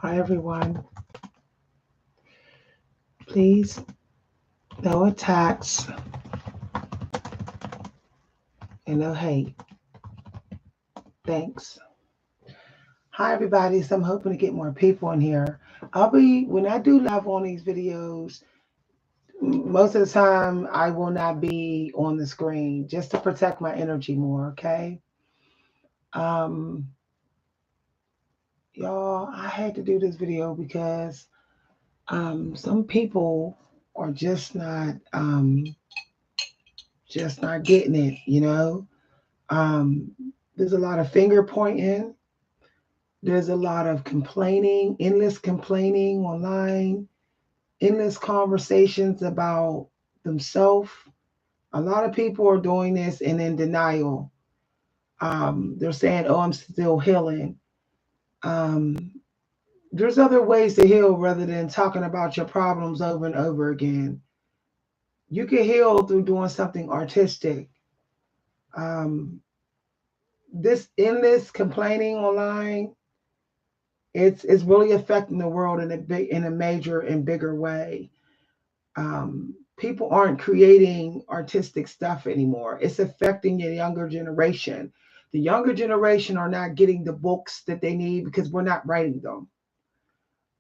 Hi, everyone. Please, no attacks and no hate. Thanks. Hi, everybody. So I'm hoping to get more people in here. When I do live on these videos, most of the time I will not be on the screen just to protect my energy more, okay? Um, y'all, I had to do this video because some people are just not getting it. Um, there's a lot of finger pointing. There's a lot of complaining, endless complaining online, endless conversations about themselves. A lot of people are doing this and in denial. They're saying, "Oh, I'm still healing." Um, there's other ways to heal rather than talking about your problems over and over again. You can heal through doing something artistic. Um, this endless complaining online, it's really affecting the world in a major and bigger way. People aren't creating artistic stuff anymore. It's affecting the younger generation. The younger generation are not getting the books that they need because we're not writing them.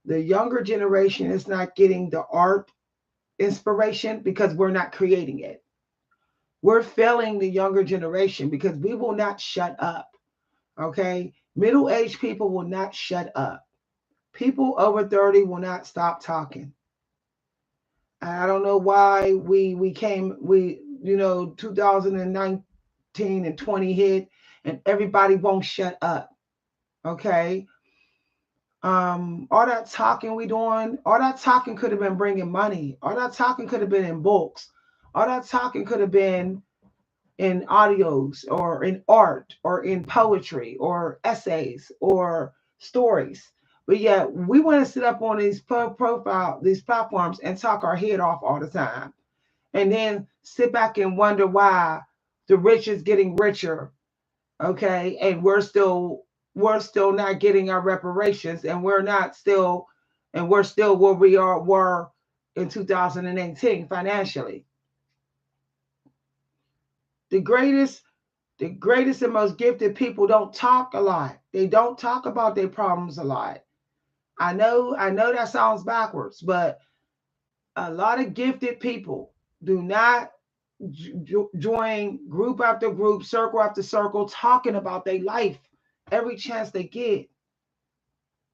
The younger generation is not getting the art inspiration because we're not creating it. We're failing the younger generation because we will not shut up. Okay? Middle-aged people will not shut up. People over 30 will not stop talking. I don't know why we came we 2019 and 20 hit and everybody won't shut up. Okay. All that talking we doing, all that talking could have been bringing money. All that talking could have been in books. All that talking could have been in audios or in art or in poetry or essays or stories. But yet we want to sit up on these platforms and talk our head off all the time. And then sit back and wonder why the rich is getting richer, okay? And we're still not getting our reparations and we're still where were in 2018 financially. The greatest the greatest and most gifted people don't talk a lot. They don't talk about their problems a lot. I know that sounds backwards, but a lot of gifted people do not join group after group, circle after circle, talking about their life every chance they get.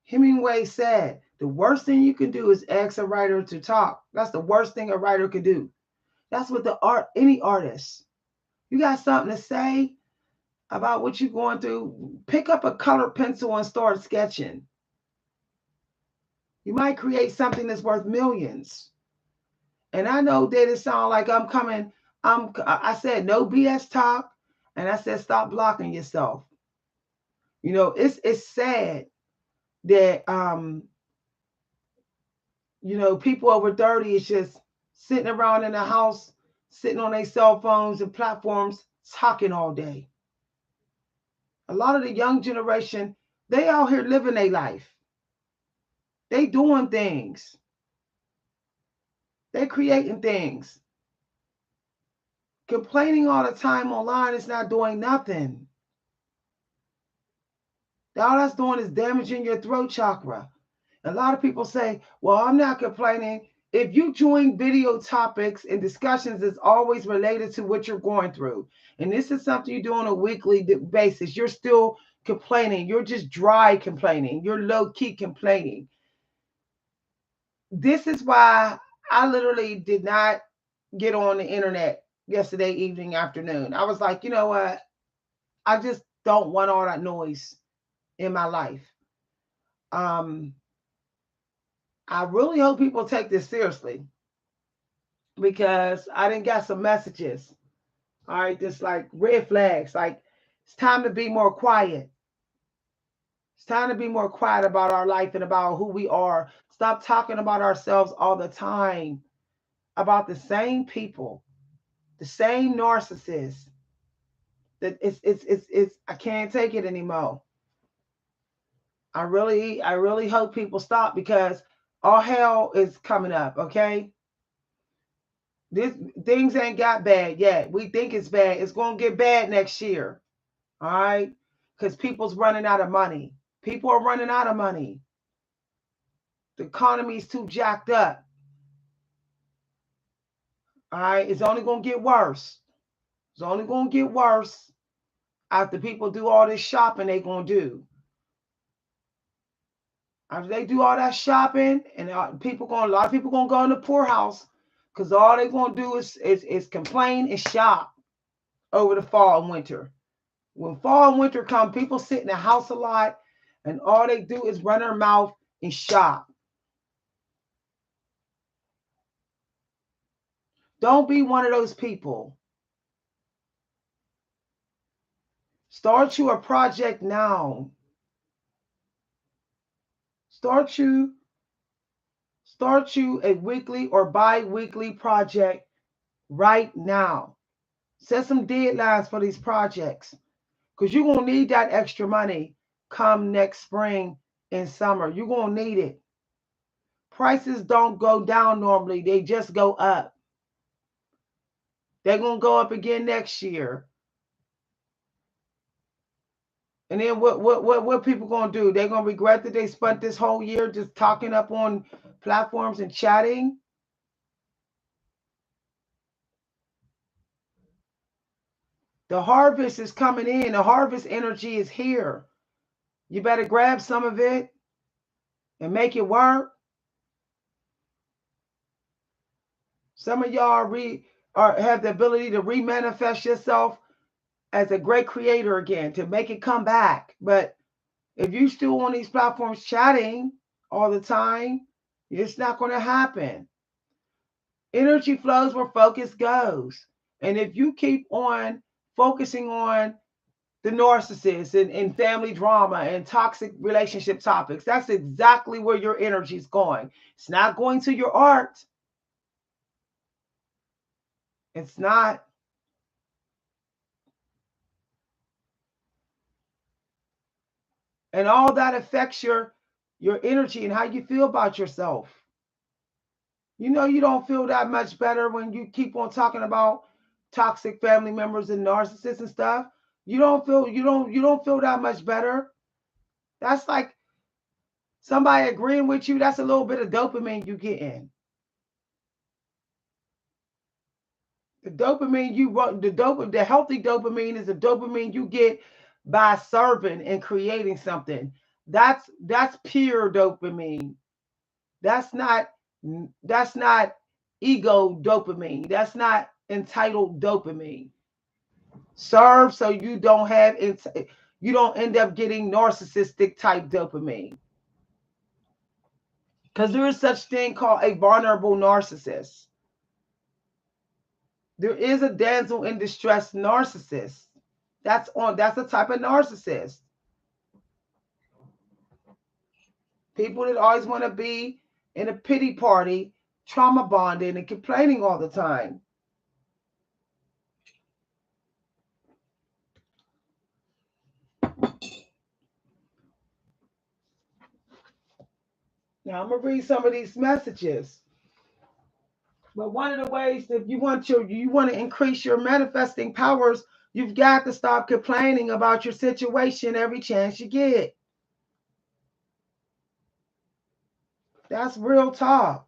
Hemingway said, the worst thing you can do is ask a writer to talk. That's the worst thing a writer could do. That's what any artist. You got something to say about what you're going through, pick up a colored pencil and start sketching. You might create something that's worth millions. And I know that it sounds like I'm coming. I said no BS talk, and I said stop blocking yourself. It's sad that people over 30 is just sitting around in the house, sitting on their cell phones and platforms, talking all day. A lot of the young generation, they out here living their life. They doing things. They creating things. Complaining all the time online is not doing nothing. All that's doing is damaging your throat chakra. A lot of people say, well, I'm not complaining. If you join video topics and discussions, it's always related to what you're going through. And this is something you do on a weekly basis. You're still complaining. You're just dry complaining. You're low key complaining. This is why I literally did not get on the internet yesterday evening, afternoon. I was like, you know what? I just don't want all that noise in my life. Um, I really hope people take this seriously because I didn't get some messages. All right, just like red flags. Like it's time to be more quiet. It's time to be more quiet about our life and about who we are. Stop talking about ourselves all the time, about the same people, the same narcissists. That it's I can't take it anymore. I really hope people stop, because all hell is coming up, okay? This things ain't got bad yet. We think it's bad. It's gonna get bad next year. All right? Because people's running out of money. People are running out of money. The economy's too jacked up. All right, it's only gonna get worse. It's only gonna get worse after people do all this shopping they gonna do. After they do all that shopping, and a lot of people gonna go in the poorhouse, because all they gonna do is complain and shop over the fall and winter. When fall and winter come, people sit in the house a lot, and all they do is run their mouth and shop. Don't be one of those people. Start you a project now. Start you a weekly or bi-weekly project right now. Set some deadlines for these projects, because you're going to need that extra money come next spring and summer. You're going to need it. Prices don't go down normally. They just go up. They're going to go up again next year. And then what people going to do? They're going to regret that they spent this whole year just talking up on platforms and chatting. The harvest is coming in. The harvest energy is here. You better grab some of it and make it work. Some of y'all have the ability to remanifest yourself as a great creator again, to make it come back. But if you still on these platforms chatting all the time, it's not going to happen. Energy flows where focus goes. And if you keep on focusing on the narcissist and family drama and toxic relationship topics, that's exactly where your energy is going. It's not going to your art. It's not. And all that affects your energy and how you feel about yourself. You know, you don't feel that much better when you keep on talking about toxic family members and narcissists and stuff. You don't feel that much better. That's like somebody agreeing with you. That's a little bit of dopamine you getting. The healthy dopamine is the dopamine you get by serving and creating something. That's pure dopamine. That's not that's not ego dopamine. That's not entitled dopamine. Serve so you don't end up getting narcissistic type dopamine. Because there is such thing called a vulnerable narcissist. There is a damsel in distress narcissist. That's a type of narcissist. People that always want to be in a pity party, trauma bonding, and complaining all the time. Now I'm gonna read some of these messages. But one of the ways that you want to increase your manifesting powers, you've got to stop complaining about your situation every chance you get. That's real talk.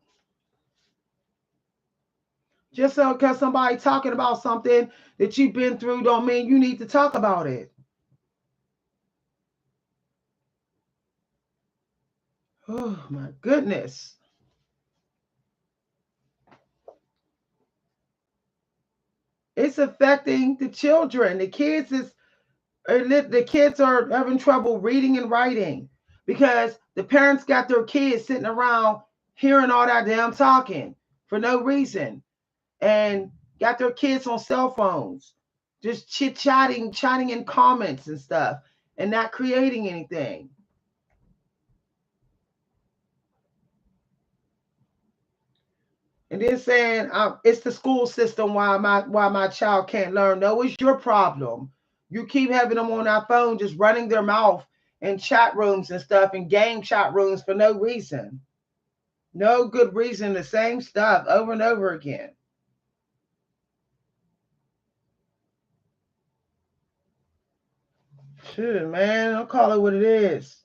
Just so because somebody talking about something that you've been through don't mean you need to talk about it. Oh my goodness. It's affecting the children. The kids are having trouble reading and writing because the parents got their kids sitting around hearing all that damn talking for no reason, and got their kids on cell phones, just chatting in comments and stuff, and not creating anything. And then saying it's the school system why my child can't learn. No, it's your problem. You keep having them on that phone just running their mouth in chat rooms and stuff and game chat rooms for no reason. No good reason, the same stuff over and over again. Shit, man, I'll call it what it is.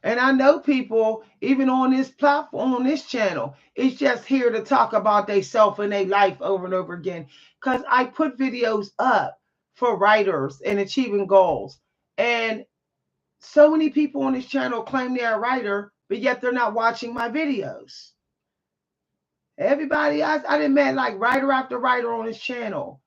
And I know people, even on this platform, on this channel, it's just here to talk about themselves and their life over and over again. Because I put videos up for writers and achieving goals. And so many people on this channel claim they're a writer, but yet they're not watching my videos. Everybody, I done met like writer after writer on this channel,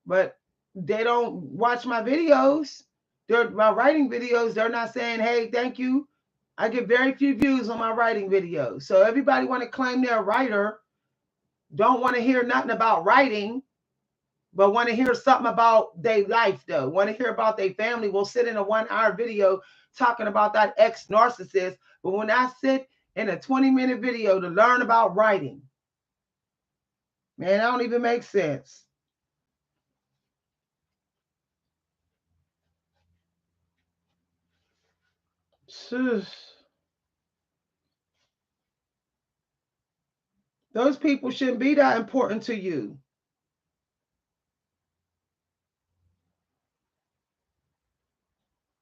but they don't watch my videos. They're my writing videos. They're not saying, "Hey, thank you." I get very few views on my writing videos. So everybody want to claim they're a writer, don't want to hear nothing about writing, but want to hear something about their life though. Want to hear about their family. We'll sit in a 1 hour video talking about that ex narcissist. But when I sit in a 20-minute video to learn about writing, man, that don't even make sense. Those people shouldn't be that important to you.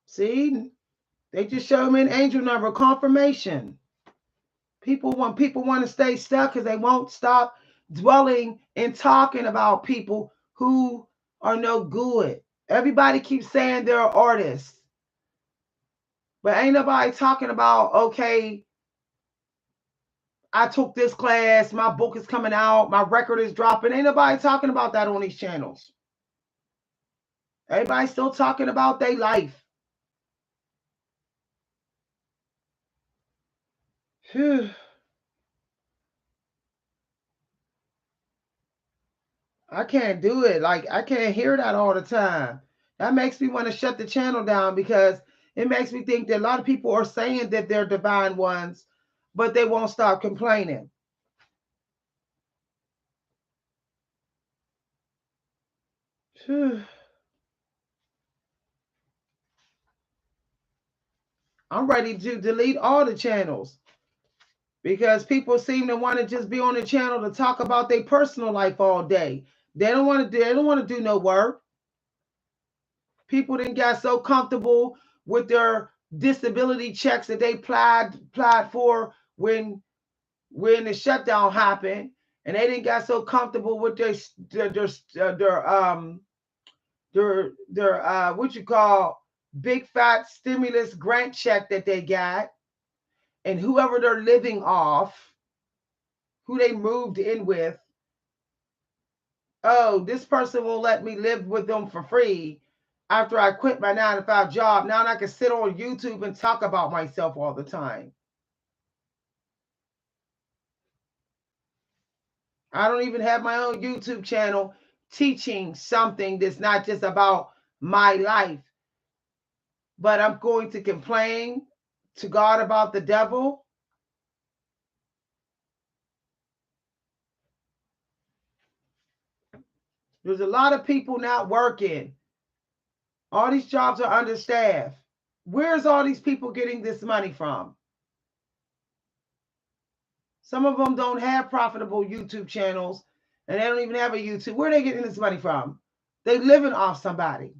See, they just show me an angel number confirmation. People want to stay stuck because they won't stop dwelling and talking about people who are no good. Everybody keeps saying they're artists, but ain't nobody talking about, okay, I took this class, my book is coming out, my record is dropping. Ain't nobody talking about that on these channels. Everybody's still talking about their life. Phew. I can't do it. Like, I can't hear that all the time. That makes me want to shut the channel down because it makes me think that a lot of people are saying that they're divine ones, but they won't stop complaining. Phew. I'm ready to delete all the channels because people seem to want to just be on the channel to talk about their personal life all day. They don't want to do, they don't want to do no work. People didn't get so comfortable with their disability checks that they applied for when the shutdown happened, and they didn't get so comfortable with their what you call big fat stimulus grant check that they got, and whoever they're living off, who they moved in with. Oh, this person will let me live with them for free after I quit my 9 to 5 job. Now I can sit on YouTube and talk about myself all the time. I don't even have my own YouTube channel teaching something that's not just about my life. But I'm going to complain to God about the devil. There's a lot of people not working. All these jobs are understaffed. Where's all these people getting this money from? Some of them don't have profitable YouTube channels and they don't even have a YouTube. Where are they getting this money from? They living off somebody.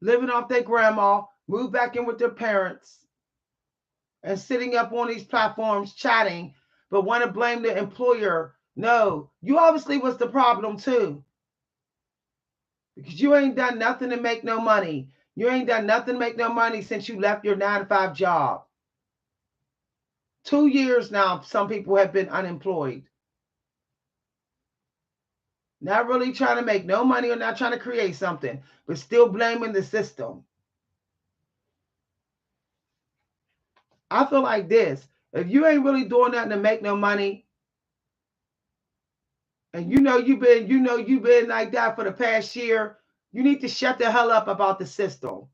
Living off their grandma, move back in with their parents, and sitting up on these platforms chatting, but want to blame the employer. No, you obviously was the problem too. Because you ain't done nothing to make no money. You ain't done nothing to make no money since you left your 9 to 5 job. 2 years now, some people have been unemployed. Not really trying to make no money or not trying to create something, but still blaming the system. I feel like this. If you ain't really doing nothing to make no money, and you've been like that for the past year, you need to shut the hell up about the system.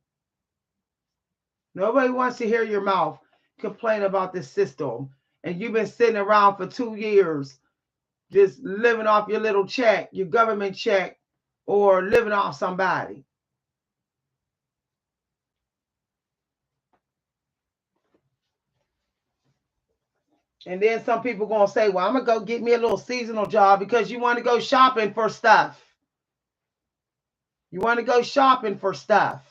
Nobody wants to hear your mouth complain about the system. And you've been sitting around for 2 years just living off your little check, your government check, or living off somebody. And then some people going to say, well, I'm going to go get me a little seasonal job because you want to go shopping for stuff. You want to go shopping for stuff.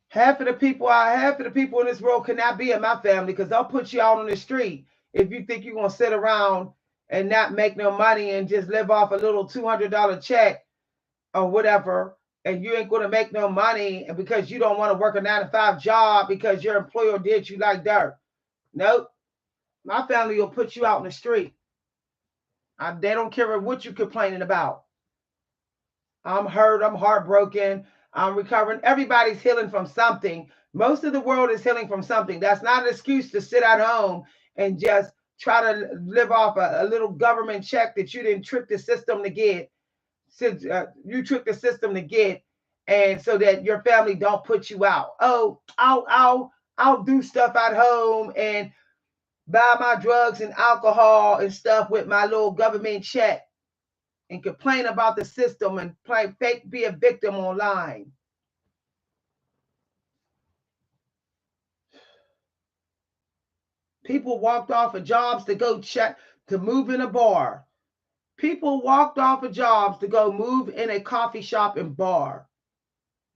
Half of the people in this world cannot be in my family because they'll put you out on the street if you think you're going to sit around and not make no money and just live off a little $200 check or whatever, and you ain't going to make no money and because you don't want to work a 9-to-5 job because your employer did you like dirt. Nope. My family will put you out in the street. They don't care what you're complaining about. I'm hurt. I'm heartbroken. I'm recovering. Everybody's healing from something. Most of the world is healing from something. That's not an excuse to sit at home and just try to live off a little government check that you didn't trick the system to get. Since you trick the system to get, and so that your family don't put you out. Oh, I'll do stuff at home and buy my drugs and alcohol and stuff with my little government check and complain about the system and play fake, be a victim online. People walked off of jobs to go check to move in a bar. People walked off of jobs to go move in a coffee shop and bar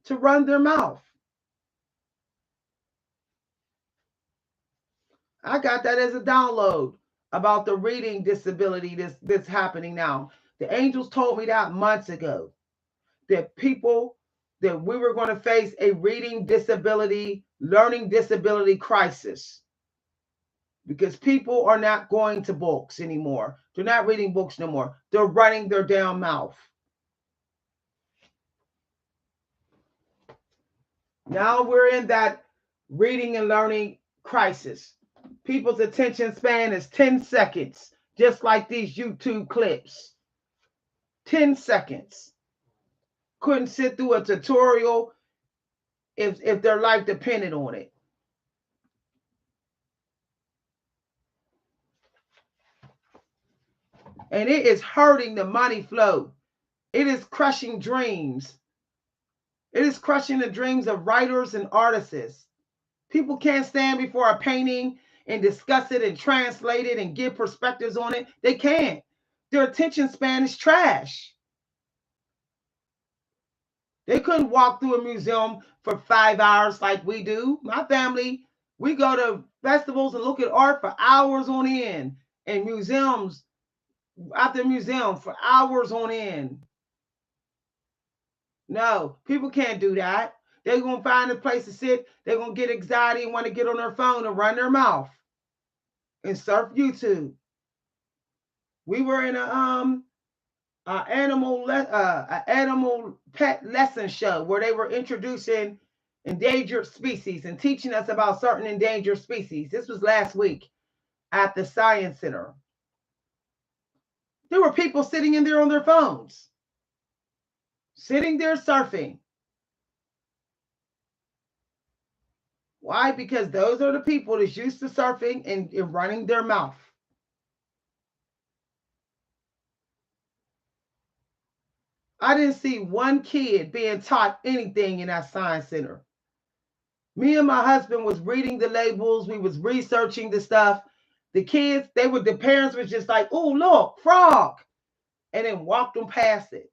to run their mouth. I got that as a download about the reading disability that's happening now. The angels told me that months ago that we were going to face a reading disability, learning disability crisis because people are not going to books anymore. They're not reading books no more. They're running their damn mouth. Now we're in that reading and learning crisis. People's attention span is 10 seconds, just like these YouTube clips. 10 seconds. Couldn't sit through a tutorial if their life depended on it. And it is hurting the money flow. It is crushing dreams. It is crushing the dreams of writers and artists. People can't stand before a painting and discuss it and translate it and give perspectives on it. They can't. Their attention span is trash. They couldn't walk through a museum for 5 hours like we do. My family, we go to festivals and look at art for hours on end, and museums after museum for hours on end. No, people can't do that. They're going to find a place to sit. They're going to get anxiety and want to get on their phone and run their mouth and surf YouTube. We were in an animal pet lesson show where they were introducing endangered species and teaching us about certain endangered species. This was last week at the Science Center. There were people sitting in there on their phones, sitting there surfing. Why? Because those are the people that's used to surfing and running their mouth. I didn't see one kid being taught anything in that science center. Me and my husband was reading the labels. We was researching the stuff. The kids, the parents was just like, oh, look, frog. And then walked them past it.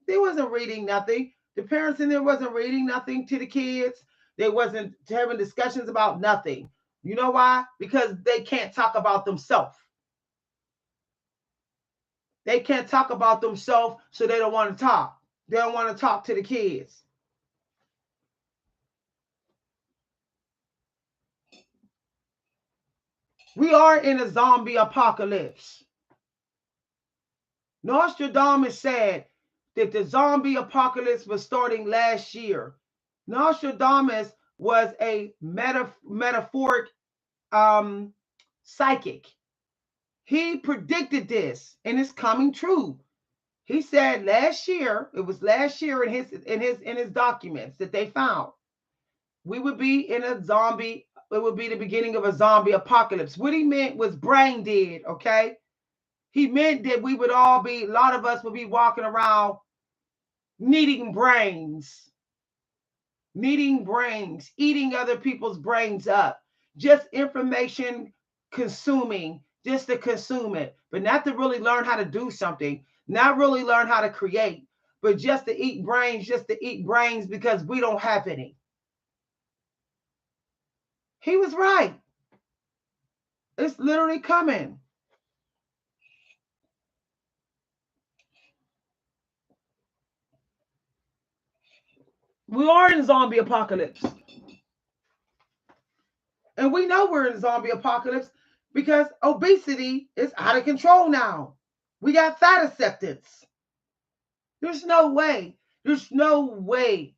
They wasn't reading nothing. The parents in there wasn't reading nothing to the kids. They wasn't having discussions about nothing. You know why? Because they can't talk about themselves. They can't talk about themselves, so they don't want to talk. They don't want to talk to the kids. We are in a zombie apocalypse. Nostradamus said that the zombie apocalypse was starting last year. Nostradamus was a metaphoric psychic. He predicted this, and it's coming true. He said last year, it was last year in his documents that they found, we would be in a zombie it would be the beginning of a zombie apocalypse. What he meant was brain dead, okay? He meant that we would all be, a lot of us would be walking around needing brains, eating other people's brains up, just information consuming, just to consume it, but not to really learn how to do something, not really learn how to create, but just to eat brains, because we don't have any. He was right. It's literally coming. We are in a zombie apocalypse. And we know we're in a zombie apocalypse because obesity is out of control now. We got fat acceptance. There's no way. There's no way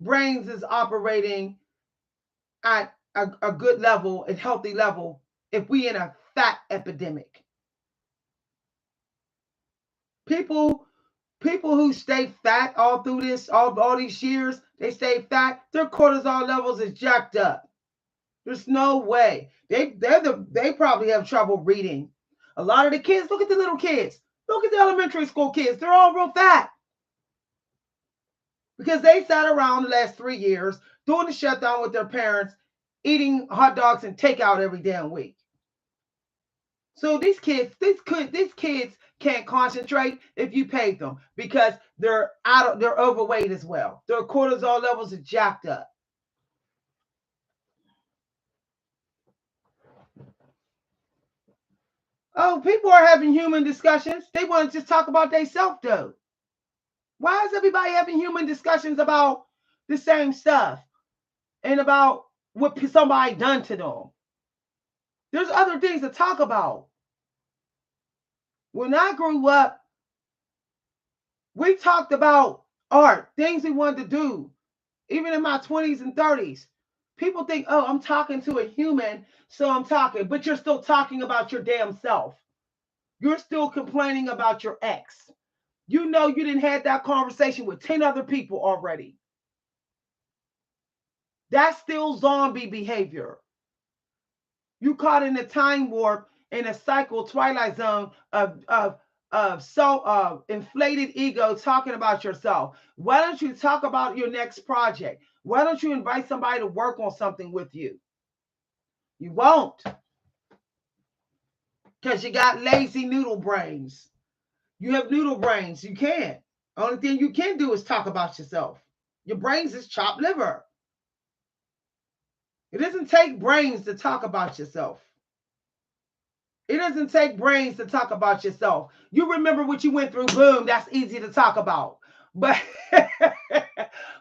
brains is operating at a good level and healthy level if we in a fat epidemic. People who stay fat all through this, all these years, they stay fat, their cortisol levels is jacked up. There's no way. They probably have trouble reading. A lot of the kids, look at the little kids. Look at the elementary school kids. They're all real fat. Because they sat around the last 3 years doing the shutdown with their parents, eating hot dogs and takeout every damn week. So these kids can't concentrate if you paid them because they're overweight as well. Their cortisol levels are jacked up. Oh, people are having human discussions. They want to just talk about themselves, though. Why is everybody having human discussions about the same stuff and about what somebody done to them? There's other things to talk about. When I grew up, we talked about art, things we wanted to do, even in my 20s and 30s. People think, oh, I'm talking to a human, so I'm talking, but you're still talking about your damn self. You're still complaining about your ex. You know you didn't have that conversation with 10 other people already. That's still zombie behavior. You caught in a time warp, in a cycle, twilight zone of inflated ego talking about yourself. Why don't you talk about your next project? Why don't you invite somebody to work on something with you? You won't. Because you got lazy noodle brains. You have noodle brains. You can't. Only thing you can do is talk about yourself. Your brains is chopped liver. It doesn't take brains to talk about yourself. It doesn't take brains to talk about yourself. You remember what you went through, boom, that's easy to talk about. But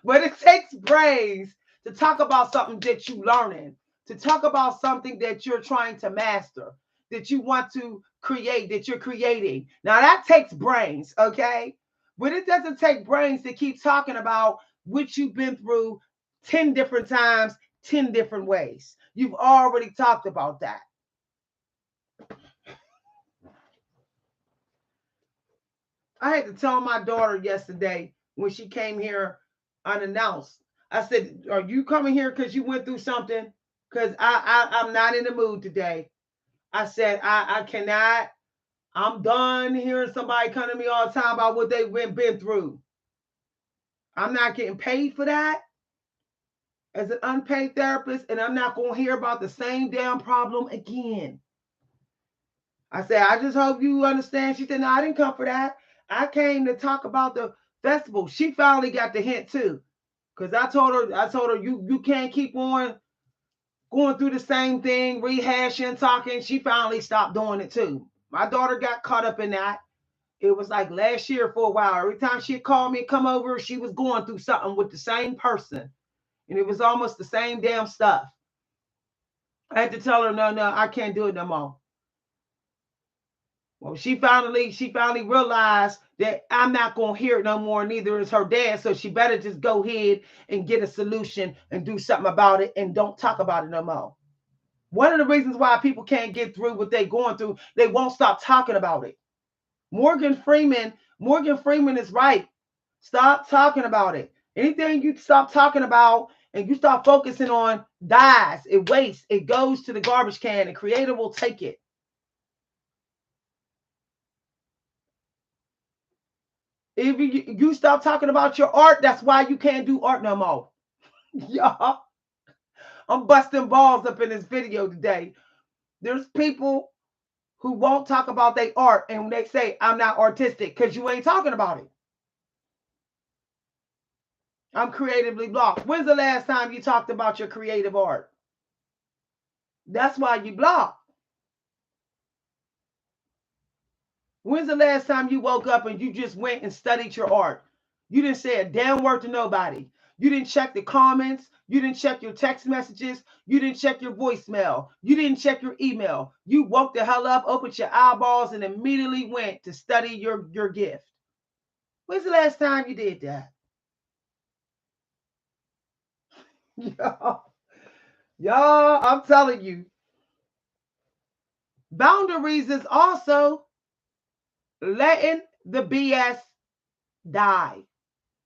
but it takes brains to talk about something that you're learning, to talk about something that you're trying to master, that you want to create, that you're creating. Now that takes brains, okay? But it doesn't take brains to keep talking about what you've been through 10 different times, 10 different ways. You've already talked about that. I had to tell my daughter yesterday when she came here unannounced. I said, "Are you coming here because you went through something? Because I'm not in the mood today." I said, I cannot. I'm done hearing somebody come to me all the time about what they've been through. I'm not getting paid for that as an unpaid therapist, and I'm not going to hear about the same damn problem again. I said, I just hope you understand. She said, no, I didn't come for that. I came to talk about the festival. She finally got the hint too. Because I told her, you can't keep on going through the same thing, rehashing, talking. She finally stopped doing it too. My daughter got caught up in that. It was like last year for a while. Every time she'd call me, come over, she was going through something with the same person. And it was almost the same damn stuff. I had to tell her, no, I can't do it no more. Well, she finally realized that I'm not going to hear it no more, neither is her dad. So she better just go ahead and get a solution and do something about it and don't talk about it no more. One of the reasons why people can't get through what they're going through, they won't stop talking about it. Morgan Freeman is right. Stop talking about it. Anything you stop talking about and you start focusing on dies, it wastes, it goes to the garbage can, and creator will take it. If you stop talking about your art, that's why you can't do art no more. Y'all, I'm busting balls up in this video today. There's people who won't talk about their art, and they say, I'm not artistic because you ain't talking about it. I'm creatively blocked. When's the last time you talked about your creative art? That's why you blocked. When's the last time you woke up and you just went and studied your art? You didn't say a damn word to nobody. You didn't check the comments. You didn't check your text messages. You didn't check your voicemail. You didn't check your email. You woke the hell up, opened your eyeballs, and immediately went to study your gift. When's the last time you did that? Y'all, I'm telling you. Boundaries is also letting the BS die.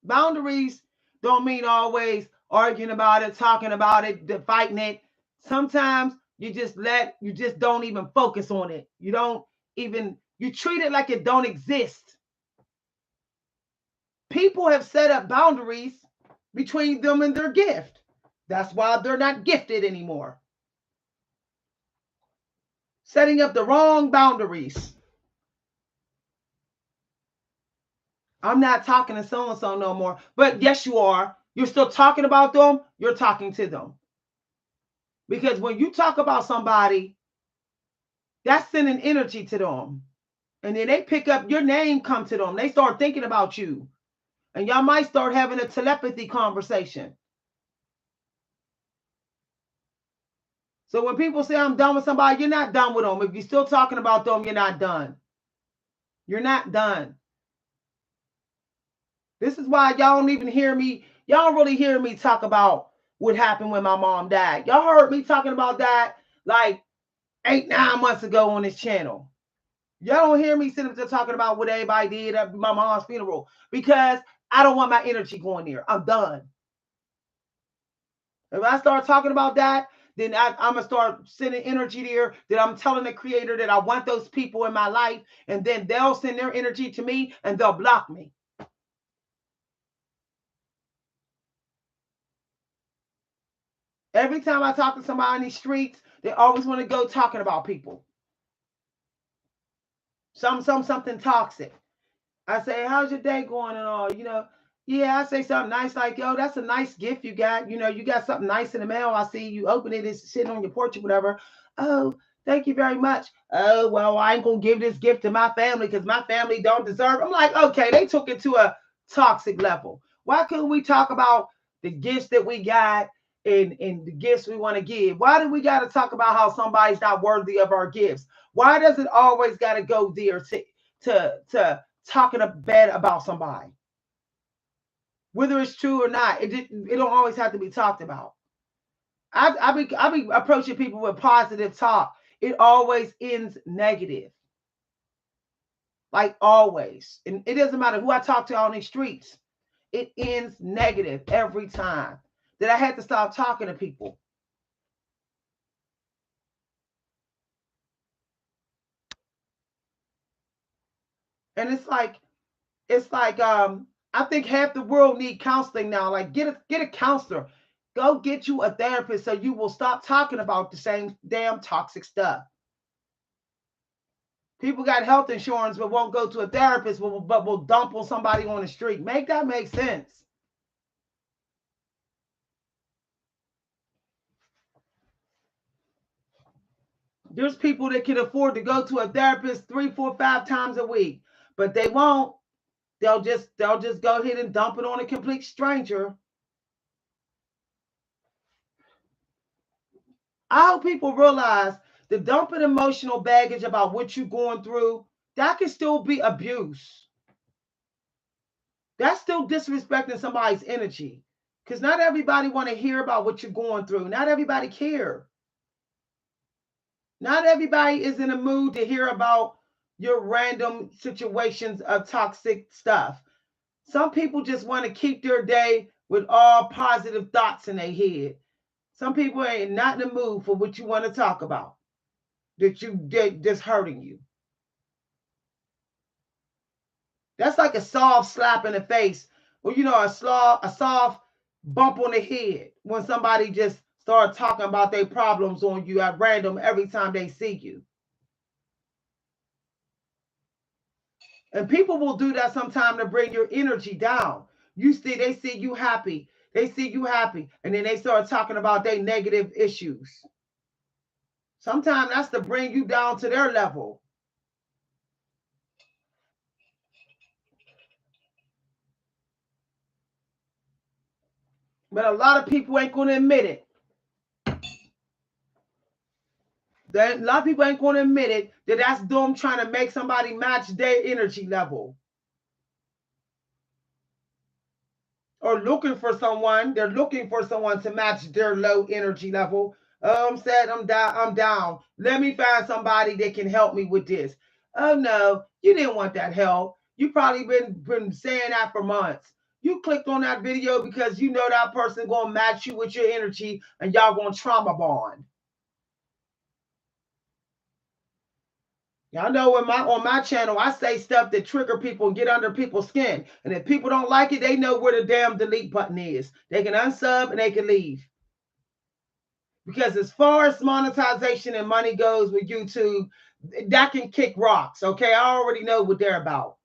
Boundaries don't mean always arguing about it, talking about it, fighting it. Sometimes you just don't even focus on it. You treat it like it don't exist. People have set up boundaries between them and their gift. That's why they're not gifted anymore. Setting up the wrong boundaries. I'm not talking to so-and-so no more. But yes, you are. You're still talking about them. You're talking to them. Because when you talk about somebody, that's sending energy to them. And then they pick up your name, come to them. They start thinking about you. And y'all might start having a telepathy conversation. So when people say I'm done with somebody, you're not done with them. If you're still talking about them, you're not done. You're not done. This is why y'all don't even hear me. Y'all don't really hear me talk about what happened when my mom died. Y'all heard me talking about that like 8-9 months ago on this channel. Y'all don't hear me sitting up there talking about what everybody did at my mom's funeral because I don't want my energy going there. I'm done. If I start talking about that, then I'm going to start sending energy there, that I'm telling the creator that I want those people in my life, and then they'll send their energy to me and they'll block me. Every time I talk to somebody on these streets, they always want to go talking about people. Something toxic. I say, how's your day going and all, Yeah, I say something nice like, yo, that's a nice gift you got. You got something nice in the mail. I see you open it. It's sitting on your porch or whatever. Oh, thank you very much. Oh, well, I ain't going to give this gift to my family because my family don't deserve it. I'm like, okay, they took it to a toxic level. Why couldn't we talk about the gifts that we got and the gifts we want to give? Why do we got to talk about how somebody's not worthy of our gifts? Why does it always got to go there to talking bad about somebody? Whether it's true or not, it don't always have to be talked about. I be approaching people with positive talk. It always ends negative. Like always. And it doesn't matter who I talk to on these streets. It ends negative every time. That I had to stop talking to people. And it's like I think half the world need counseling now. Like get a counselor. Go get you a therapist so you will stop talking about the same damn toxic stuff. People got health insurance but won't go to a therapist but will dump on somebody on the street. Make that make sense. There's people that can afford to go to a therapist 3, 4, 5 times a week, but they won't. They'll just go ahead and dump it on a complete stranger. I hope people realize the dumping emotional baggage about what you're going through, that can still be abuse. That's still disrespecting somebody's energy. Because not everybody want to hear about what you're going through. Not everybody care. Not everybody is in a mood to hear about your random situations of toxic stuff. Some people just want to keep their day with all positive thoughts in their head. Some people ain't not in the mood for what you want to talk about. That's hurting you. That's like a soft slap in the face, or a soft bump on the head when somebody just start talking about their problems on you at random every time they see you. And people will do that sometimes to bring your energy down. They see you happy. They see you happy. And then they start talking about their negative issues. Sometimes that's to bring you down to their level. But a lot of people ain't going to admit it. A lot of people ain't going to admit it that that's them trying to make somebody match their energy level. Or looking for someone. They're looking for someone to match their low energy level. Oh, I'm sad. I'm down. I'm down. Let me find somebody that can help me with this. Oh no, you didn't want that help. You probably been saying that for months. You clicked on that video because you know that person gonna match you with your energy and y'all gonna trauma bond. Y'all know on my channel, I say stuff that trigger people and get under people's skin. And if people don't like it, they know where the damn delete button is. They can unsub and they can leave. Because as far as monetization and money goes with YouTube, that can kick rocks. Okay, I already know what they're about.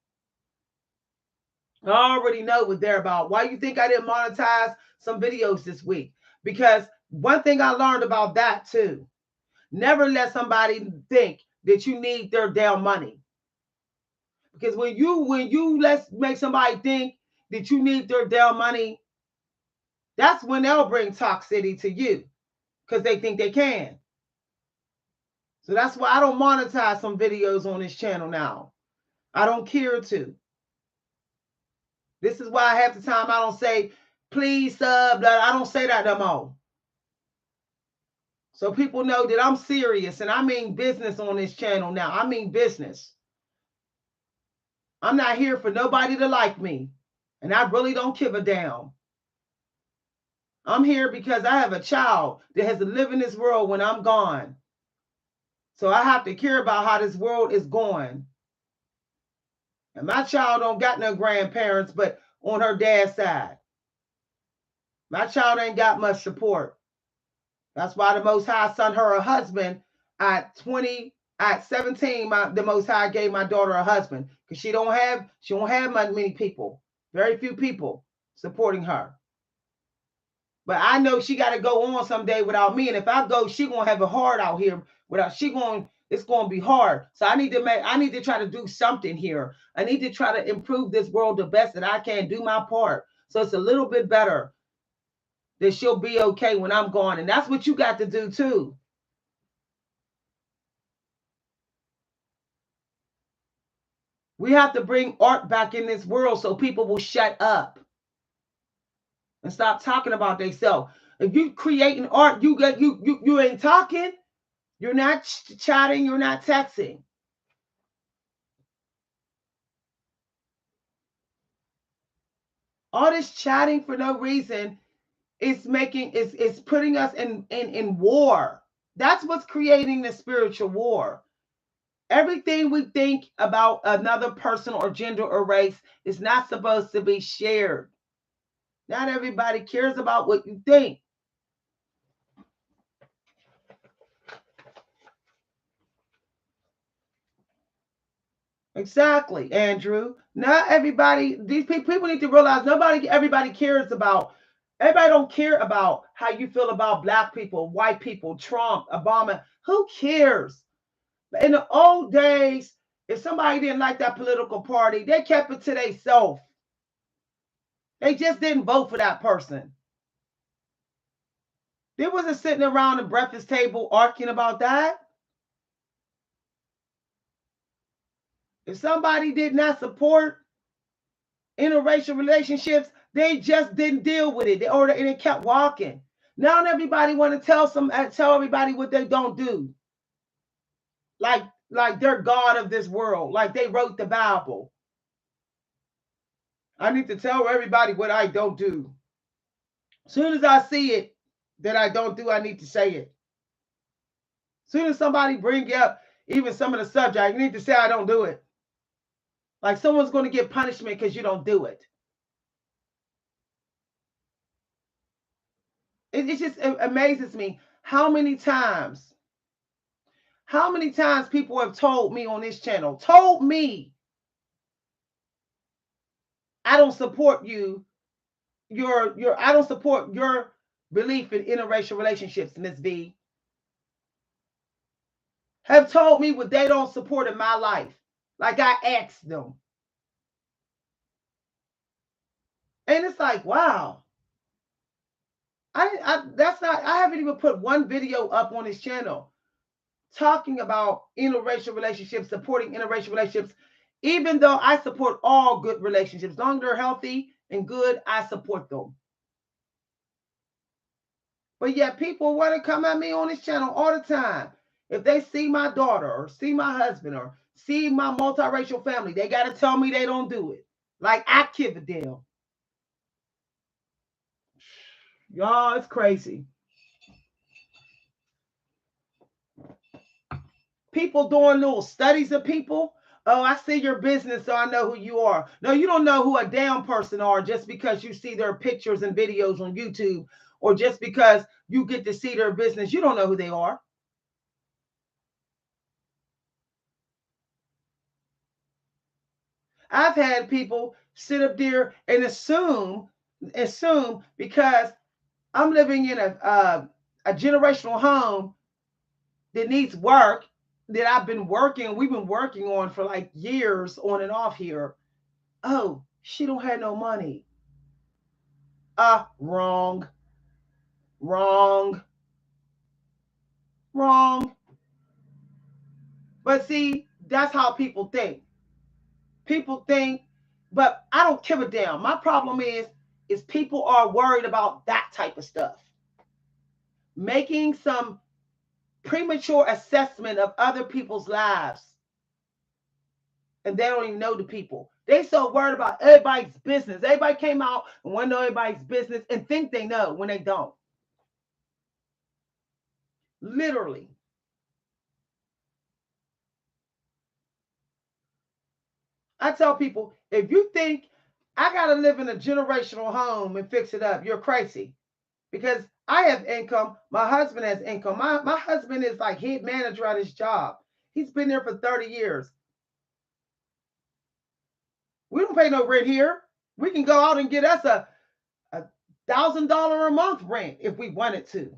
I already know what they're about. Why you think I didn't monetize some videos this week? Because one thing I learned about that too, never let somebody think that you need their damn money. Because when you let's make somebody think that you need their damn money, that's when they'll bring toxicity to you because they think they can. So that's why I don't monetize some videos on this channel now. I don't care to. This is why half the time I don't say, please sub. I don't say that no more. So people know that I'm serious and I mean business on this channel now. I mean business. I'm not here for nobody to like me. And I really don't give a damn. I'm here because I have a child that has to live in this world when I'm gone. So I have to care about how this world is going. And my child don't got no grandparents, but on her dad's side. My child ain't got much support. That's why the Most High sent her a husband at 17. The Most High gave my daughter a husband because she don't have many people, very few people supporting her. But I know she got to go on someday without me, and if I go, she gonna have it hard out here. It's gonna be hard. So I need to try to do something here. I need to try to improve this world the best that I can, do my part, so it's a little bit better. That she'll be okay when I'm gone. And that's what you got to do too. We have to bring art back in this world so people will shut up and stop talking about themselves. If you creating art, you ain't talking, you're not chatting, you're not texting. All this chatting for no reason is putting us in war. That's what's creating the spiritual war. Everything we think about another person or gender or race is not supposed to be shared. Not everybody cares about what you think. Exactly, Andrew. Not everybody, these people need to realize everybody cares about. Everybody don't care about how you feel about black people, white people, Trump, Obama. Who cares? In the old days, if somebody didn't like that political party, they kept it to themselves. They just didn't vote for that person. They wasn't sitting around the breakfast table arguing about that. If somebody did not support interracial relationships, they just didn't deal with it. And it kept walking. Now everybody want to tell everybody what they don't do. Like they're God of this world, like they wrote the Bible. I need to tell everybody what I don't do. Soon as I see it that I don't do, I need to say it. Soon as somebody bring up even some of the subject, you need to say I don't do it. Like someone's going to get punishment because you don't do it. It just amazes me how many times people have told me on this channel, told me I don't support you, your I don't support your belief in interracial relationships, Miss V. Have told me what they don't support in my life. Like I asked them. And it's like, wow. I haven't even put one video up on this channel talking about interracial relationships, supporting interracial relationships, even though I support all good relationships. As long as they're healthy and good, I support them. But yet people want to come at me on this channel all the time. If they see my daughter or see my husband or see my multiracial family, they got to tell me they don't do it. Like I give a damn. Y'all, it's crazy. People doing little studies of people. Oh, I see your business, so I know who you are. No, you don't know who a damn person are just because you see their pictures and videos on YouTube, or just because you get to see their business. You don't know who they are. I've had people sit up there and assume because I'm living in a generational home that needs work, that we've been working on for like years on and off here. Oh, she don't have no money. Wrong, wrong, wrong. But see, that's how people think. People think, but I don't give a damn. My problem is people are worried about that type of stuff. Making some premature assessment of other people's lives. And they don't even know the people. They so worried about everybody's business. Everybody came out and want to know everybody's business and think they know when they don't. Literally. I tell people, if you think I got to live in a generational home and fix it up, you're crazy. Because I have income. My husband has income. My husband is like head manager at his job. He's been there for 30 years. We don't pay no rent here. We can go out and get us a $1,000 a month rent if we wanted to.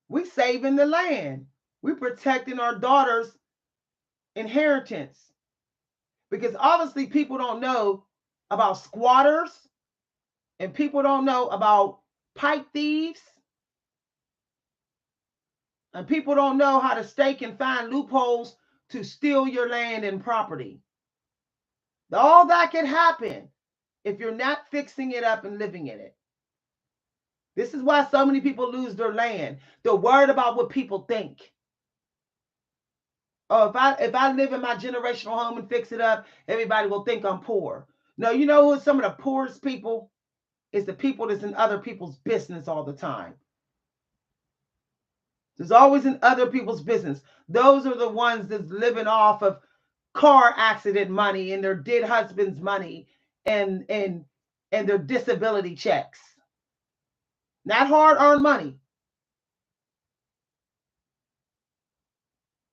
We saving the land. We protecting our daughter's inheritance. Because obviously people don't know about squatters, and people don't know about pipe thieves, and people don't know how to stake and find loopholes to steal your land and property. All that can happen if you're not fixing it up and living in it. This is why so many people lose their land. They're worried about what people think. Oh, if I live in my generational home and fix it up, everybody will think I'm poor. No, you know who some of the poorest people is? The people that's in other people's business all the time. There's always in other people's business. Those are the ones that's living off of car accident money and their dead husband's money and their disability checks. Not hard-earned money.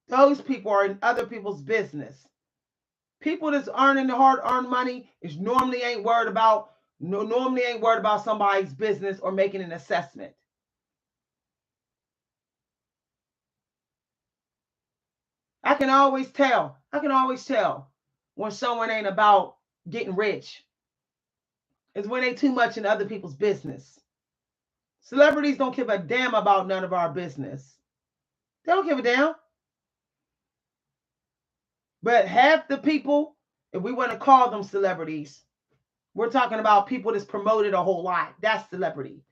Those people are in other people's business. People that's earning the hard-earned money is normally ain't worried about somebody's business or making an assessment. I can always tell when someone ain't about getting rich. It's when they too much in other people's business. Celebrities don't give a damn about none of our business. They don't give a damn. But half the people, if we want to call them celebrities, we're talking about people that's promoted a whole lot. That's celebrity.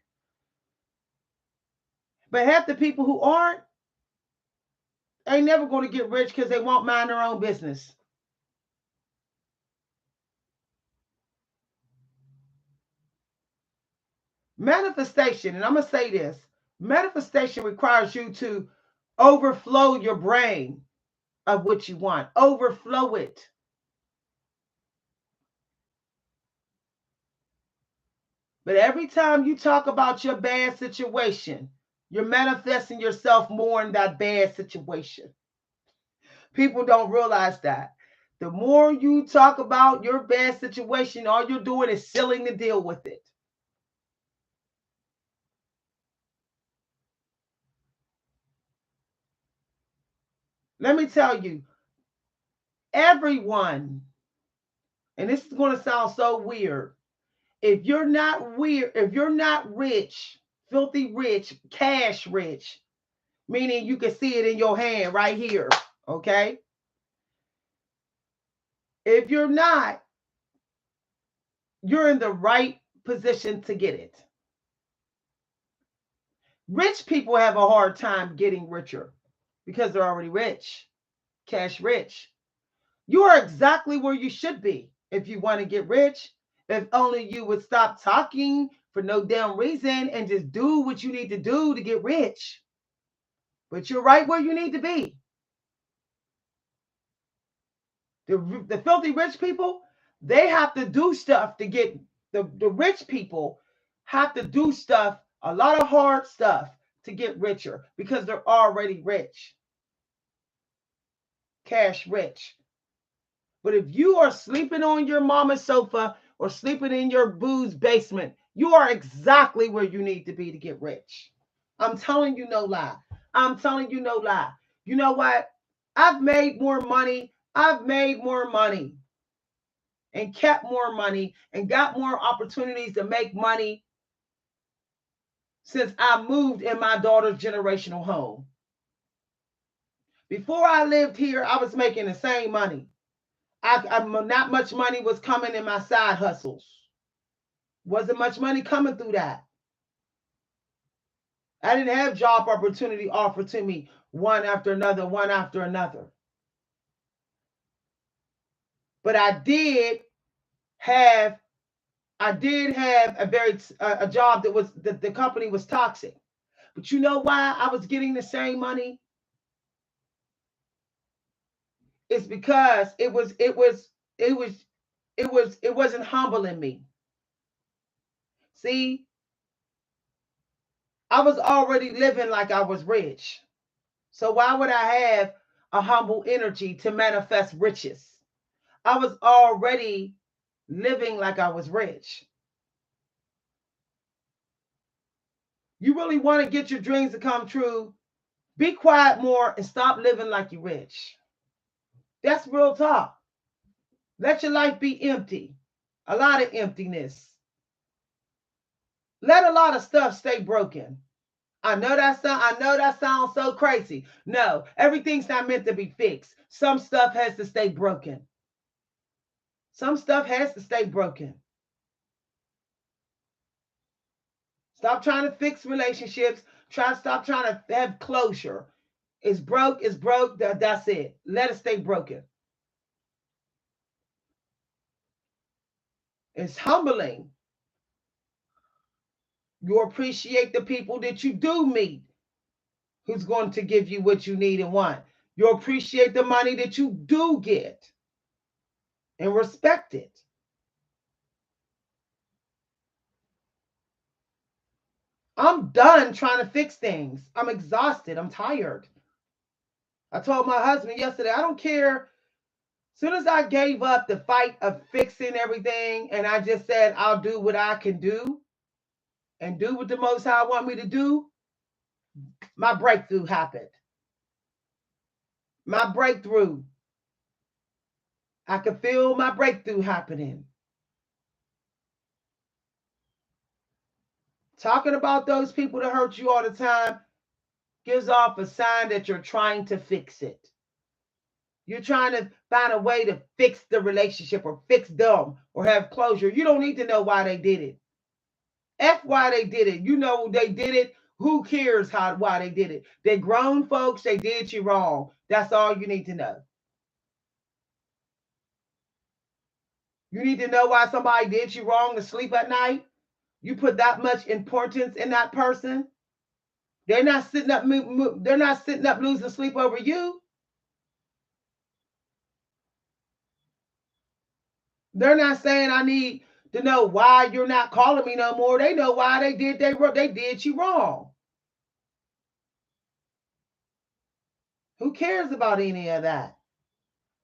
But half the people who aren't ain't never going to get rich because they won't mind their own business. Manifestation, and I'm going to say this, manifestation requires you to overflow your brain of what you want, overflow it. But every time you talk about your bad situation, you're manifesting yourself more in that bad situation. People don't realize that. The more you talk about your bad situation, all you're doing is sealing the deal with it. Let me tell you, everyone, and this is going to sound so weird, if you're not rich, filthy rich, cash rich, meaning you can see it in your hand right here, okay? If you're not, you're in the right position to get it. Rich people have a hard time getting richer because they're already rich, cash rich. You are exactly where you should be if you want to get rich. If only you would stop talking for no damn reason and just do what you need to do to get rich. But you're right where you need to be. The filthy rich people, they have to do stuff to get the rich people have to do stuff, a lot of hard stuff to get richer because they're already rich, cash rich. But if you are sleeping on your mama's sofa or sleeping in your boo's basement, you are exactly where you need to be to get rich. I'm telling you no lie. I'm telling you no lie. You know what? I've made more money. I've made more money and kept more money and got more opportunities to make money since I moved in my daughter's generational home. Before I lived here, I was making the same money. Not much money was coming in my side hustles. Wasn't much money coming through that. I didn't have job opportunity offered to me one after another, one after another. But have I did have a job that was the company was toxic. But you know why I was getting the same money? It's because it wasn't humbling me. See, I was already living like I was rich. So why would I have a humble energy to manifest riches? I was already living like I was rich. You really want to get your dreams to come true? Be quiet more and stop living like you're rich. That's real talk. Let your life be empty. A lot of emptiness. Let a lot of stuff stay broken. I know that sounds so crazy. No, everything's not meant to be fixed. Some stuff has to stay broken. Some stuff has to stay broken. Stop trying to fix relationships. Stop trying to have closure. It's broke, it's broke, that's it. Let it stay broken. It's humbling. You appreciate the people that you do meet who's going to give you what you need and want. You appreciate the money that you do get and respect it. I'm done trying to fix things. I'm exhausted. I'm tired. I told my husband yesterday, I don't care. As soon as I gave up the fight of fixing everything and I just said, I'll do what I can do and do what the Most High want me to do, my breakthrough happened. My breakthrough. I could feel my breakthrough happening. Talking about those people that hurt you all the time gives off a sign that you're trying to fix it. You're trying to find a way to fix the relationship or fix them or have closure. You don't need to know why they did it. F why they did it. You know they did it. Who cares why they did it? They're grown folks. They did you wrong. That's all you need to know. You need to know why somebody did you wrong to sleep at night. You put that much importance in that person. They're not sitting up. They're not sitting up losing sleep over you. They're not saying I need to know why you're not calling me no more. They know why they did you wrong. Who cares about any of that?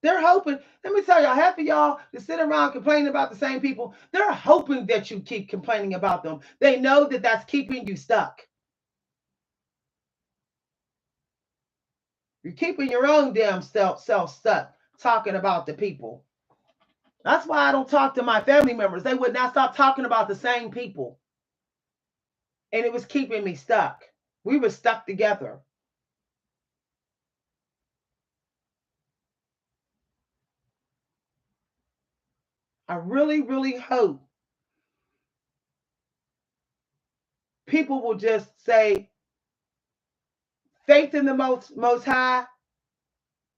They're hoping, let me tell y'all, half of y'all that sit around complaining about the same people, they're hoping that you keep complaining about them. They know that that's keeping you stuck. You're keeping your own damn self stuck talking about the people. That's why I don't talk to my family members. They would not stop talking about the same people. And it was keeping me stuck. We were stuck together. I really, really hope people will just say faith in the most high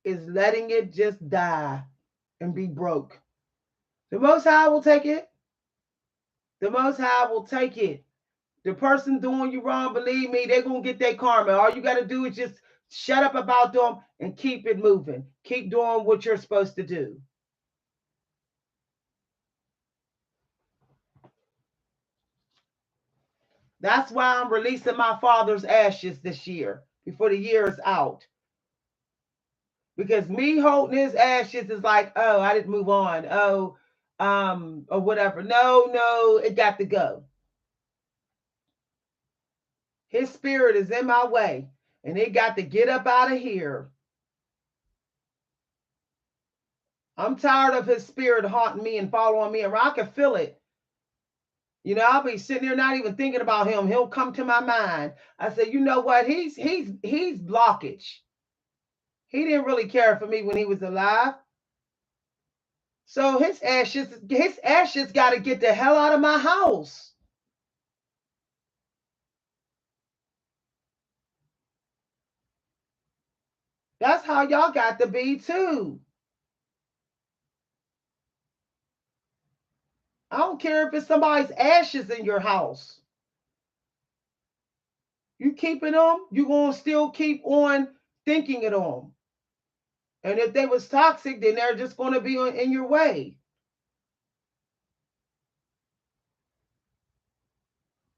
is letting it just die and be broke. The most high will take it. The most high will take it. The person doing you wrong, believe me, they're going to get their karma. All you got to do is just shut up about them and keep it moving. Keep doing what you're supposed to do. That's why I'm releasing my father's ashes this year before the year is out. Because me holding his ashes is like, oh, I didn't move on. Oh, or whatever. No, it got to go. His spirit is in my way, and it got to get up out of here. I'm tired of his spirit haunting me and following me around. I can feel it. You know, I'll be sitting there not even thinking about him. He'll come to my mind. I say, you know what? He's blockage. He didn't really care for me when he was alive. So his ashes got to get the hell out of my house. That's how y'all got to be too. I don't care if it's somebody's ashes in your house. You keeping them, you're going to still keep on thinking of them. And if they was toxic, then they're just going to be in your way.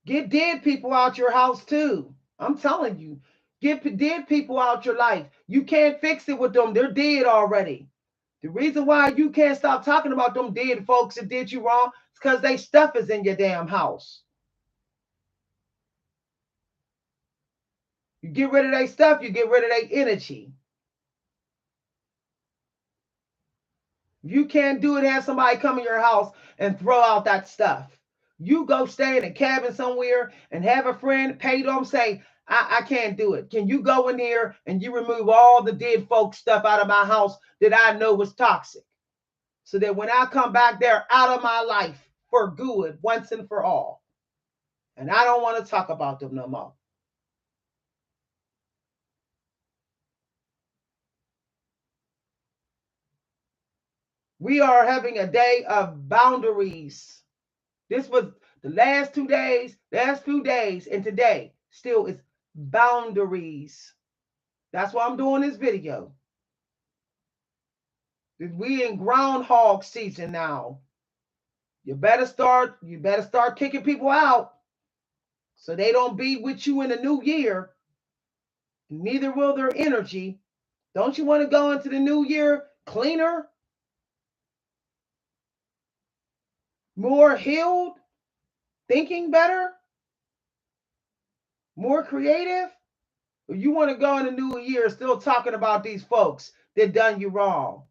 Get dead people out your house too. I'm telling you, get dead people out your life. You can't fix it with them. They're dead already. The reason why you can't stop talking about them dead folks that did you wrong is because they stuff is in your damn house. You get rid of their stuff, you get rid of their energy. You can't do it, have somebody come in your house and throw out that stuff. You go stay in a cabin somewhere and have a friend pay them, say, I can't do it. Can you go in there and you remove all the dead folk stuff out of my house that I know was toxic? So that when I come back, they're out of my life for good once and for all. And I don't want to talk about them no more. We are having a day of boundaries. This was the last 2 days, last few days, and today still is boundaries. That's why I'm doing this video. We in groundhog season now. You better start kicking people out so they don't be with you in the new year. Neither will their energy. Don't you want to go into the new year cleaner, more healed, thinking better, more creative? Or you want to go in the new year still talking about these folks that done you wrong?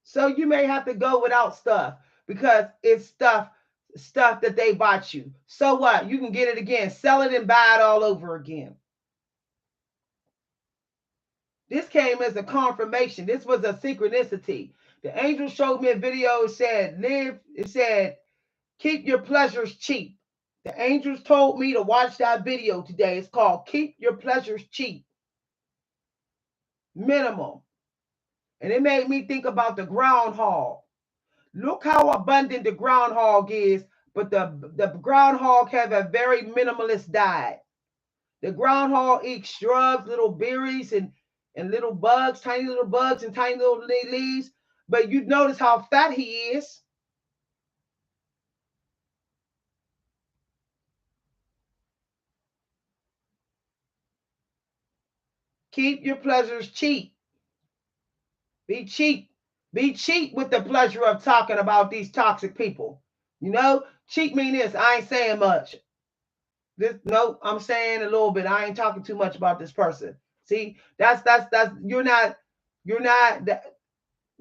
So you may have to go without stuff because it's stuff that they bought you. So what? You can get it again, sell it and buy it all over again. This came as a confirmation. This was a synchronicity. The angel showed me a video. It said, keep your pleasures cheap. The angels told me to watch that video today. It's called Keep Your Pleasures Cheap. Minimum. And it made me think about the groundhog. Look how abundant the groundhog is, but the groundhog have a very minimalist diet. The groundhog eats shrubs, little berries, and little bugs, tiny little bugs and tiny little leaves. But you notice how fat he is. Keep your pleasures cheap. Be cheap. Be cheap with the pleasure of talking about these toxic people. You know, cheap mean this. I ain't saying much. This no, I'm saying a little bit. I ain't talking too much about this person. See, that's you're not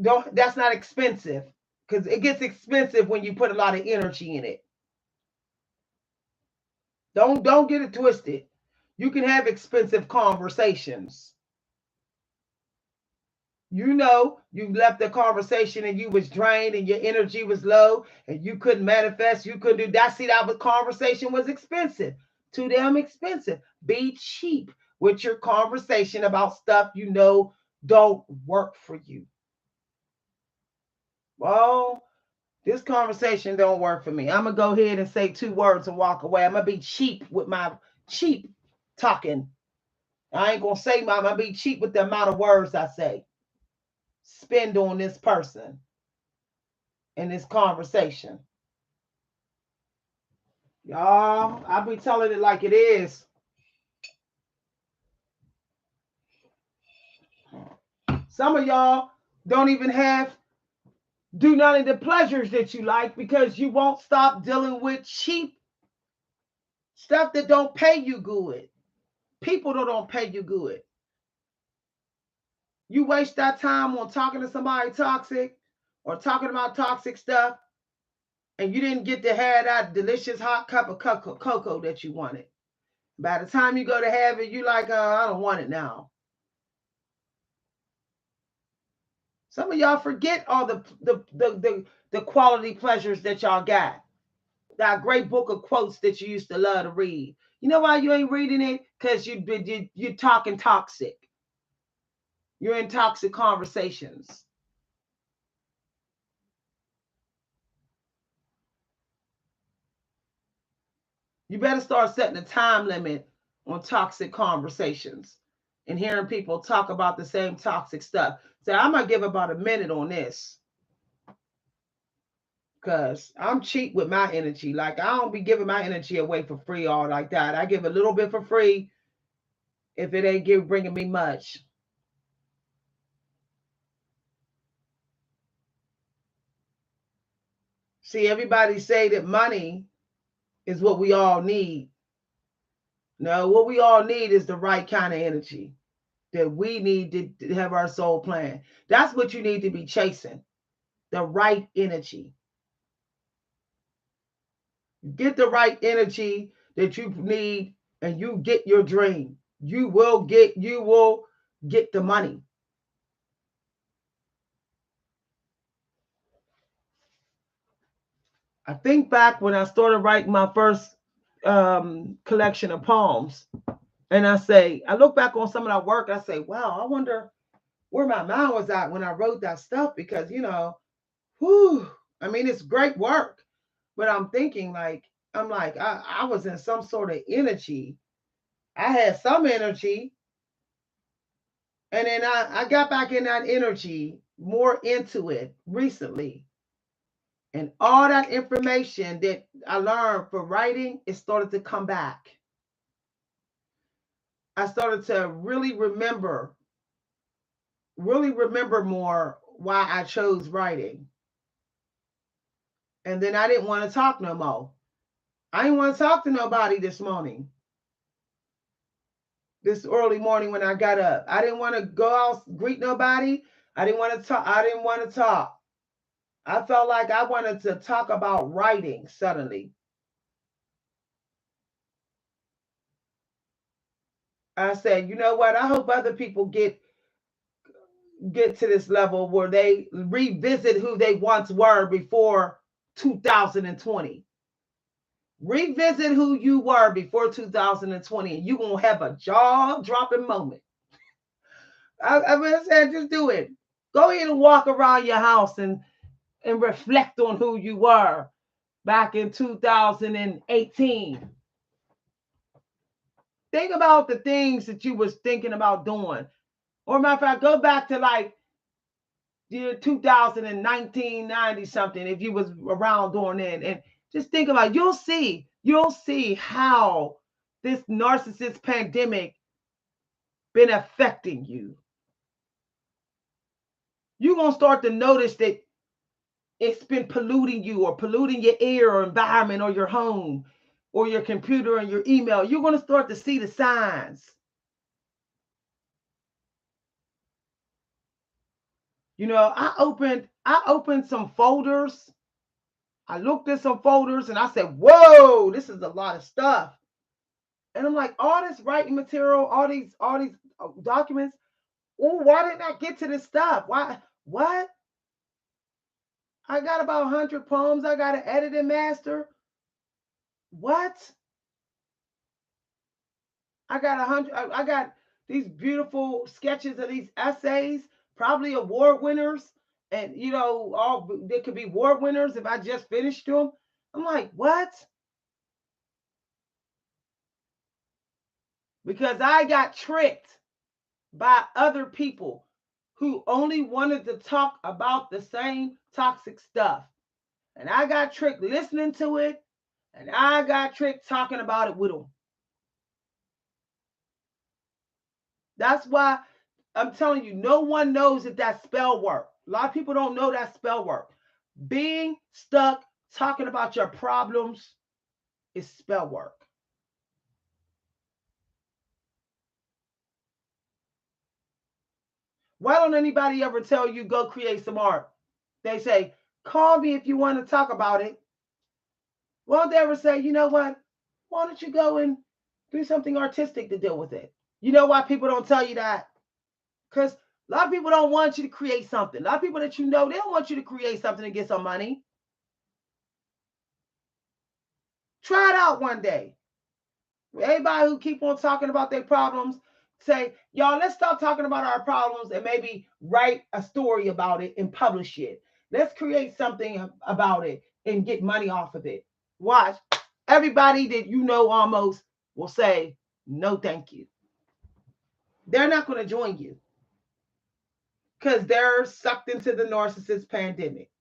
don't that's not expensive because it gets expensive when you put a lot of energy in it. Don't get it twisted. You can have expensive conversations. You know, you left the conversation and you was drained and your energy was low and you couldn't manifest, you couldn't do that. See, that was conversation was expensive, too damn expensive. Be cheap with your conversation about stuff you know don't work for you. Well, this conversation don't work for me. I'm gonna go ahead and say two words and walk away. I'm gonna be cheap with my cheap talking. I ain't gonna say I'm gonna be cheap with the amount of words I say. Spend on this person in this conversation. Y'all, I be telling it like it is. Some of y'all don't even do none of the pleasures that you like because you won't stop dealing with cheap stuff that don't pay you good. People that don't pay you good. You waste that time on talking to somebody toxic or talking about toxic stuff, and you didn't get to have that delicious hot cup of cocoa that you wanted. By the time you go to have it, you like, I don't want it now. Some of y'all forget all the quality pleasures that y'all got. That great book of quotes that you used to love to read. You know why you ain't reading it? Because you're talking toxic. You're in toxic conversations. You better start setting a time limit on toxic conversations and hearing people talk about the same toxic stuff. So I'm gonna give about a minute on this because I'm cheap with my energy. Like I don't be giving my energy away for free all like that. I give a little bit for free if it ain't bringing me much. See, everybody say that money is what we all need. No, what we all need is the right kind of energy that we need to have our soul plan. That's what you need to be chasing. The right energy. Get the right energy that you need and you get your dream. You will get the money. I think back when I started writing my first collection of poems, and I look back on some of that work, I say, wow, I wonder where my mind was at when I wrote that stuff because, whew, I mean, it's great work, but I'm like, I was in some sort of energy. I had some energy, and then I got back in that energy more into it recently. And all that information that I learned for writing, it started to come back. I started to really remember more why I chose writing. And then I didn't want to talk no more. I didn't want to talk to nobody this morning, this early morning when I got up. I didn't want to go out, greet nobody. I didn't want to talk. I didn't want to talk. I felt like I wanted to talk about writing suddenly. I said, you know what? I hope other people get to this level where they revisit who they once were before 2020. Revisit who you were before 2020, and you're going to have a jaw dropping moment. I said, just do it. Go ahead and walk around your house and reflect on who you were back in 2018. Think about the things that you was thinking about doing. Or matter of fact, go back to like year 2019, 90 something, if you was around during then, and just think about it. You'll see how this narcissist pandemic been affecting you. You're going to start to notice that it's been polluting you or polluting your air or environment or your home or your computer and your email. You're going to start to see the signs. You know, I opened some folders. I looked at some folders and I said, whoa, this is a lot of stuff. And I'm like, all this writing material, all these documents. Oh, why didn't I get to this stuff? Why? What? I got about 100 poems I got to edit and master. What? I got 100. I got these beautiful sketches of these essays, probably award winners, and you know, all they could be award winners if I just finished them. I'm like, what? Because I got tricked by other people who only wanted to talk about the same toxic stuff. And I got tricked listening to it, and I got tricked talking about it with them. That's why I'm telling you, no one knows that that's spell work. A lot of people don't know that spell work. Being stuck talking about your problems is spell work. Why don't anybody ever tell you go create some art? They say, call me if you want to talk about it. Won't they ever say, you know what? Why don't you go and do something artistic to deal with it? You know why people don't tell you that? Because a lot of people don't want you to create something. A lot of people that you know, they don't want you to create something and get some money. Try it out one day. Everybody who keep on talking about their problems, say, y'all, let's stop talking about our problems and maybe write a story about it and publish it. Let's create something about it and get money off of it. Watch. Everybody that you know almost will say, no, thank you. They're not going to join you because they're sucked into the narcissist pandemic.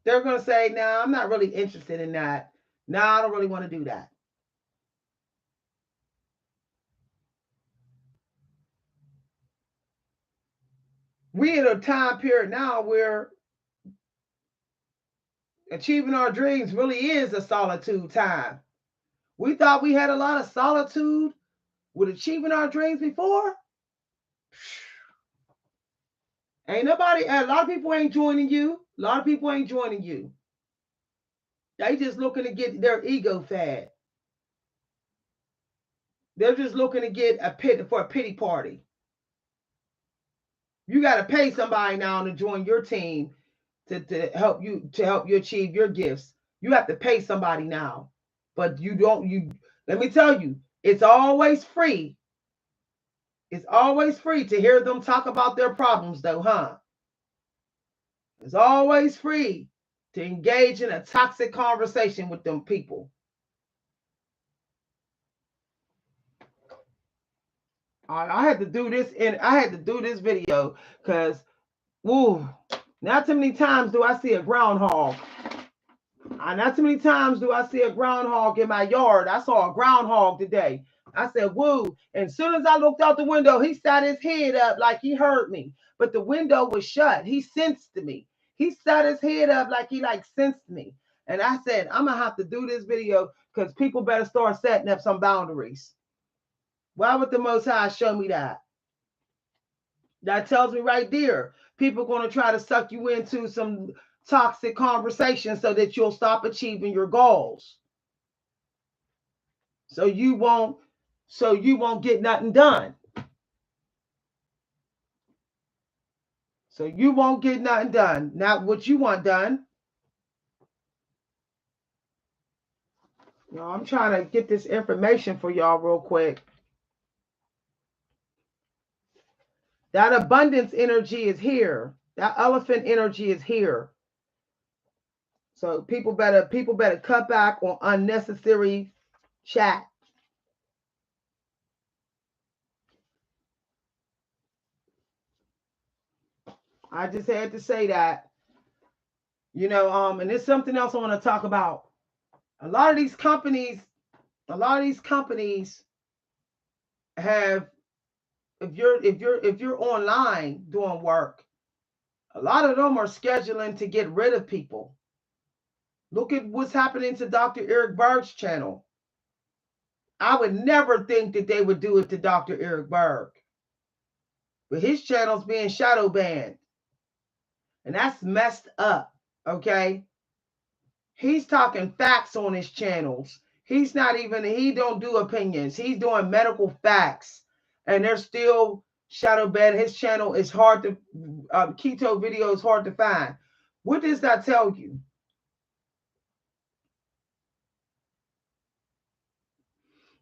They're going to say, no, I'm not really interested in that. No, I don't really want to do that. We in a time period now where achieving our dreams really is a solitude time. We thought we had a lot of solitude with achieving our dreams before. Ain't nobody, a lot of people ain't joining you. A lot of people ain't joining you. They just looking to get their ego fed. They're just looking to get a pity party. You got to pay somebody now to join your team to help you achieve your gifts. You have to pay somebody now. But you let me tell you, it's always free. It's always free to hear them talk about their problems though, huh? It's always free to engage in a toxic conversation with them people. I had to do this and I had to do this video because not too many times do I see a groundhog. Not too many times do I see a groundhog in my yard. I saw a groundhog today. I said, woo. And as soon as I looked out the window, he sat his head up like he heard me. But the window was shut. He sensed me. He sat his head up like he sensed me. And I said, I'm going to have to do this video because people better start setting up some boundaries. Why would the Most High show me that? That tells me right there, people are going to try to suck you into some toxic conversation so that you'll stop achieving your goals. So you won't get nothing done. So you won't get nothing done. Not what you want done. You know, I'm trying to get this information for y'all real quick. That abundance energy is here. That elephant energy is here. So people better cut back on unnecessary chat. I just had to say that. And there's something else I want to talk about. A lot of these companies, a lot of these companies have, if you're online doing work, a lot of them are scheduling to get rid of people. Look at what's happening to Dr. Eric Berg's channel. I would never think that they would do it to Dr. Eric Berg. But his channel's being shadow banned. And that's messed up. Okay? He's talking facts on his channels. He don't do opinions. He's doing medical facts. And they're still shadow banned. His channel is hard to, keto video is hard to find. What does that tell you?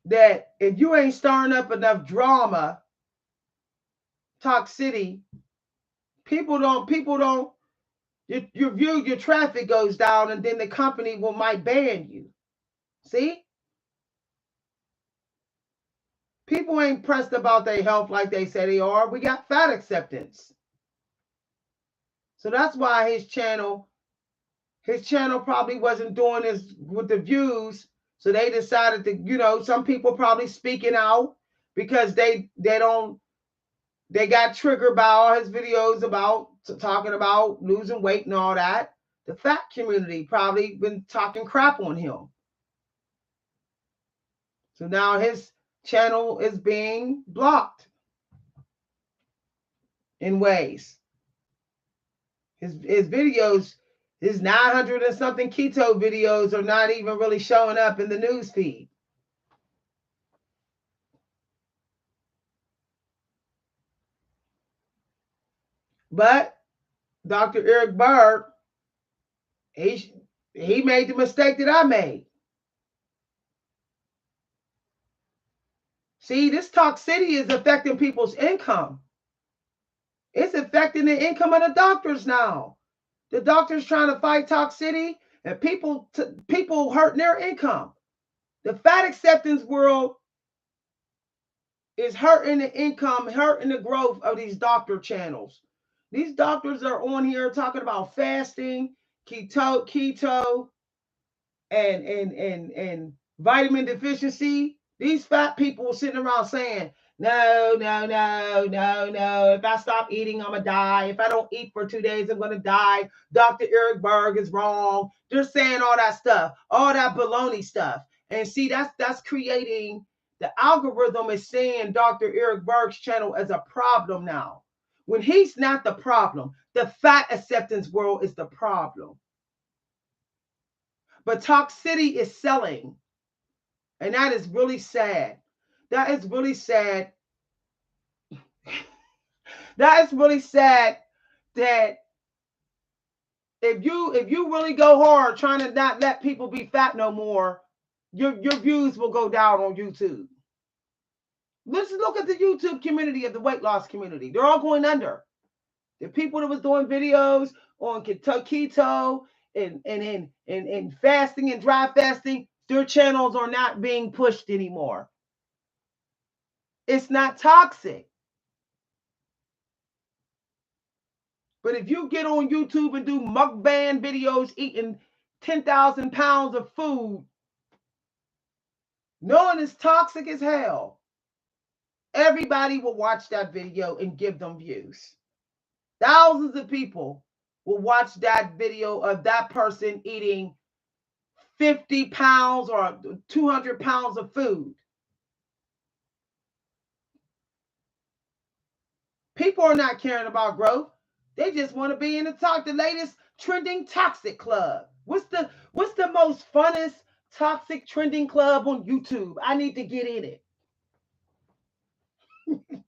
That if you ain't stirring up enough drama, toxicity, people don't, your traffic goes down, and then the company might ban you. See? People ain't pressed about their health like they say they are. We got fat acceptance. So that's why his channel probably wasn't doing this with the views. So they decided to, some people probably speaking out because they got triggered by all his videos about talking about losing weight and all that. The fat community probably been talking crap on him. So now his channel is being blocked in ways. His videos, his 900 and something keto videos are not even really showing up in the news feed. But Dr. Eric Berg, he made the mistake that I made. See, this toxicity is affecting people's income. It's affecting the income of the doctors now. The doctors trying to fight toxicity, and people hurting their income. The fat acceptance world is hurting the income, hurting the growth of these doctor channels. These doctors are on here talking about fasting, keto, and vitamin deficiency. These fat people sitting around saying, no, no, no, no, no. If I stop eating, I'm going to die. If I don't eat for 2 days, I'm going to die. Dr. Eric Berg is wrong. They're saying all that stuff, all that baloney stuff. And see, that's creating, the algorithm is seeing Dr. Eric Berg's channel as a problem now. When he's not the problem, the fat acceptance world is the problem. But toxicity is selling. And that is really sad. That is really sad. That is really sad that if you really go hard trying to not let people be fat no more, your views will go down on YouTube. Let's look at the YouTube community of the weight loss community. They're all going under. The people that was doing videos on keto and fasting and dry fasting, their channels are not being pushed anymore. It's not toxic. But if you get on YouTube and do mukbang videos eating 10,000 pounds of food, knowing it's toxic as hell, everybody will watch that video and give them views. Thousands of people will watch that video of that person eating 50 pounds or 200 pounds of food. People are not caring about growth. They just want to be in the latest trending toxic club. What's the most funnest toxic trending club on YouTube? I need to get in it.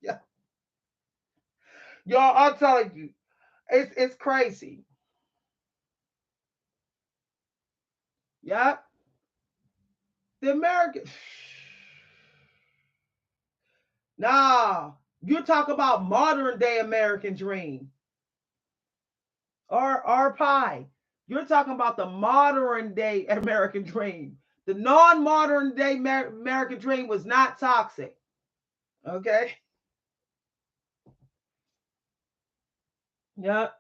Yeah. Y'all, I'm telling you, it's crazy. Yep. The American. Nah, You talk about modern day American dream or pie. You're talking about the modern day American dream. The non-modern day American dream was not toxic. Okay. Yep.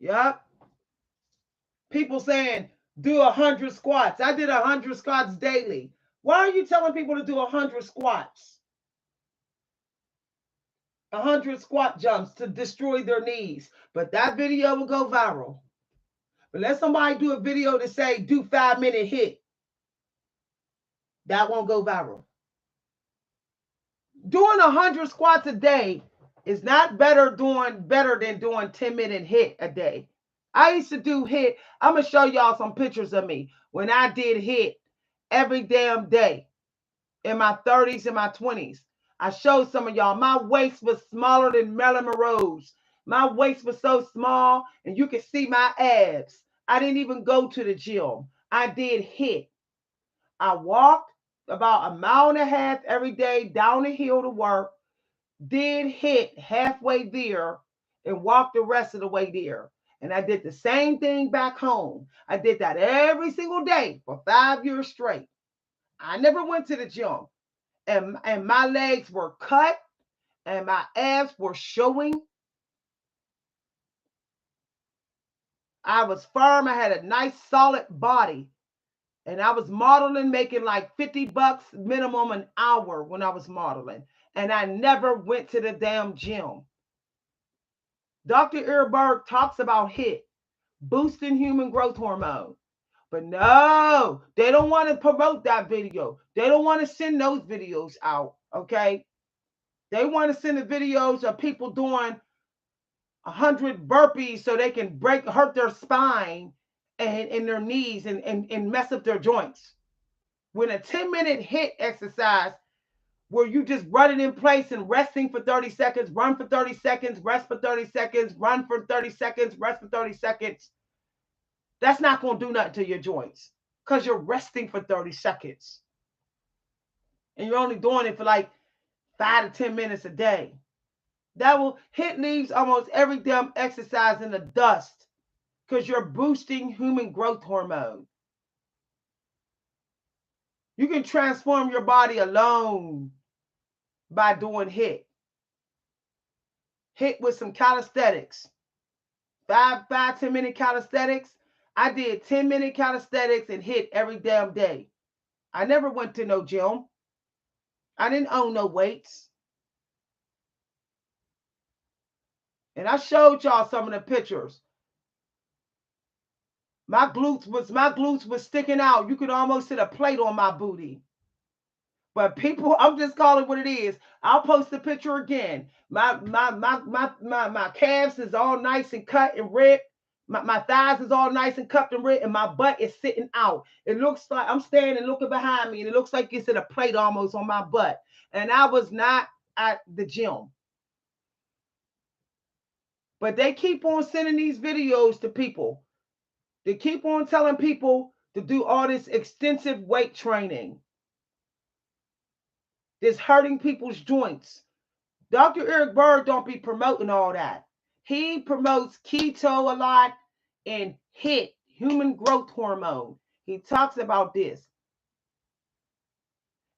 Yep. People saying do 100 squats. I did 100 squats daily. Why are you telling people to do 100 squats? 100 squat jumps to destroy their knees. But that video will go viral. But let somebody do a video to say do 5-minute hit. That won't go viral. Doing 100 squats a day is not better than doing 10-minute hit a day. I used to do hit. I'm gonna show y'all some pictures of me when I did hit every damn day in my 30s and my 20s. I showed some of y'all. My waist was smaller than Marilyn Monroe's. My waist was so small, and you can see my abs. I didn't even go to the gym. I did hit. I walked about a mile and a half every day down the hill to work, did hit halfway there, and walked the rest of the way there. And I did the same thing back home. I did that every single day for 5 years straight. I never went to the gym. And my legs were cut and my abs were showing. I was firm. I had a nice solid body. And I was modeling, making like $50 minimum an hour when I was modeling. And I never went to the damn gym. Dr. Ehrberg talks about HIT, boosting human growth hormone. But no, they don't want to promote that video. They don't want to send those videos out, okay? They want to send the videos of people doing 100 burpees so they can hurt their spine and their knees and mess up their joints. When a 10-minute hit exercise where you just run it in place and resting for 30 seconds, run for 30 seconds, rest for 30 seconds, run for 30 seconds, rest for 30 seconds, that's not going to do nothing to your joints because you're resting for 30 seconds. And you're only doing it for like 5 to 10 minutes a day. That will hit leaves almost every damn exercise in the dust because you're boosting human growth hormone. You can transform your body alone by doing hit. Hit with some calisthenics. 10-minute calisthenics. I did 10-minute calisthenics and hit every damn day. I never went to no gym. I didn't own no weights. And I showed y'all some of the pictures. My glutes was sticking out. You could almost see a plate on my booty. But people, I'm just calling it what it is. I'll post the picture again. My calves is all nice and cut and ripped. My thighs is all nice and cupped and ripped, and my butt is sitting out. It looks like I'm standing looking behind me, and it looks like it's in a plate almost on my butt. And I was not at the gym. But they keep on sending these videos to people. They keep on telling people to do all this extensive weight training. It's hurting people's joints. Dr. Eric Berg don't be promoting all that. He promotes keto a lot and HIT, human growth hormone. He talks about this.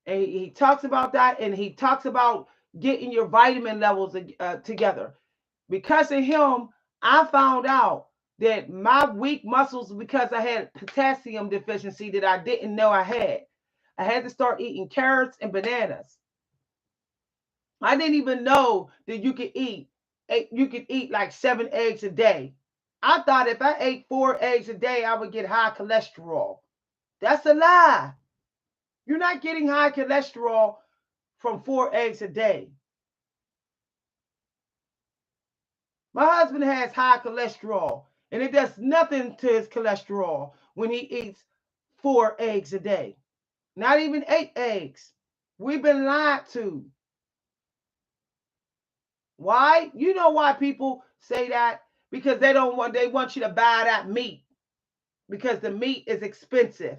And he talks about that, and he talks about getting your vitamin levels together. Because of him, I found out that my weak muscles, because I had potassium deficiency that I didn't know I had. I had to start eating carrots and bananas. I didn't even know that you could eat like 7 eggs a day. I thought if I ate 4 eggs a day, I would get high cholesterol. That's a lie. You're not getting high cholesterol from 4 eggs a day. My husband has high cholesterol, and it does nothing to his cholesterol when he eats 4 eggs a day. Not even 8 eggs. We've been lied to. Why? You know why people say that? Because they want you to buy that meat. Because the meat is expensive.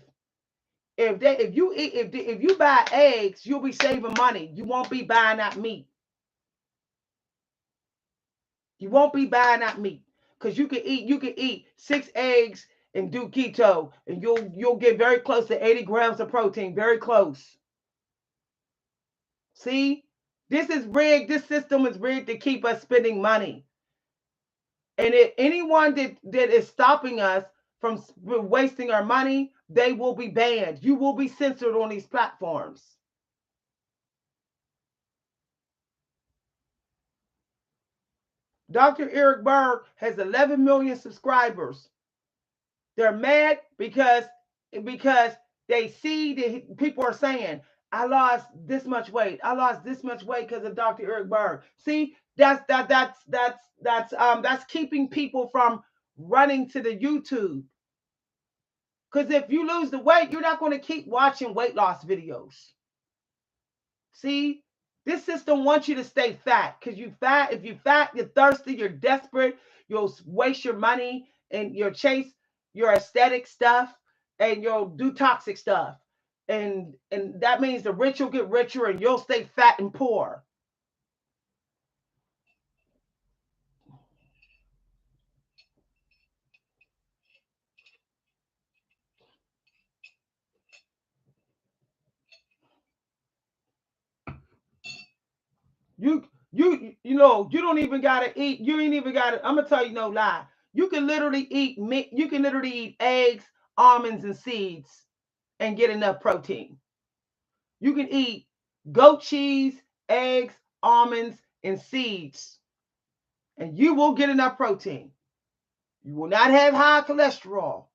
If you buy eggs, you'll be saving money. You won't be buying that meat. You won't be buying that meat because you can eat 6 eggs and do keto, and you'll get very close to 80 grams of protein. Very close. See, this is rigged. This system is rigged to keep us spending money. And if anyone that is stopping us from wasting our money, they will be banned. You will be censored on these platforms. Dr. Eric Berg has 11 million subscribers. They're mad because they see that people are saying, I lost this much weight. I lost this much weight because of Dr. Eric Berg. See, that's keeping people from running to the YouTube. Because if you lose the weight, you're not going to keep watching weight loss videos. See, this system wants you to stay fat because you fat. If you fat, you're thirsty, you're desperate, you'll waste your money and you'll chase your aesthetic stuff and you'll do toxic stuff. And that means the rich will get richer and you'll stay fat and poor. You don't even gotta eat. You ain't even gotta. I'm gonna tell you no lie. You can literally eat meat. You can literally eat eggs, almonds, and seeds and get enough protein. You can eat goat cheese, eggs, almonds, and seeds, and you will get enough protein. You will not have high cholesterol.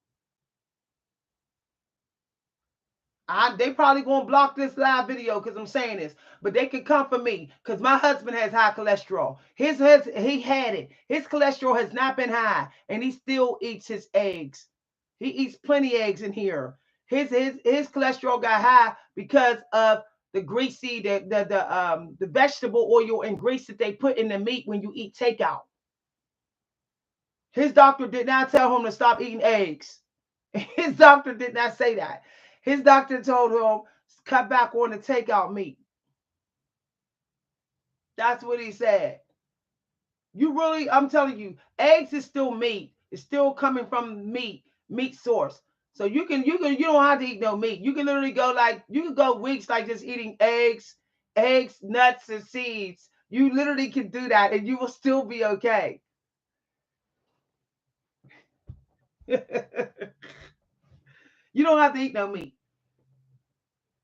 They probably gonna block this live video because I'm saying this, but they can come for me because my husband has high cholesterol. He had it. His cholesterol has not been high, and he still eats his eggs. He eats plenty of eggs in here. His cholesterol got high because of the greasy the vegetable oil and grease that they put in the meat when you eat takeout. His doctor did not tell him to stop eating eggs. His doctor did not say that. His doctor told him cut back on the takeout meat. That's what he said. I'm telling you, eggs is still meat. It's still coming from meat source. So you don't have to eat no meat. You can literally you can go weeks like just eating eggs, nuts, and seeds. You literally can do that and you will still be okay. You don't have to eat no meat.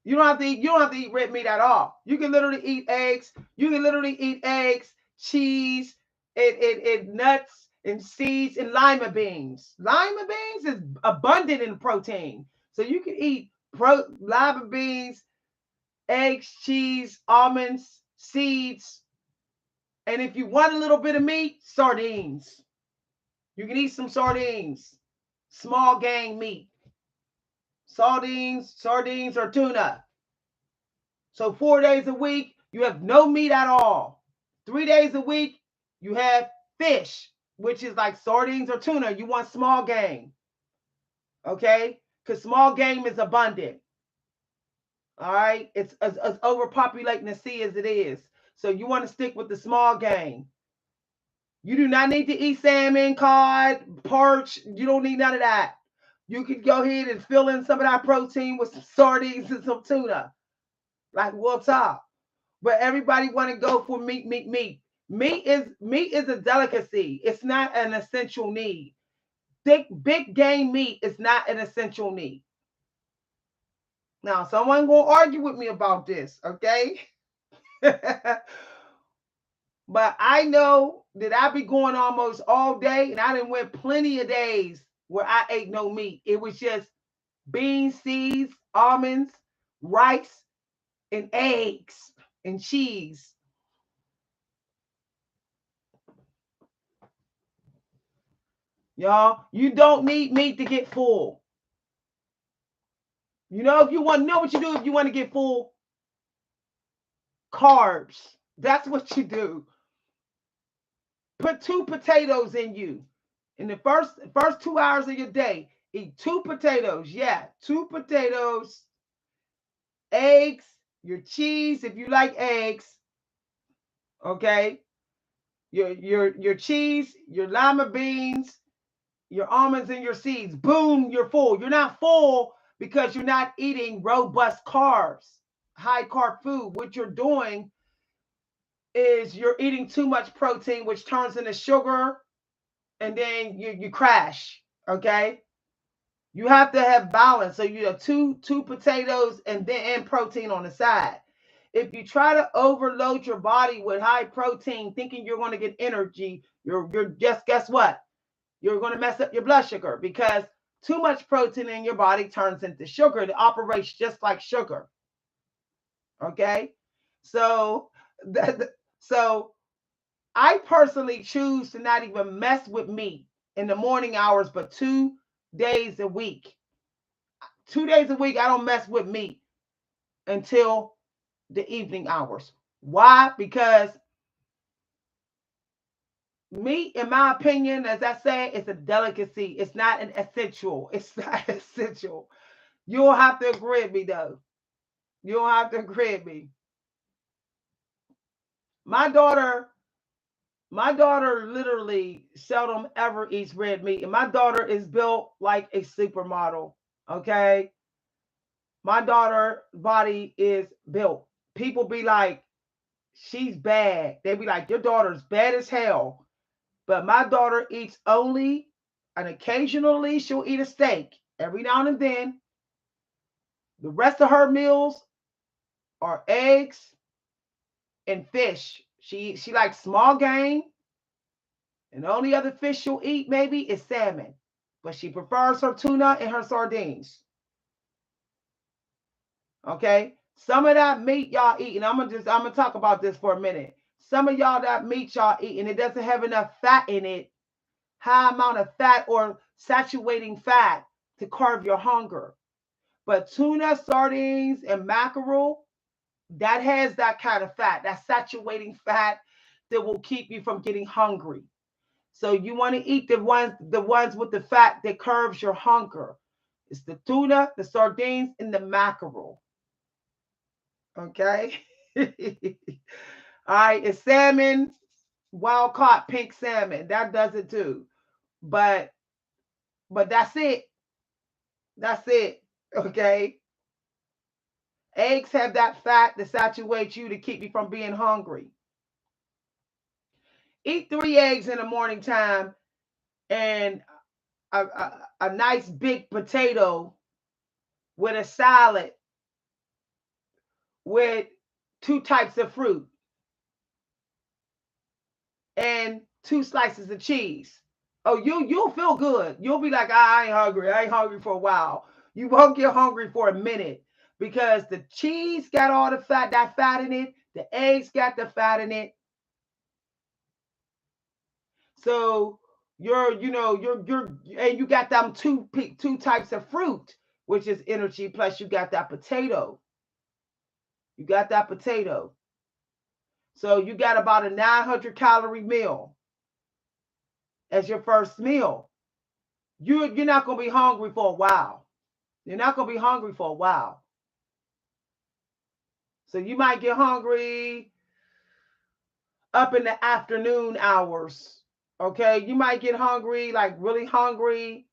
You don't have to eat red meat at all. You can literally eat eggs. You can literally eat eggs, cheese, and nuts and seeds and lima beans. Lima beans is abundant in protein. So you can eat lima beans, eggs, cheese, almonds, seeds. And if you want a little bit of meat, sardines. You can eat some sardines. Small gang meat. Sardines or tuna. So 4 days a week, you have no meat at all. 3 days a week, you have fish, which is like sardines or tuna. You want small game. Okay? Because small game is abundant. All right? It's as overpopulating the sea as it is. So you want to stick with the small game. You do not need to eat salmon, cod, perch. You don't need none of that. You can go ahead and fill in some of that protein with some sardines and some tuna. Like we'll talk. But everybody want to go for meat, meat, meat. Meat is a delicacy. It's not an essential need. Big game meat is not an essential need. Now, someone gonna argue with me about this, okay? But I know that I be going almost all day, and I didn't went plenty of days where I ate no meat. It was just beans, seeds, almonds, rice, and eggs and cheese. Y'all, you don't need meat to get full. If you want, know what you do if you want to get full? Carbs. That's what you do. Put 2 potatoes in you. In the first 2 hours of your day, eat 2 potatoes. Yeah, 2 potatoes, eggs, your cheese if you like eggs. Okay. your cheese, your lima beans, your almonds and your seeds. Boom, you're full. You're not full because you're not eating robust carbs, high carb food. What you're doing is you're eating too much protein, which turns into sugar, and then you crash. Okay. You have to have balance. So you have two potatoes and then protein on the side. If you try to overload your body with high protein, thinking you're going to get energy, you're just guess what? You're going to mess up your blood sugar because too much protein in your body turns into sugar. It operates just like sugar. Okay, so that, so I personally choose to not even mess with meat in the morning hours, but 2 days a week. 2 days a week, I don't mess with meat until the evening hours. Why? Because meat, in my opinion, as I say, it's a delicacy. It's not an essential. It's not essential. You'll have to agree with me, though. You'll have to agree with me. My daughter, my daughter literally seldom ever eats red meat, and my daughter is built like a supermodel. Okay, my daughter body is built. People be like, she's bad. They be like, your daughter's bad as hell. But my daughter eats only, and occasionally she'll eat a steak every now and then. The rest of her meals are eggs and fish. She likes small game, and the only other fish she'll eat maybe is salmon. But she prefers her tuna and her sardines. Okay? Some of that meat y'all eat, and I'm gonna talk about this for a minute. Some of y'all that meat y'all eat, and it doesn't have enough fat in it, high amount of fat or saturating fat to curb your hunger. But tuna, sardines, and mackerel, that has that kind of fat, that saturating fat that will keep you from getting hungry. So you want to eat the ones with the fat that curbs your hunger. It's the tuna, the sardines, and the mackerel. Okay. All right, it's salmon, wild caught pink salmon. That does it too. But that's it. That's it. Okay. Eggs have that fat that saturates you to keep you from being hungry. Eat 3 eggs in the morning time and a nice big potato with a salad with two types of fruit and 2 slices of cheese. Oh, you'll feel good. You'll be like, I ain't hungry. I ain't hungry for a while. You won't get hungry for a minute because the cheese got all the fat, that fat in it. The eggs got the fat in it. So and you got them two types of fruit, which is energy. Plus, you got that potato. You got that potato. So you got about a 900-calorie meal as your first meal. You're not gonna be hungry for a while. You're not gonna be hungry for a while. So you might get hungry up in the afternoon hours. Okay, you might get hungry, like really hungry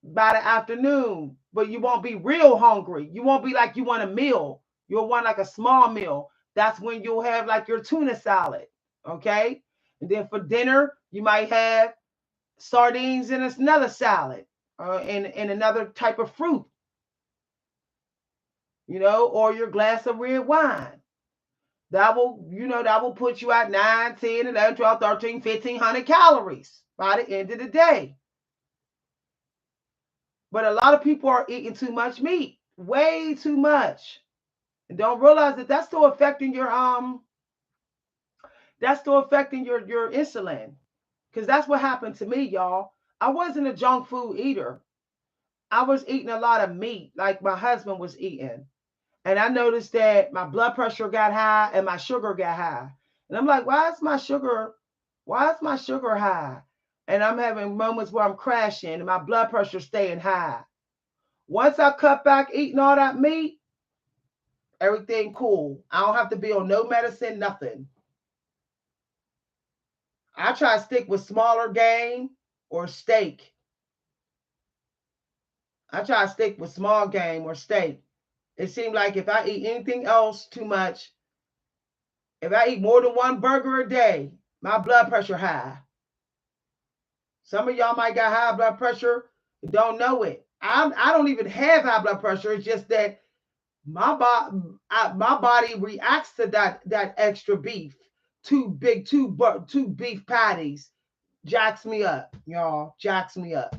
by the afternoon, but you won't be real hungry. You won't be like you want a meal. You'll want like a small meal. That's when you'll have like your tuna salad. Okay. And then for dinner, you might have sardines and another salad and another type of fruit, or your glass of red wine. That will put you at 9, 10, 11, 12, 13, 1,500 calories by the end of the day. But a lot of people are eating too much meat, way too much, and don't realize that that's still affecting your insulin. Because that's what happened to me, y'all. I wasn't a junk food eater. I was eating a lot of meat, like my husband was eating, and I noticed that my blood pressure got high and my sugar got high, and I'm like, why is my sugar high? And I'm having moments where I'm crashing and my blood pressure staying high. Once I cut back eating all that meat, everything cool. I don't have to be on no medicine, nothing. I try to stick with smaller game or steak. I try to stick with small game or steak. It seems like if I eat anything else too much, if I eat more than one burger a day, my blood pressure high. Some of y'all might got high blood pressure, don't know it. I don't even have high blood pressure. It's just that my body reacts to that extra beef. Two beef patties jacks me up, y'all. Jacks me up.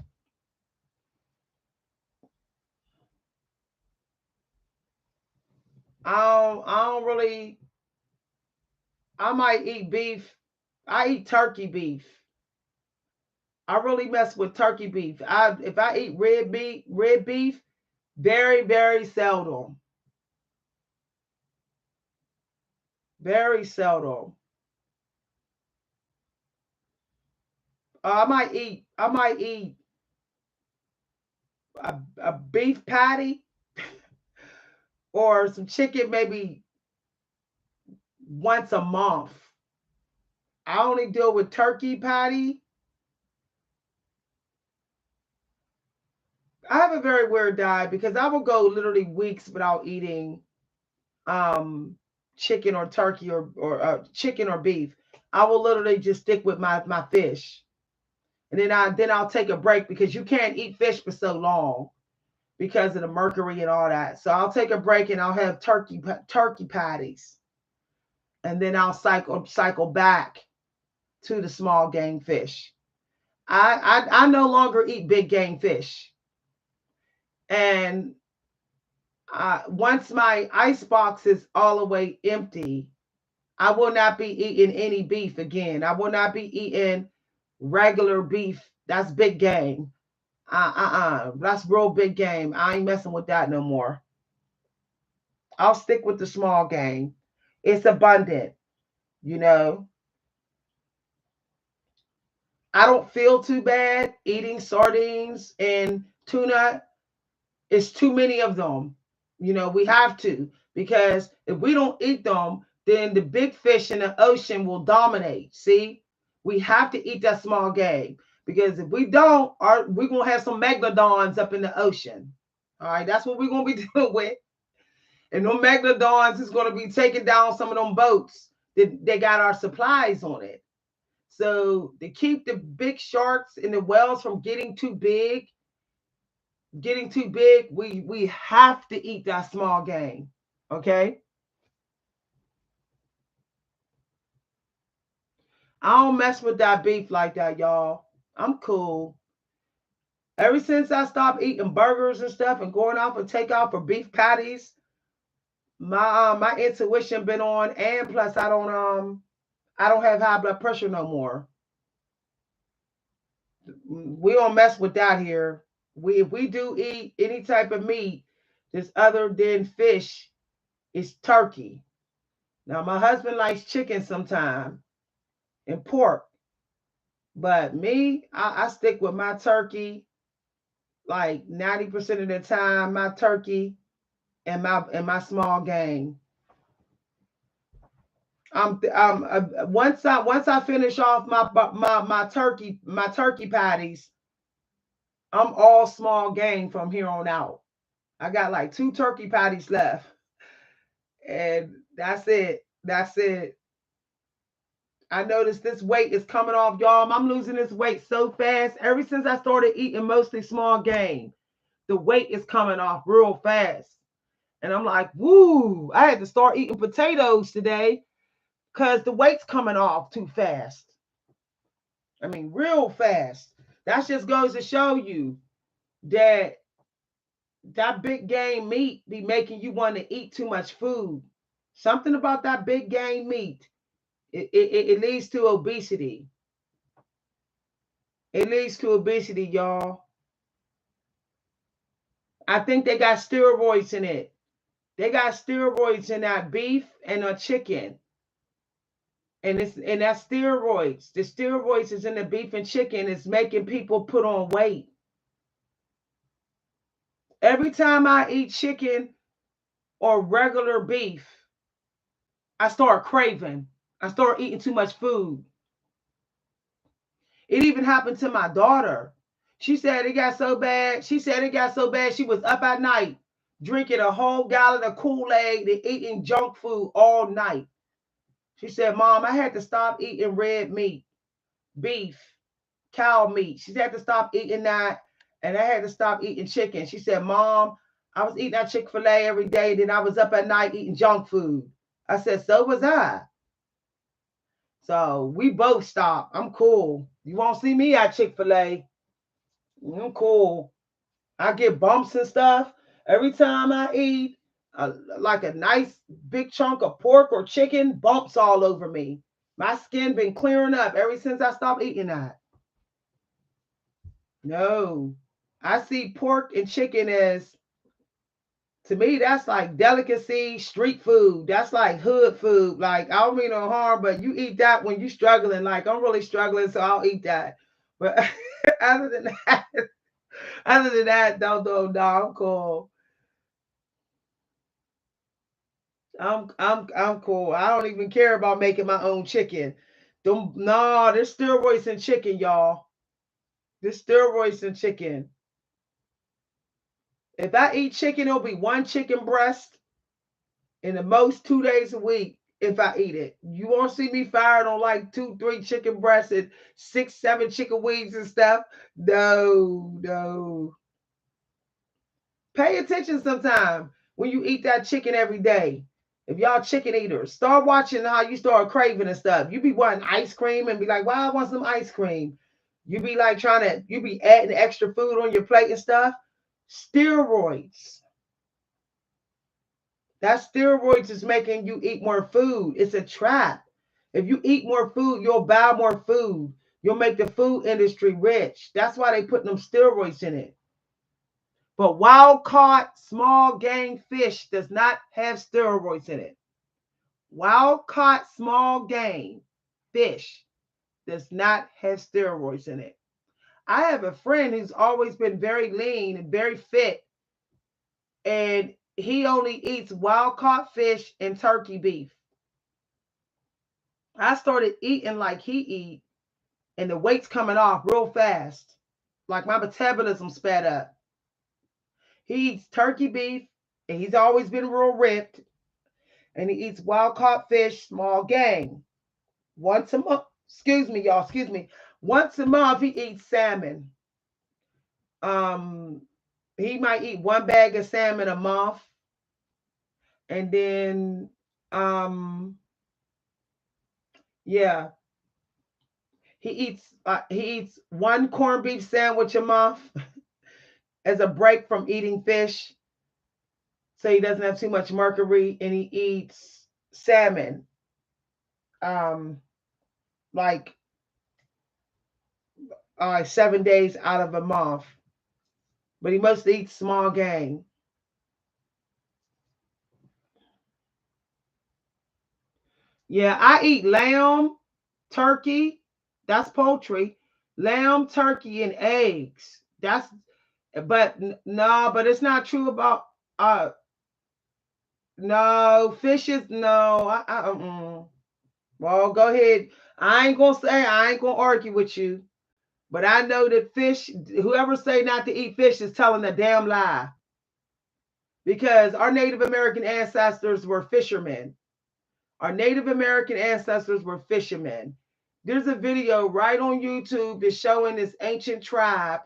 I don't really. I might eat beef. I eat turkey beef. I really mess with turkey beef. If I eat red beef, very very seldom, very seldom. I might eat a beef patty or some chicken maybe once a month. I only deal with turkey patty. I have a very weird diet because I will go literally weeks without eating um chicken or turkey or chicken or beef. I will literally just stick with my fish. And then I'll take a break because you can't eat fish for so long because of the mercury and all that. So I'll take a break and I'll have turkey patties. And then I'll cycle back to the small game fish. I no longer eat big game fish. And once my ice box is all the way empty, I will not be eating any beef again. I will not be eating regular beef. That's big game. That's real big game. I ain't messing with that no more. I'll stick with the small game. It's abundant, you know. I don't feel too bad eating sardines and tuna. It's too many of them. We have to because if we don't eat them, then the big fish in the ocean will dominate. See, we have to eat that small game because if we don't, we're gonna have some megalodons up in the ocean. All right, that's what we're gonna be dealing with. And them megalodons is gonna be taking down some of them boats that they got our supplies on it. So to keep the big sharks in the wells from getting too big, we have to eat that small game. Okay. I don't mess with that beef like that, y'all. I'm cool. Ever since I stopped eating burgers and stuff and going out for takeout for beef patties, my intuition been on, and plus I don't have high blood pressure no more. We don't mess with that here. If we do eat any type of meat that's other than fish, it's turkey. Now my husband likes chicken sometime and pork, but me, I stick with my turkey like 90% of the time. My turkey and my small game. Once I finish off my turkey patties, I'm all small game from here on out. I got like two turkey patties left, and that's it. That's it. I noticed this weight is coming off, y'all. I'm losing this weight so fast. Ever since I started eating mostly small game, the weight is coming off real fast. And I'm like, woo, I had to start eating potatoes today because the weight's coming off too fast. I mean, real fast. That just goes to show you that that big game meat be making you want to eat too much food. Something about that big game meat, it leads to obesity. It leads to obesity, y'all. I think they got steroids in it. They got steroids in that beef and a chicken. And that's steroids. The steroids is in the beef and chicken. It's making people put on weight. Every time I eat chicken or regular beef, I start craving. I start eating too much food. It even happened to my daughter. She said it got so bad. She said it got so bad she was up at night drinking a whole gallon of Kool-Aid and eating junk food all night. She said, Mom, I had to stop eating red meat, beef, cow meat. She had to stop eating that, and I had to stop eating chicken. She said, Mom, I was eating that Chick-fil-A every day, then I was up at night eating junk food. I said, so was I. So we both stopped. I'm cool. You won't see me at Chick-fil-A. I'm cool. I get bumps and stuff every time I eat, like a nice big chunk of pork or chicken, bumps all over me. My skin been clearing up ever since I stopped eating that. No, I see pork and chicken as, to me, that's like delicacy, street food. That's like hood food. Like, I don't mean no harm, but you eat that when you struggling. Like, I'm really struggling, so I'll eat that. But other than that, no, I'm cool. I'm cool. I don't even care about making my own chicken. No, there's steroids in chicken, y'all. There's steroids in chicken. If I eat chicken, it'll be one chicken breast in the most 2 days a week if I eat it. You won't see me fired on like two, three chicken breasts and six, seven chicken wings and stuff. No, no. Pay attention sometime when you eat that chicken every day. If y'all chicken eaters, start watching how you start craving and stuff. You be wanting ice cream and be like, "Well, I want some ice cream." You be like you be adding extra food on your plate and stuff. Steroids. That steroids is making you eat more food. It's a trap. If you eat more food, you'll buy more food. You'll make the food industry rich. That's why they put them steroids in it. But wild caught small game fish does not have steroids in it. Wild caught small game fish does not have steroids in it. I have a friend who's always been very lean and very fit, and he only eats wild caught fish and turkey beef. I started eating like he eat, and the weight's coming off real fast. Like my metabolism sped up. He eats turkey beef, and he's always been real ripped, and he eats wild caught fish, small game. Once a month, excuse me, y'all, excuse me. Once a month, he eats salmon. Um, he might eat one bag of salmon a month, and then, yeah, he eats one corned beef sandwich a month as a break from eating fish, so he doesn't have too much mercury, and he eats salmon, um, like 7 days out of a month, but he mostly eats small game. Yeah, I eat lamb, turkey, that's poultry, lamb, turkey, and eggs. That's but no, but it's not true about uh no fishes. No, well, go ahead. I ain't gonna argue with you, but I know that fish. Whoever say not to eat fish is telling a damn lie because our Native American ancestors were fishermen. Our Native American ancestors were fishermen. There's a video right on YouTube that's showing this ancient tribe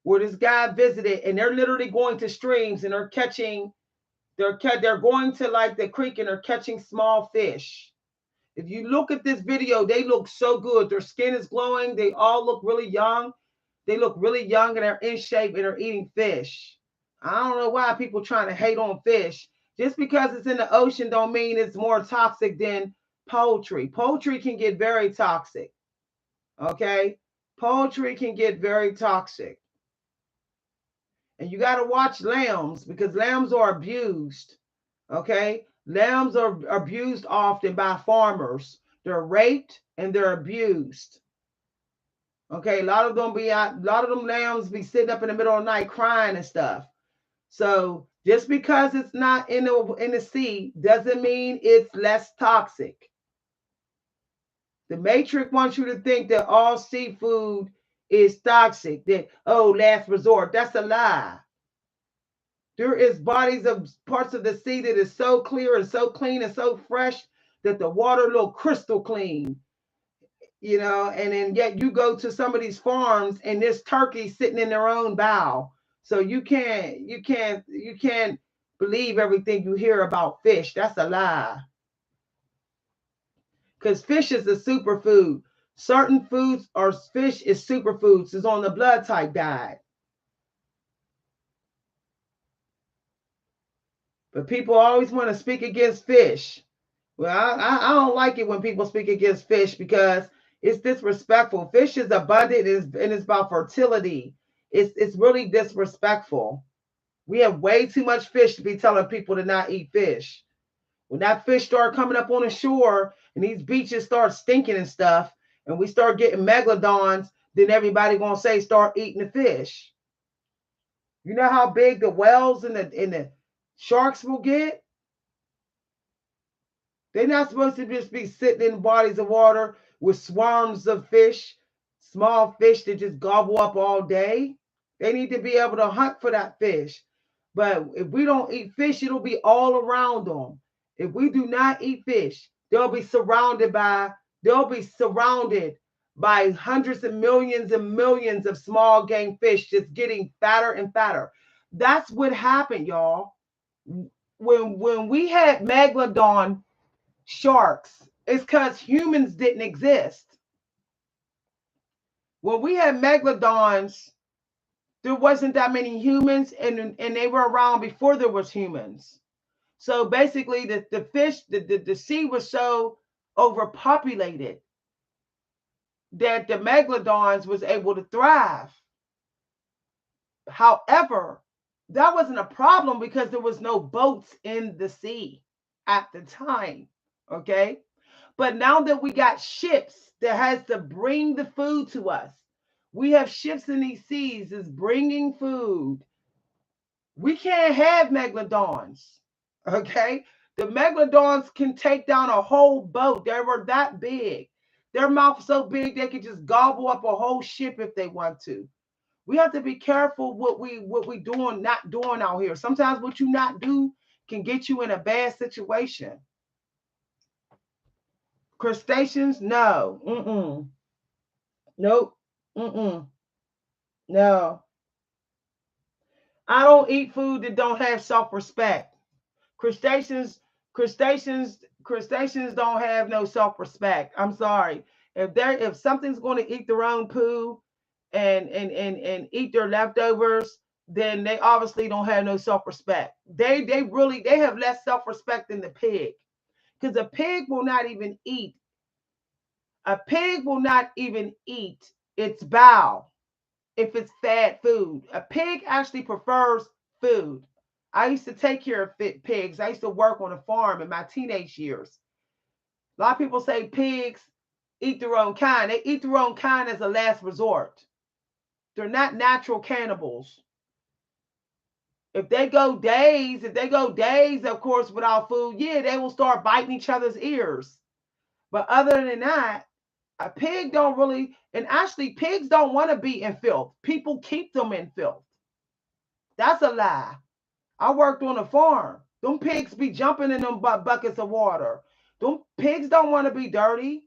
where this guy visited, and they're literally going to streams and they're catching. They're going to like the creek and they're catching small fish. If you look at this video, they look so good. Their skin is glowing. They all look really young. They look really young and they're in shape and they're eating fish. I don't know why people trying to hate on fish. Just because it's in the ocean don't mean it's more toxic than poultry. Poultry can get very toxic. Okay? Poultry can get very toxic. And you got to watch lambs because lambs are abused. Okay? Lambs are abused often by farmers. They're raped and they're abused. Okay, a lot of them lambs be sitting up in the middle of the night crying and stuff. So just because it's not in the, sea doesn't mean it's less toxic. The Matrix wants you to think that all seafood is toxic, that, oh, last resort. That's a lie. There is bodies of parts of the sea that is so clear and so clean and so fresh that the water look crystal clean, and then yet you go to some of these farms and there's turkeys sitting in their own bow. So you can't believe everything you hear about fish. That's a lie. Because fish is a superfood. Certain foods or fish is superfoods. It's on the blood type diet. But people always want to speak against fish. Well, I don't like it when people speak against fish because it's disrespectful. Fish is abundant and it's about fertility. It's really disrespectful. We have way too much fish to be telling people to not eat fish. When that fish start coming up on the shore and these beaches start stinking and stuff, and we start getting megalodons, then everybody gonna say start eating the fish. You know how big the whales and the sharks will get? They're not supposed to just be sitting in bodies of water with swarms of fish, small fish that just gobble up all day. They need to be able to hunt for that fish. But if we don't eat fish, it'll be all around them. If we do not eat fish, they'll be surrounded by hundreds and millions of small game fish just getting fatter and fatter. That's what happened, y'all. When we had megalodon sharks, it's because humans didn't exist. When we had megalodons, there wasn't that many humans, and they were around before there was humans. So basically, the fish, the sea was so overpopulated that the megalodons was able to thrive. However, that wasn't a problem because there was no boats in the sea at the time. Okay. But now that we got ships that has to bring the food to us, we have ships in these seas that's bringing food. We can't have megalodons. Okay. The megalodons can take down a whole boat. They were that big. Their mouth so big they could just gobble up a whole ship if they want to. We have to be careful what we doing, not doing out here. Sometimes what you not do can get you in a bad situation. Crustaceans, no. Nope. No. I don't eat food that don't have self-respect. Crustaceans, crustaceans don't have no self-respect. I'm sorry. If something's going to eat their own poo and eat their leftovers, then they obviously don't have no self-respect. They have less self-respect than the pig. Because a pig will not even eat its bowel if it's fat food. A pig actually prefers food. I used to take care of pigs. I used to work on a farm in my teenage years. A lot of people say pigs eat their own kind. They eat their own kind as a last resort. They're not natural cannibals. If they go days, of course, without food, yeah, they will start biting each other's ears. But other than that, a pig don't really, and actually pigs don't want to be in filth. People keep them in filth. That's a lie. I worked on a farm. Them pigs be jumping in them buckets of water. Them pigs don't want to be dirty.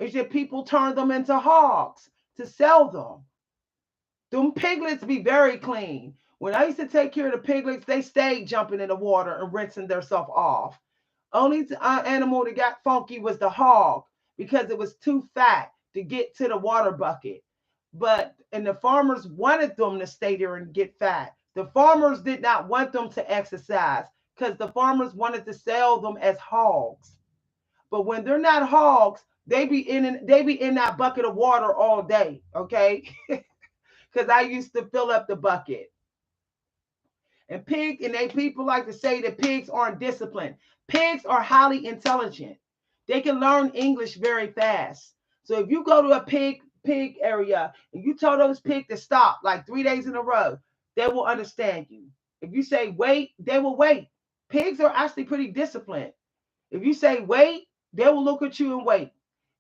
It's just people turn them into hogs to sell them. Them piglets be very clean. When I used to take care of the piglets, they stayed jumping in the water and rinsing themselves off. Only animal that got funky was the hog because it was too fat to get to the water bucket. And the farmers wanted them to stay there and get fat. The farmers did not want them to exercise because the farmers wanted to sell them as hogs. But when they're not hogs, they be in that bucket of water all day, okay? Because I used to fill up the bucket. And people like to say that pigs aren't disciplined. Pigs are highly intelligent. They can learn English very fast. So if you go to a pig area and you tell those pigs to stop like 3 days in a row, they will understand you. If you say wait, they will wait. Pigs are actually pretty disciplined. If you say wait, they will look at you and wait.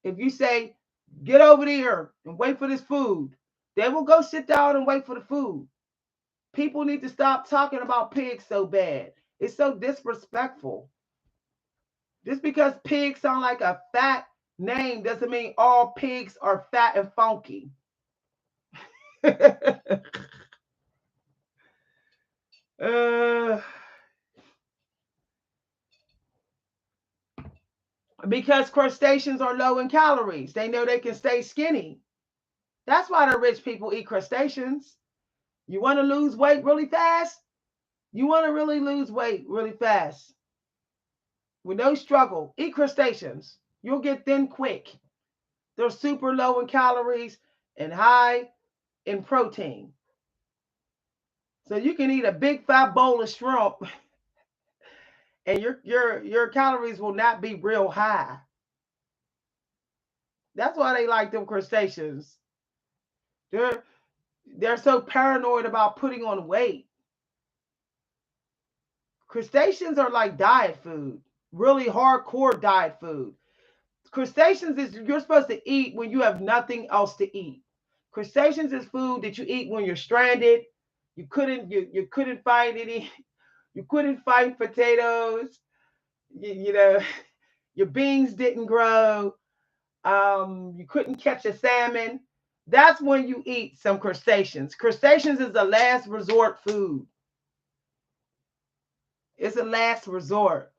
If you say, get over there and wait for this food, they will go sit down and wait for the food. People need to stop talking about pigs so bad. It's so disrespectful. Just because pig sound like a fat name doesn't mean all pigs are fat and funky. uh, because crustaceans are low in calories. They know they can stay skinny. That's why the rich people eat crustaceans. You want to lose weight really fast? You want to really lose weight really fast with no struggle? Eat crustaceans. You'll get thin quick. They're super low in calories and high in protein. So you can eat a big fat bowl of shrimp and your calories will not be real high. That's why they like them crustaceans. They're they're so paranoid about putting on weight. Crustaceans are like diet food, really hardcore diet food. Crustaceans is you're supposed to eat when you have nothing else to eat. Crustaceans is food that you eat when you're stranded. You couldn't find any. You couldn't find potatoes. You know your beans didn't grow. You couldn't catch a salmon. That's when you eat some crustaceans. Crustaceans is a last resort food. It's a last resort.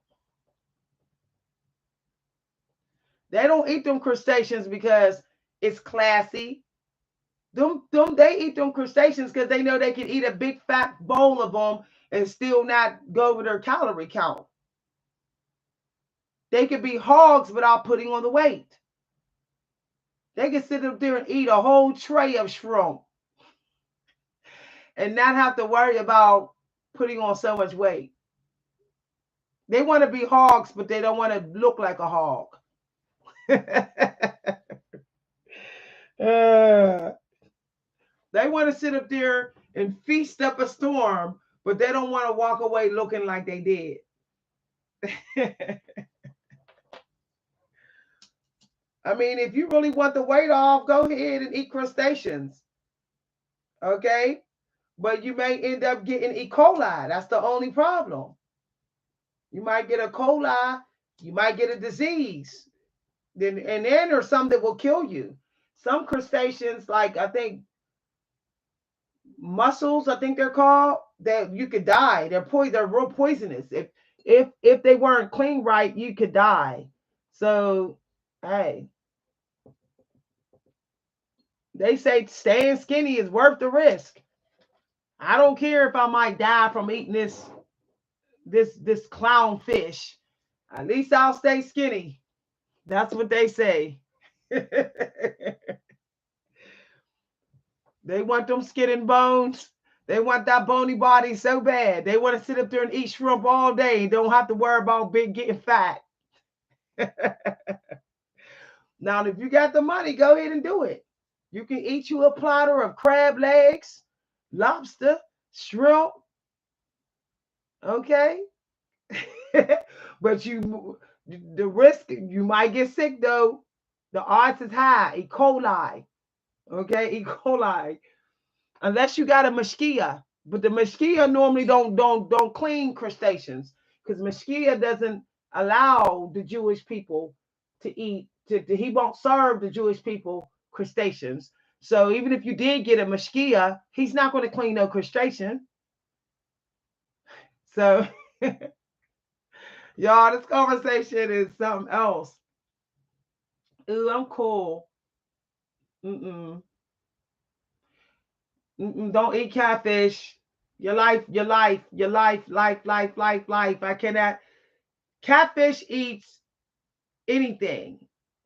They don't eat them crustaceans because it's classy. They eat them crustaceans because they know they can eat a big fat bowl of them and still not go over their calorie count. They could be hogs without putting on the weight. They can sit up there and eat a whole tray of shrimp and not have to worry about putting on so much weight. They want to be hogs, but they don't want to look like a hog. uh, they want to sit up there and feast up a storm, but they don't want to walk away looking like they did. I mean, if you really want the weight off, go ahead and eat crustaceans. Okay? But you may end up getting E. coli. That's the only problem. You might get a coli, you might get a disease. And then there's some that will kill you. Some crustaceans, like I think mussels, I think they're called, that you could die. They're real poisonous. If they weren't cleaned right, you could die. So hey, they say staying skinny is worth the risk. I don't care if I might die from eating this clown fish. At least I'll stay skinny. That's what they say. They want them skin and bones. They want that bony body so bad. They want to sit up there and eat shrimp all day. Don't have to worry about getting fat. Now, if you got the money, go ahead and do it. You can eat you a platter of crab legs, lobster, shrimp. Okay. But the risk, you might get sick though. The odds is high. E. coli. Okay, E. coli. Unless you got a mosquito. But the mosquito normally don't clean crustaceans because mosquito doesn't allow the Jewish people to eat. He won't serve the Jewish people crustaceans. So even if you did get a mosquito, he's not going to clean no crustacean. So y'all, this conversation is something else. Ooh, I'm cool. Mm-mm. Mm-mm. Don't eat catfish. Your life, your life, your life, life, life, life, life. I cannot. Catfish eats anything.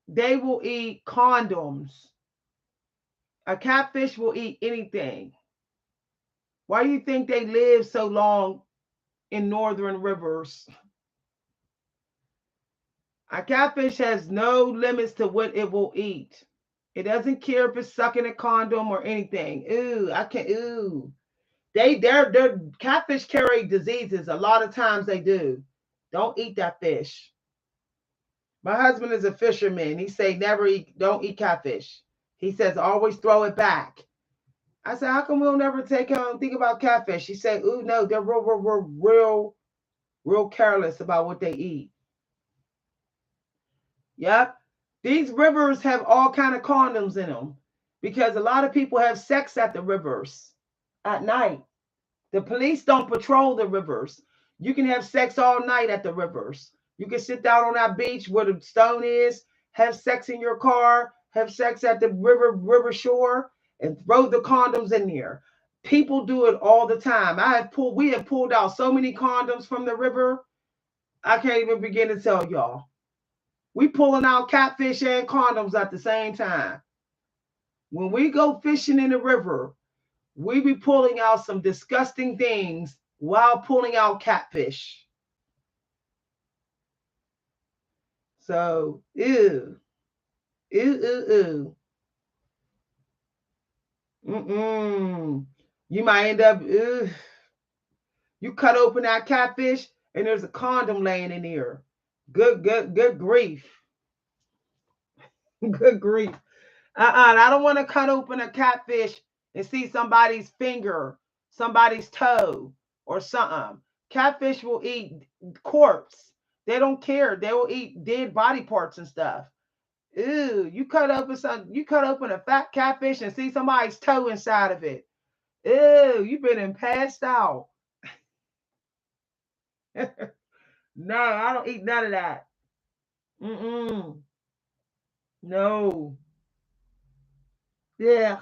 They will eat condoms. A catfish will eat anything. Why do you think they live so long in northern rivers? A catfish has no limits to what it will eat. It doesn't care if it's sucking a condom or anything. Ooh, I can't. Ooh, their catfish carry diseases. A lot of times they do. Don't eat that fish. My husband is a fisherman. He say never eat, don't eat catfish. He says always throw it back. I said, how come we'll never think about catfish? He said, ooh, no, they're real careless about what they eat. Yep. These rivers have all kind of condoms in them because a lot of people have sex at the rivers at night. The police don't patrol the rivers. You can have sex all night at the rivers. You can sit down on that beach where the stone is, have sex in your car, have sex at the river shore, and throw the condoms in there. People do it all the time. We have pulled out so many condoms from the river. I can't even begin to tell y'all. We pulling out catfish and condoms at the same time. When we go fishing in the river, we be pulling out some disgusting things while pulling out catfish. So, ew, ew, ew, ew. Mm-mm. You might end up, ew. You cut open that catfish and there's a condom laying in there. Good grief. Good grief. I don't want to cut open a catfish and see somebody's finger, somebody's toe, or something. Catfish will eat corpse. They don't care. They will eat dead body parts and stuff. Ew, you cut open a fat catfish and see somebody's toe inside of it. Ew, you've been passed out. No, I don't eat none of that. Mm-mm. No. Yeah.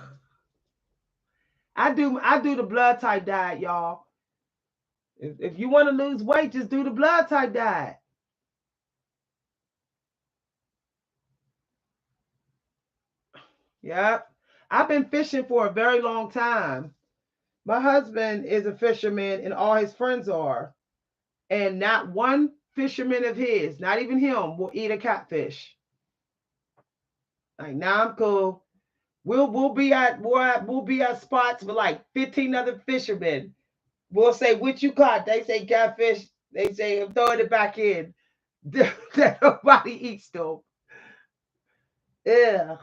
I do the blood type diet, y'all. If you want to lose weight, just do the blood type diet. Yep. I've been fishing for a very long time. My husband is a fisherman and all his friends are. And not one fisherman of his, not even him, will eat a catfish. Like, now I'm cool. We'll be at spots with like 15 other fishermen. We'll say what you caught. They say catfish. They say I'm throwing it back in. That nobody eats them. Yeah.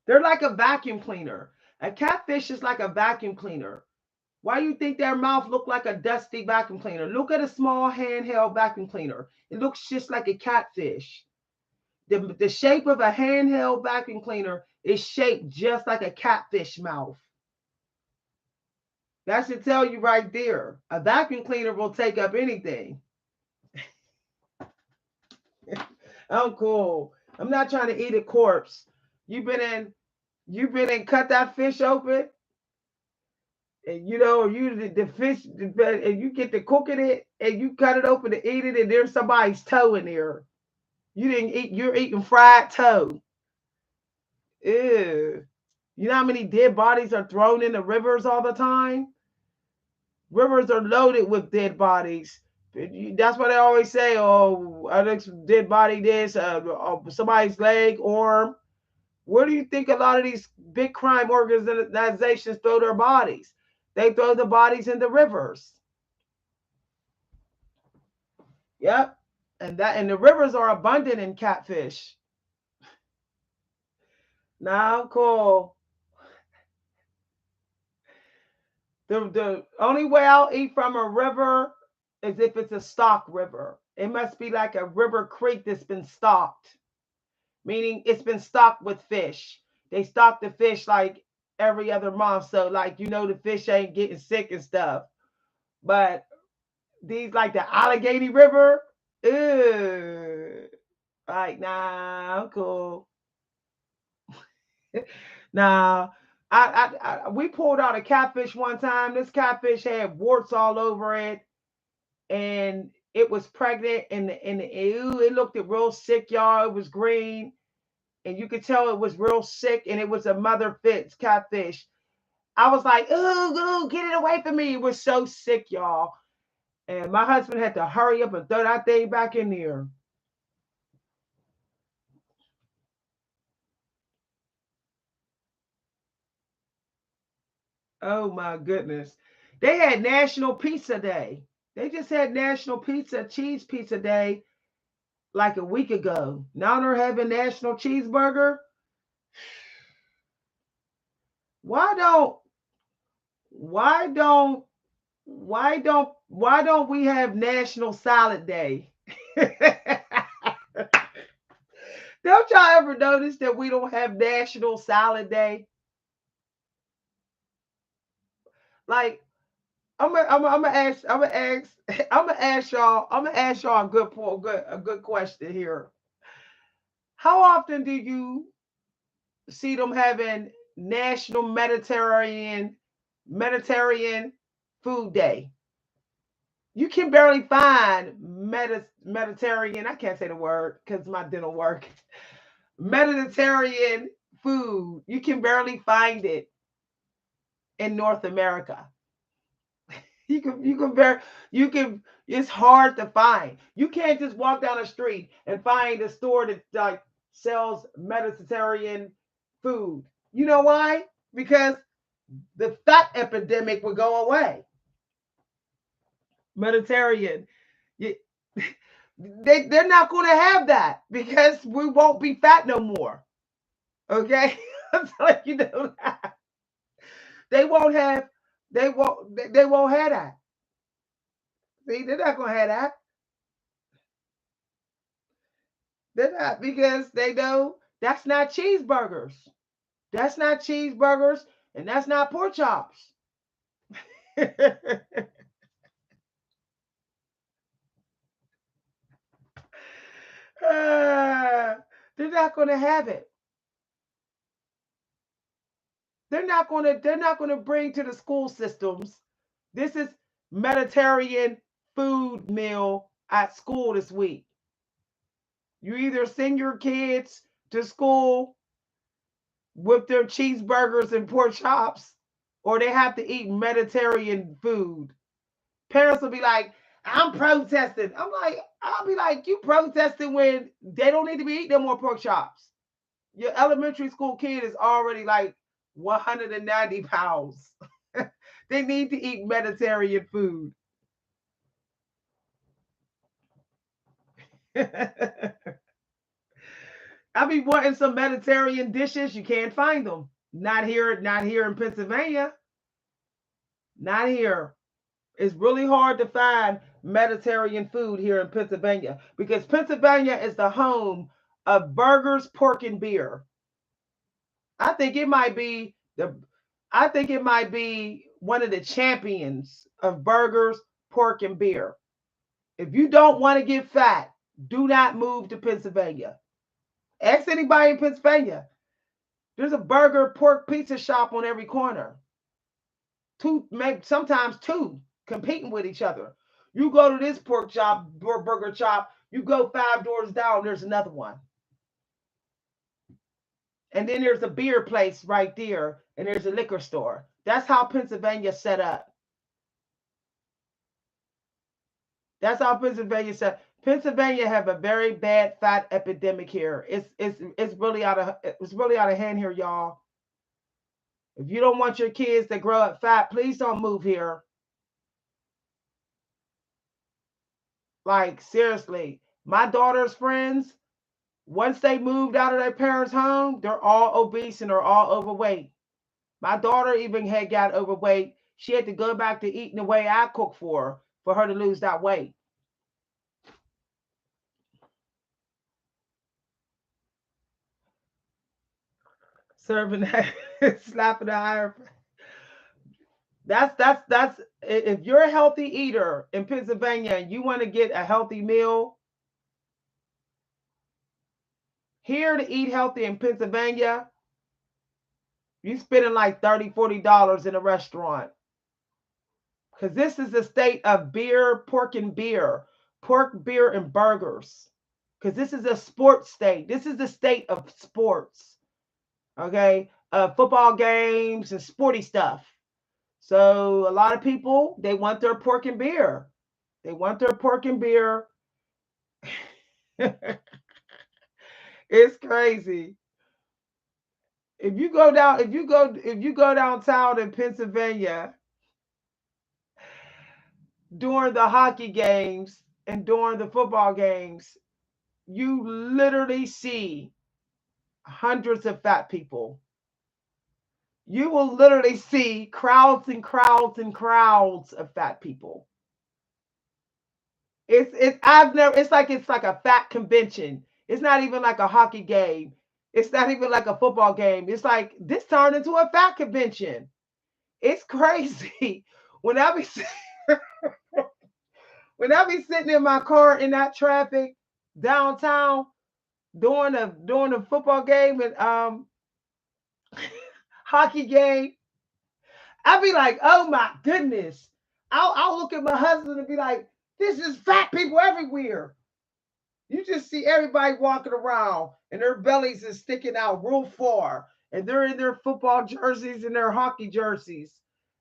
They're like a vacuum cleaner. A catfish is like a vacuum cleaner. Why do you think their mouth look like a dusty vacuum cleaner? Look at a small handheld vacuum cleaner. It looks just like a catfish. The shape of a handheld vacuum cleaner is shaped just like a catfish mouth. That should tell you right there. A vacuum cleaner will take up anything. I'm cool. I'm not trying to eat a corpse. You've been in, you've been in, cut that fish open, and you the fish, and you get to cooking it, and you cut it open to eat it, and there's somebody's toe in there. You didn't eat. You're eating fried toe. Ew. You know how many dead bodies are thrown in the rivers all the time? Rivers are loaded with dead bodies. That's what they always say. Oh, dead body, this, somebody's leg, arm. Where do you think a lot of these big crime organizations throw their bodies? They throw the bodies in the rivers. Yep. And the rivers are abundant in catfish. Now, cool. The only way I'll eat from a river is if it's a stock river. It must be like a river creek that's been stocked, meaning it's been stocked with fish. They stock the fish like every other month, so like the fish ain't getting sick and stuff. But these like the Allegheny River, ew, like nah, I'm cool. Nah, we pulled out a catfish one time. This catfish had warts all over it, and it was pregnant, and ew, it looked real sick, y'all. It was green, and you could tell it was real sick, and it was a mother fits catfish. I was like, ooh, ooh, get it away from me. It was so sick, y'all. And my husband had to hurry up and throw that thing back in there. Oh my goodness. They had National Pizza Day. They just had National Cheese Pizza Day like a week ago. Now they're having National Cheeseburger. Why don't why don't why don't we have National Salad Day? Don't y'all ever notice that we don't have National Salad Day? Like I'm gonna ask y'all a good question here. How often do you see them having National Mediterranean Food Day? You can barely find Mediterranean. I can't say the word because my dental work. Mediterranean food. You can barely find it in North America. You can it's hard to find. You can't just walk down the street and find a store that like sells Mediterranean food. You know why? Because the fat epidemic would go away. Mediterranean. They're not going to have that because we won't be fat no more. Okay, I'm telling you that they won't have they won't have that. See, they're not going to have that. They're not because they know that's not cheeseburgers. That's not cheeseburgers, and that's not pork chops. They're not going to have it. They're not going to bring to the school systems. This is Mediterranean food meal at school this week. You either send your kids to school with their cheeseburgers and pork chops, or they have to eat Mediterranean food. Parents will be like, I'm protesting. I'll be like, you protesting when they don't need to be eating no more pork chops. Your elementary school kid is already like 190 pounds. They need to eat Mediterranean food. I be wanting some Mediterranean dishes. You can't find them. Not here in Pennsylvania. Not here. It's really hard to find Mediterranean food here in Pennsylvania because Pennsylvania is the home of burgers, pork, and beer. I think it might be the I think it might be one of the champions of burgers, pork, and beer. If you don't want to get fat, do not move to Pennsylvania. Ask anybody in Pennsylvania. There's a burger, pork, pizza shop on every corner. Two, maybe sometimes two, competing with each other. You go to this pork chop, burger chop, you go 5 doors down, there's another one. And then there's a beer place right there, and there's a liquor store. That's how Pennsylvania set up. That's how Pennsylvania set. Pennsylvania have a very bad fat epidemic here. It's really out of hand here, y'all. If you don't want your kids to grow up fat, please don't move here. Like seriously, my daughter's friends, once they moved out of their parents' home, they're all obese and they're all overweight. My daughter even had got overweight. She had to go back to eating the way I cook for her to lose that weight. Serving that, slapping the higher. That's if you're a healthy eater in Pennsylvania and you want to get a healthy meal here to eat healthy in Pennsylvania, you spending like $30-$40 in a restaurant. Because this is the state of beer, pork, beer, and burgers. Because this is a sports state. This is the state of sports. Okay, football games and sporty stuff. So a lot of people they want their pork and beer. They want their pork and beer. It's crazy. If you go downtown in Pennsylvania, during the hockey games and during the football games, you literally see hundreds of fat people. You will literally see crowds and crowds and crowds of fat people. It's like a fat convention. It's not even like a hockey game. It's not even like a football game. It's like this turned into a fat convention. It's crazy. When I be when I be sitting in my car in that traffic downtown during the football game and hockey game, I be like, oh my goodness. I'll look at my husband and be like, this is fat people everywhere. You just see everybody walking around and their bellies is sticking out real far. And they're in their football jerseys and their hockey jerseys.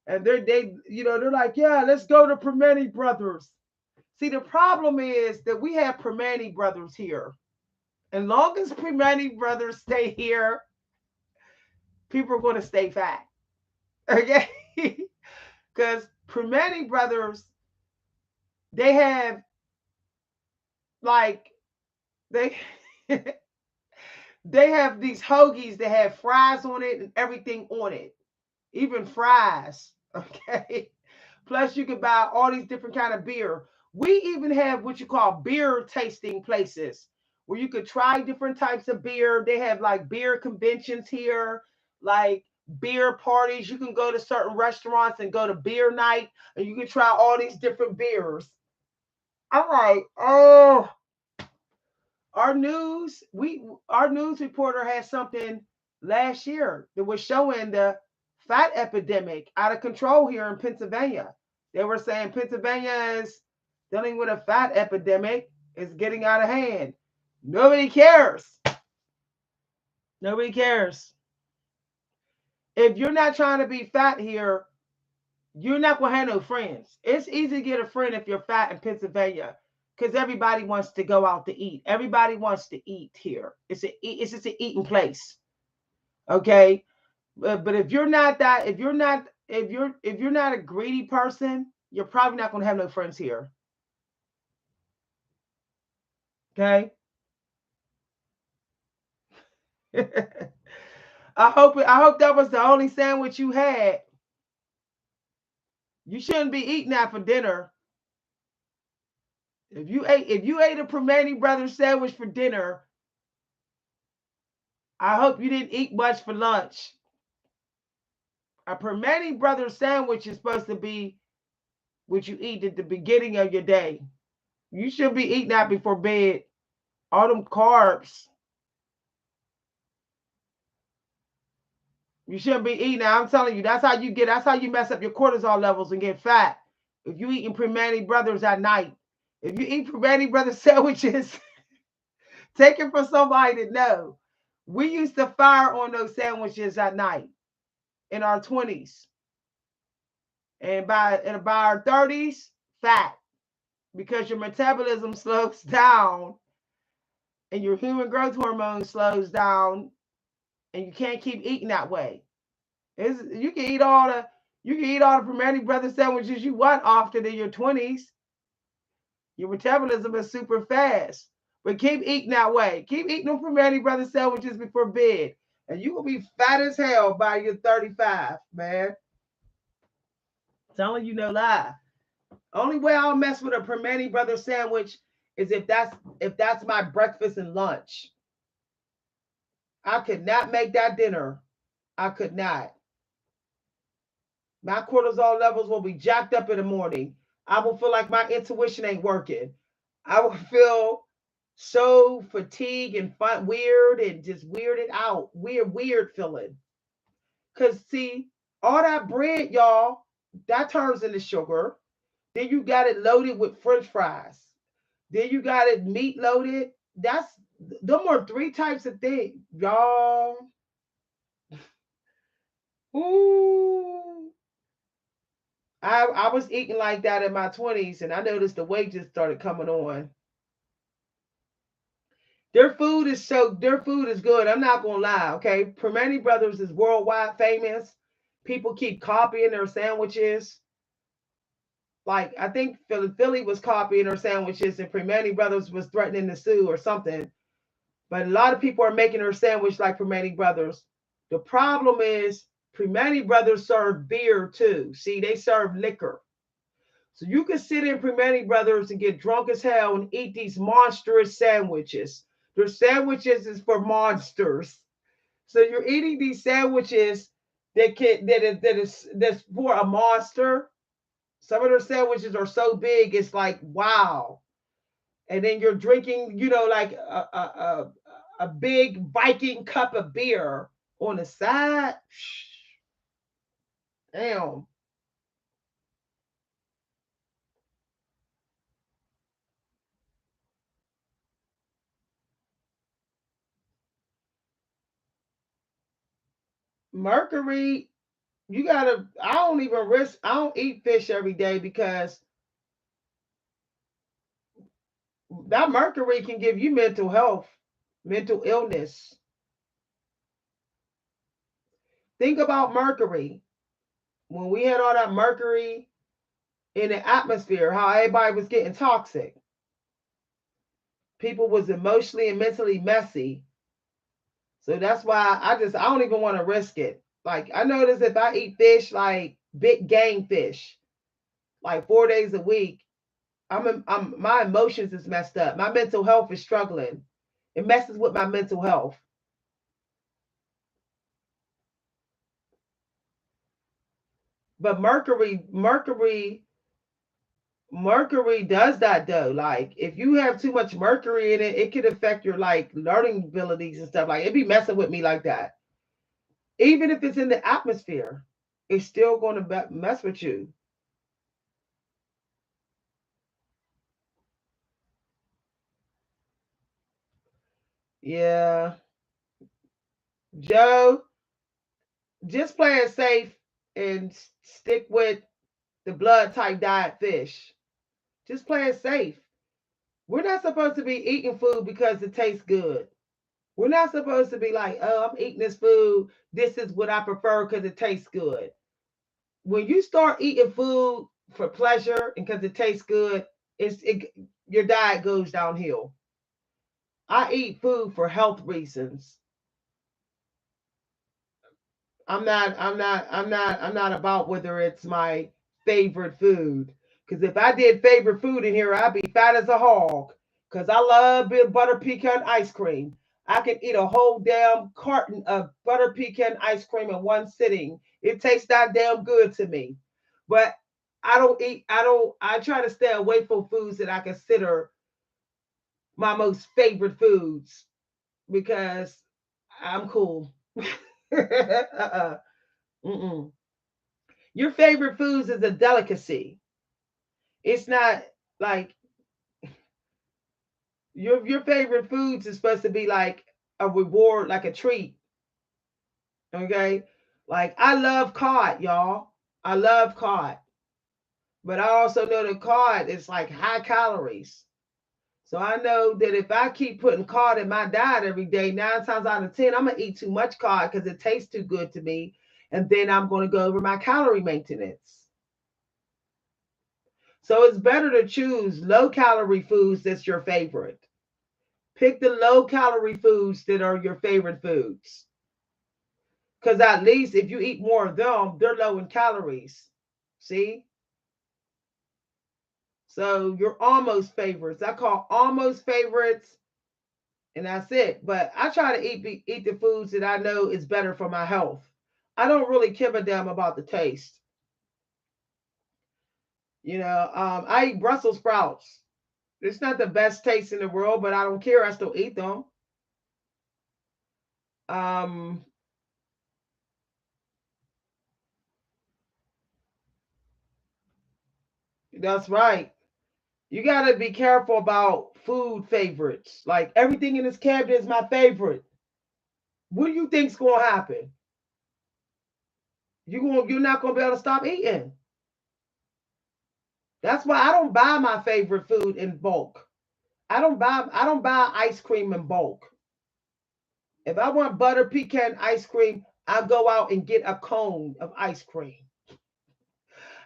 And they're like, yeah, let's go to Permane Brothers. See, the problem is that we have Permane Brothers here. And long as Permane Brothers stay here, people are going to stay fat. Okay? Because Permane Brothers, they have like they they have these hoagies that have fries on it and everything on it, even fries. Okay, plus you can buy all these different kind of beer. We even have what you call beer tasting places where you could try different types of beer. They have like beer conventions here, like beer parties. You can go to certain restaurants and go to beer night, and you can try all these different beers. I'm like, oh, our news reporter had something last year that was showing the fat epidemic out of control here in Pennsylvania. They were saying Pennsylvania is dealing with a fat epidemic. It's getting out of hand. Nobody cares. Nobody cares. If you're not trying to be fat here, you're not going to have no friends. It's easy to get a friend if you're fat in Pennsylvania because everybody wants to go out to eat. Everybody wants to eat here. It's just an eating place. Okay, but if you're not that, if you're not a greedy person, you're probably not going to have no friends here. Okay. I hope that was the only sandwich you had. You shouldn't be eating that for dinner. If you ate a Permane Brothers sandwich for dinner, I hope you didn't eat much for lunch. A Permane Brothers sandwich is supposed to be what you eat at the beginning of your day. You should be eating that before bed. All them carbs. You shouldn't be eating that. I'm telling you, that's how you mess up your cortisol levels and get fat. If you eating Permane Brothers at night. If you eat Permane Brothers sandwiches, take it from somebody that know. We used to fire on those sandwiches at night in our 20s. And by our 30s, fat. Because your metabolism slows down and your human growth hormone slows down and you can't keep eating that way. You can eat all the Permane Brothers sandwiches you want often in your 20s. Your metabolism is super fast. But keep eating that way. Keep eating them Permane Brothers sandwiches before bed. And you will be fat as hell by your 35, man. Telling you no lie. Only way I'll mess with a Permane Brothers sandwich is if that's my breakfast and lunch. I could not make that dinner. I could not. My cortisol levels will be jacked up in the morning. I will feel like my intuition ain't working. I will feel so fatigued and weird and just weirded out. Weird feeling. Because, see, all that bread, y'all, that turns into sugar. Then you got it loaded with french fries. Then you got it meat loaded. Them are three types of things, y'all. Ooh. I was eating like that in my 20s and I noticed the weight just started coming on. Their food is good. I'm not gonna lie, okay? Permane Brothers is worldwide famous. People keep copying their sandwiches. Like I think Philly was copying her sandwiches, and Primanti Brothers was threatening to sue or something. But a lot of people are making her sandwich like Primanti Brothers. The problem is Primanti Brothers serve beer too. See, they serve liquor. So you can sit in Primanti Brothers and get drunk as hell and eat these monstrous sandwiches. Their sandwiches is for monsters. So you're eating these sandwiches that's for a monster. Some of their sandwiches are so big, it's like wow. And then you're drinking, like a big Viking cup of beer on the side. Damn. Mercury, you gotta. I don't even risk. I don't eat fish every day because that mercury can give you mental health, mental illness. Think about mercury. When we had all that mercury in the atmosphere, how everybody was getting toxic. People was emotionally and mentally messy. So that's why I don't even want to risk it. Like I notice if I eat fish like big game fish, like 4 days a week, I'm my emotions is messed up. My mental health is struggling. It messes with my mental health. But mercury does that though. Like if you have too much mercury in it, it could affect your like learning abilities and stuff. Like it'd be messing with me like that. Even if it's in the atmosphere, it's still going to mess with you. Yeah, Joe, just play it safe and stick with the blood type diet fish. Just play it safe. We're not supposed to be eating food because it tastes good. We're not supposed to be like, oh, I'm eating this food. This is what I prefer because it tastes good. When you start eating food for pleasure and because it tastes good, your diet goes downhill. I eat food for health reasons. I'm not about whether it's my favorite food. Because if I did favorite food in here, I'd be fat as a hog. Because I love butter pecan ice cream. I can eat a whole damn carton of butter pecan ice cream in one sitting. It tastes that damn good to me. But I try to stay away from foods that I consider my most favorite foods because I'm cool. uh-uh. Mm-mm. Your favorite foods is a delicacy. It's not like your favorite foods is supposed to be like a reward, like a treat. Okay. Like I love cod, y'all. I love cod. But I also know that cod is like high calories. So I know that if I keep putting cod in my diet every day, 9 times out of 10, I'm gonna eat too much cod because it tastes too good to me. And then I'm gonna go over my calorie maintenance. So it's better to choose low calorie foods that's your favorite. Pick the low calorie foods that are your favorite foods. Because at least if you eat more of them, they're low in calories. See? So you're almost favorites. I call almost favorites, and that's it. But I try to eat the foods that I know is better for my health. I don't really give a damn about the taste. I eat Brussels sprouts. It's not the best taste in the world, but I don't care. I still eat them. Um, that's right. You got to be careful about food favorites. Like everything in this cabinet is my favorite. What do you think's going to happen? You're not going to be able to stop eating. That's why I don't buy my favorite food in bulk. I don't buy ice cream in bulk. If I want butter pecan ice cream, I go out and get a cone of ice cream.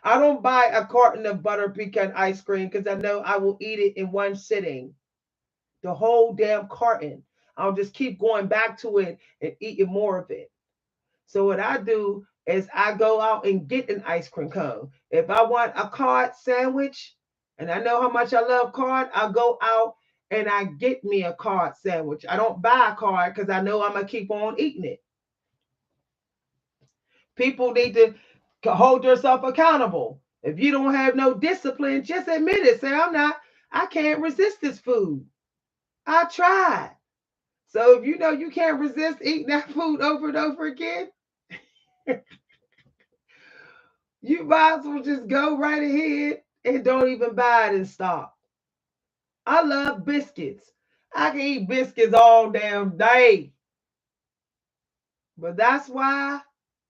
I don't buy a carton of butter pecan ice cream because I know I will eat it in one sitting. The whole damn carton. I'll just keep going back to it and eating more of it. So what I do is I go out and get an ice cream cone. If I want a cod sandwich, and I know how much I love cod, I'll go out and I get me a cod sandwich. I don't buy a cod because I know I'm gonna keep on eating it. People need to hold yourself accountable. If you don't have no discipline, just admit it. Say, I can't resist this food. I tried. So if you know you can't resist eating that food over and over again, you might as well just go right ahead and don't even buy it and stop. I love biscuits. I can eat biscuits all damn day. But that's why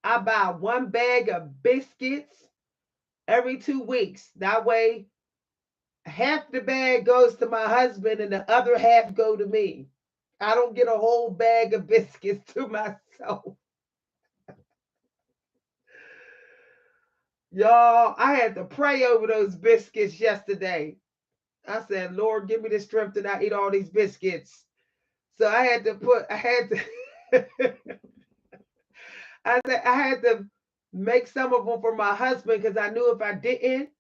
I buy one bag of biscuits every 2 weeks. That way, half the bag goes to my husband and the other half go to me. I don't get a whole bag of biscuits to myself. Y'all, I had to pray over those biscuits yesterday. I said, Lord, give me the strength to not eat all these biscuits. So I had to, I said, I had to make some of them for my husband because I knew if I didn't,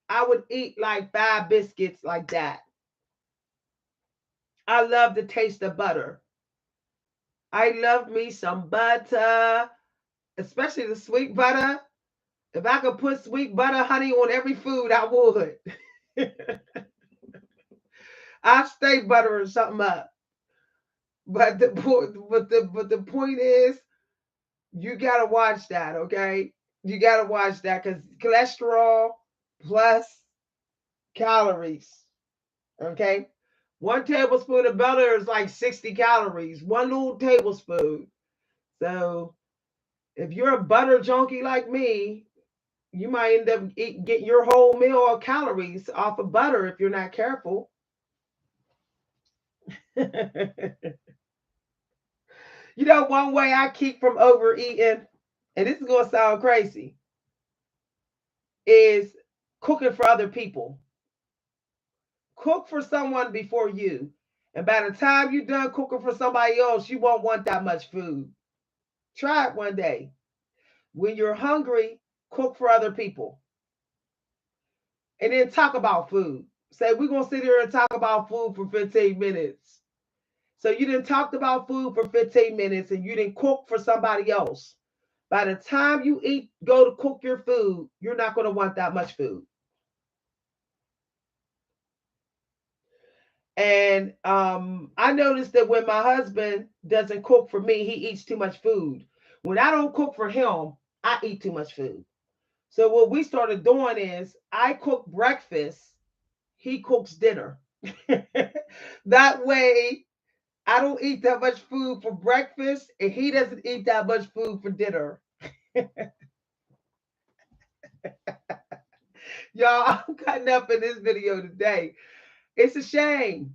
I would eat like 5 biscuits like that. I love the taste of butter. I love me some butter, especially the sweet butter. If I could put sweet butter honey on every food, I would. I stay buttering something up. But the point is, you gotta watch that, okay? You gotta watch that because cholesterol plus calories, okay? 1 tablespoon of butter is like 60 calories. One little tablespoon. So if you're a butter junkie like me, you might end up getting your whole meal of calories off of butter if you're not careful. You know, one way I keep from overeating, and this is going to sound crazy, is cooking for other people. Cook for someone before you. And by the time you're done cooking for somebody else, you won't want that much food. Try it one day. When you're hungry, cook for other people. And then talk about food. Say, we're going to sit here and talk about food for 15 minutes. So you didn't talk about food for 15 minutes and you didn't cook for somebody else. By the time you go to cook your food, you're not going to want that much food. And I noticed that when my husband doesn't cook for me, he eats too much food. When I don't cook for him, I eat too much food. So what we started doing is I cook breakfast, he cooks dinner. That way, I don't eat that much food for breakfast, and he doesn't eat that much food for dinner. Y'all, I'm cutting up in this video today. It's a shame.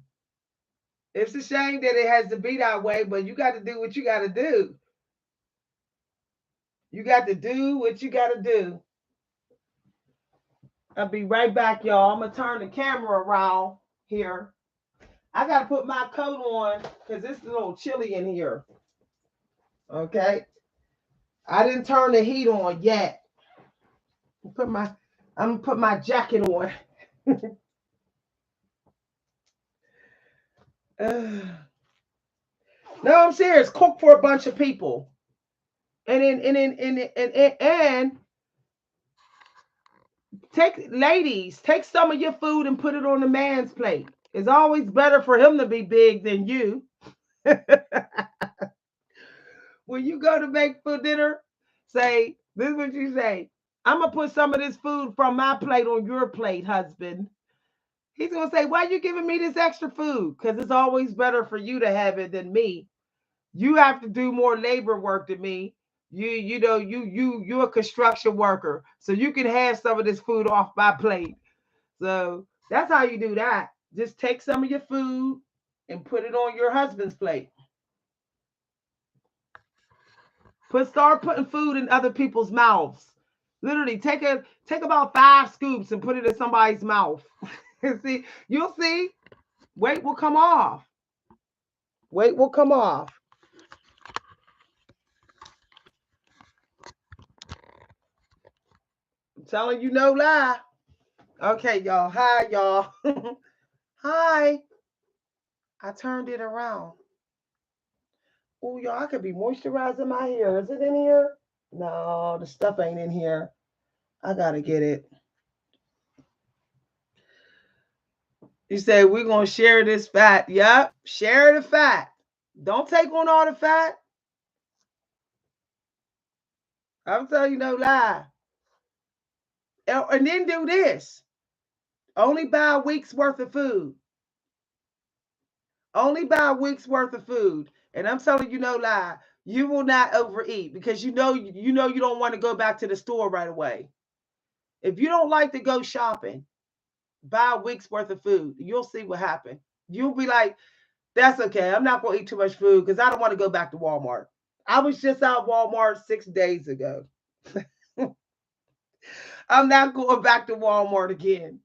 It's a shame that it has to be that way, but you got to do what you got to do. You got to do what you got to do. I'll be right back, y'all. I'm going to turn the camera around here. I got to put my coat on because it's a little chilly in here. Okay. I didn't turn the heat on yet. I'm going to put my jacket on. No, I'm serious. Cook for a bunch of people. And take some of your food and put it on the man's plate. It's always better for him to be big than you. When you go to make for dinner, say, this is what you say. I'm going to put some of this food from my plate on your plate, husband. He's going to say, why are you giving me this extra food? Because it's always better for you to have it than me. You have to do more labor work than me. You're a construction worker, so you can have some of this food off my plate. So that's how you do that. Just take some of your food and put it on your husband's plate. Start putting food in other people's mouths. Literally, take Take about 5 scoops and put it in somebody's mouth. See, you'll see. Weight will come off. Weight will come off. I'm telling you no lie. Okay, y'all. Hi, y'all. Hi. I turned it around. Oh, y'all, I could be moisturizing my hair. Is it in here? No, the stuff ain't in here. I gotta get it. You say we're gonna share this fat. Yep. Share the fat. Don't take on all the fat. I'm telling you no lie. And then do this. Only buy a week's worth of food. Only buy a week's worth of food. And I'm telling you no lie. You will not overeat because you know you don't want to go back to the store right away. If you don't like to go shopping, buy a week's worth of food. You'll see what happens. You'll be like, that's okay. I'm not gonna eat too much food because I don't want to go back to Walmart. I was just out Walmart 6 days ago. I'm not going back to Walmart again.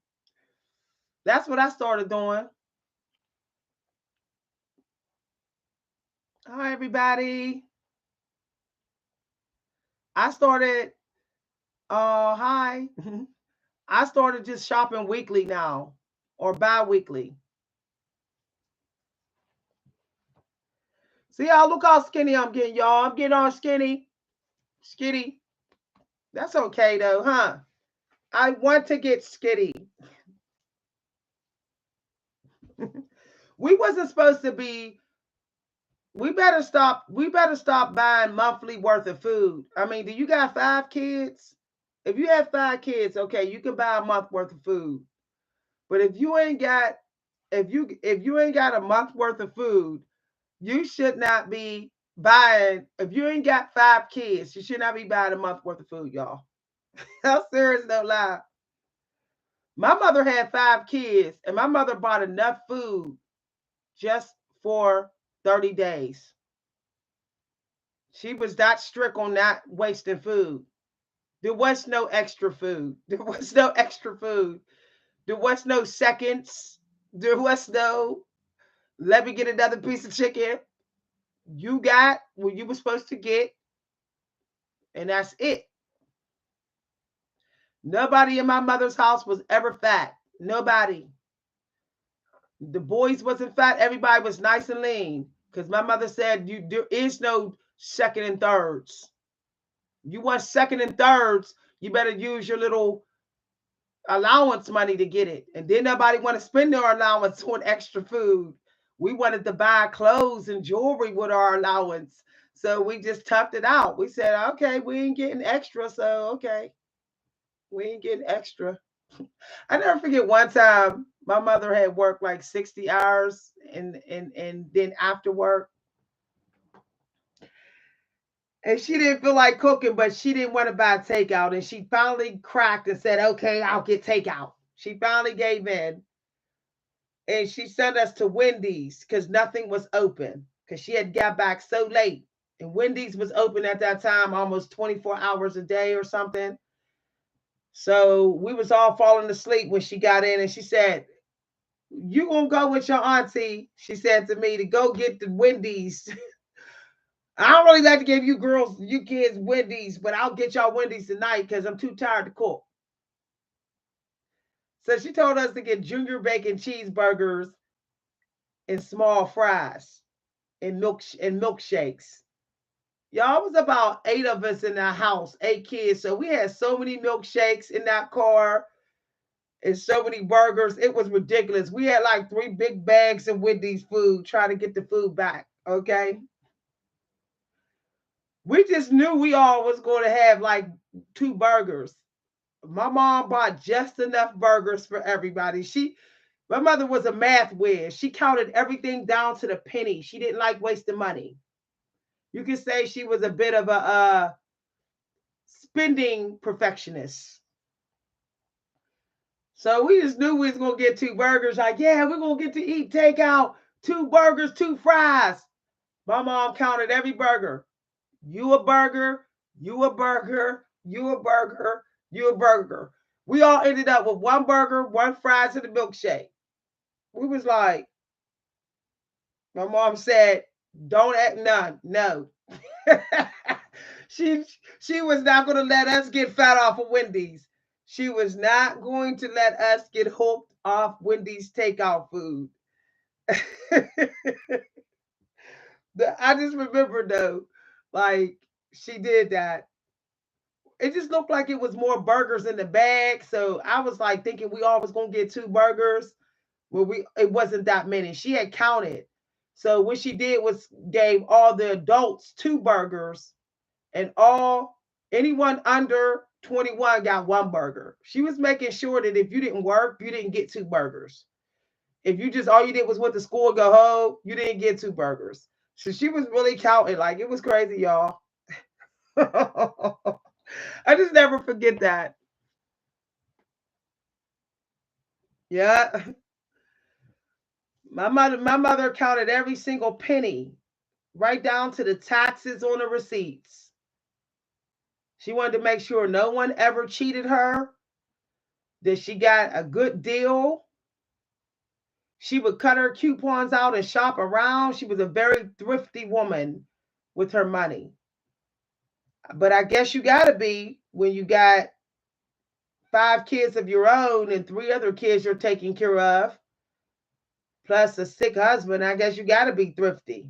That's what I started doing. Hi, everybody. I started, hi. I started just shopping weekly now or bi weekly. See y'all, look how skinny I'm getting, y'all. I'm getting all skinny. Skinny. That's okay, though, huh? I want to get skinny. We wasn't supposed to be. We better stop buying monthly worth of food. I mean, do you got 5 kids? If you have 5 kids, okay, you can buy a month worth of food. But if you ain't got a month worth of food, you should not be buying. If you ain't got 5 kids, you should not be buying a month worth of food, y'all. How serious, no lie. My mother had 5 kids, and my mother bought enough food just for 30 days. She was that strict on not wasting food. There was no extra food. There was no extra food. There was no seconds. There was no, let me get another piece of chicken. You got what you were supposed to get, and that's it. Nobody in my mother's house was ever fat. Nobody. The boys wasn't fat. Everybody was nice and lean. Because my mother said there is no second and thirds. You want second and thirds, you better use your little allowance money to get it. And then nobody want to spend their allowance on extra food. We wanted to buy clothes and jewelry with our allowance. So we just toughed it out. We said, okay, we ain't getting extra. So, okay, we ain't getting extra. I never forget one time my mother had worked like 60 hours and then after work, and she didn't feel like cooking, but she didn't want to buy takeout. And she finally cracked and said, okay, I'll get takeout. She finally gave in. And she sent us to Wendy's because nothing was open because she had got back so late. And Wendy's was open at that time almost 24 hours a day or something. So we was all falling asleep when she got in, and she said, you gonna go with your auntie, she said to me, to go get the Wendy's. I don't really like to give you girls, you kids, Wendy's, but I'll get y'all Wendy's tonight because I'm too tired to cook. So she told us to get junior bacon cheeseburgers and small fries and milkshakes. Y'all was about 8 of us in the house, 8 kids. So we had so many milkshakes in that car and so many burgers. It was ridiculous. We had like 3 big bags of Wendy's food trying to get the food back. Okay. We just knew we all was going to have like 2 burgers. My mom bought just enough burgers for everybody. My mother was a math whiz. She counted everything down to the penny. She didn't like wasting money. You could say she was a bit of a spending perfectionist. So we just knew we was gonna get 2 burgers. Like, yeah, we're gonna get to eat takeout. 2 burgers, 2 fries. My mom counted every burger. You a burger, you a burger, you a burger, you a burger. We all ended up with one burger, one fries, and a milkshake. We was like, my mom said, don't act none. No. she she was not going to let us get fat off of Wendy's. She was not going to let us get hooked off Wendy's takeout food. I just remember though, like she did that. It just looked like it was more burgers in the bag. So I was like thinking we all was gonna get two burgers. Well, it wasn't that many. She had counted. So what she did was gave all the adults two burgers, and all anyone under 21 got one burger. She was making sure that if you didn't work, you didn't get two burgers. If you just all you did was went to school and go home, you didn't get two burgers. So she was really counting. Like it was crazy, y'all. I just never forget that. Yeah. My mother counted every single penny, right down to the taxes on the receipts. She wanted to make sure no one ever cheated her, that she got a good deal. She would cut her coupons out and shop around. She was a very thrifty woman with her money. But I guess you got to be when you got five kids of your own and three other kids you're taking care of, plus a sick husband. I guess you got to be thrifty.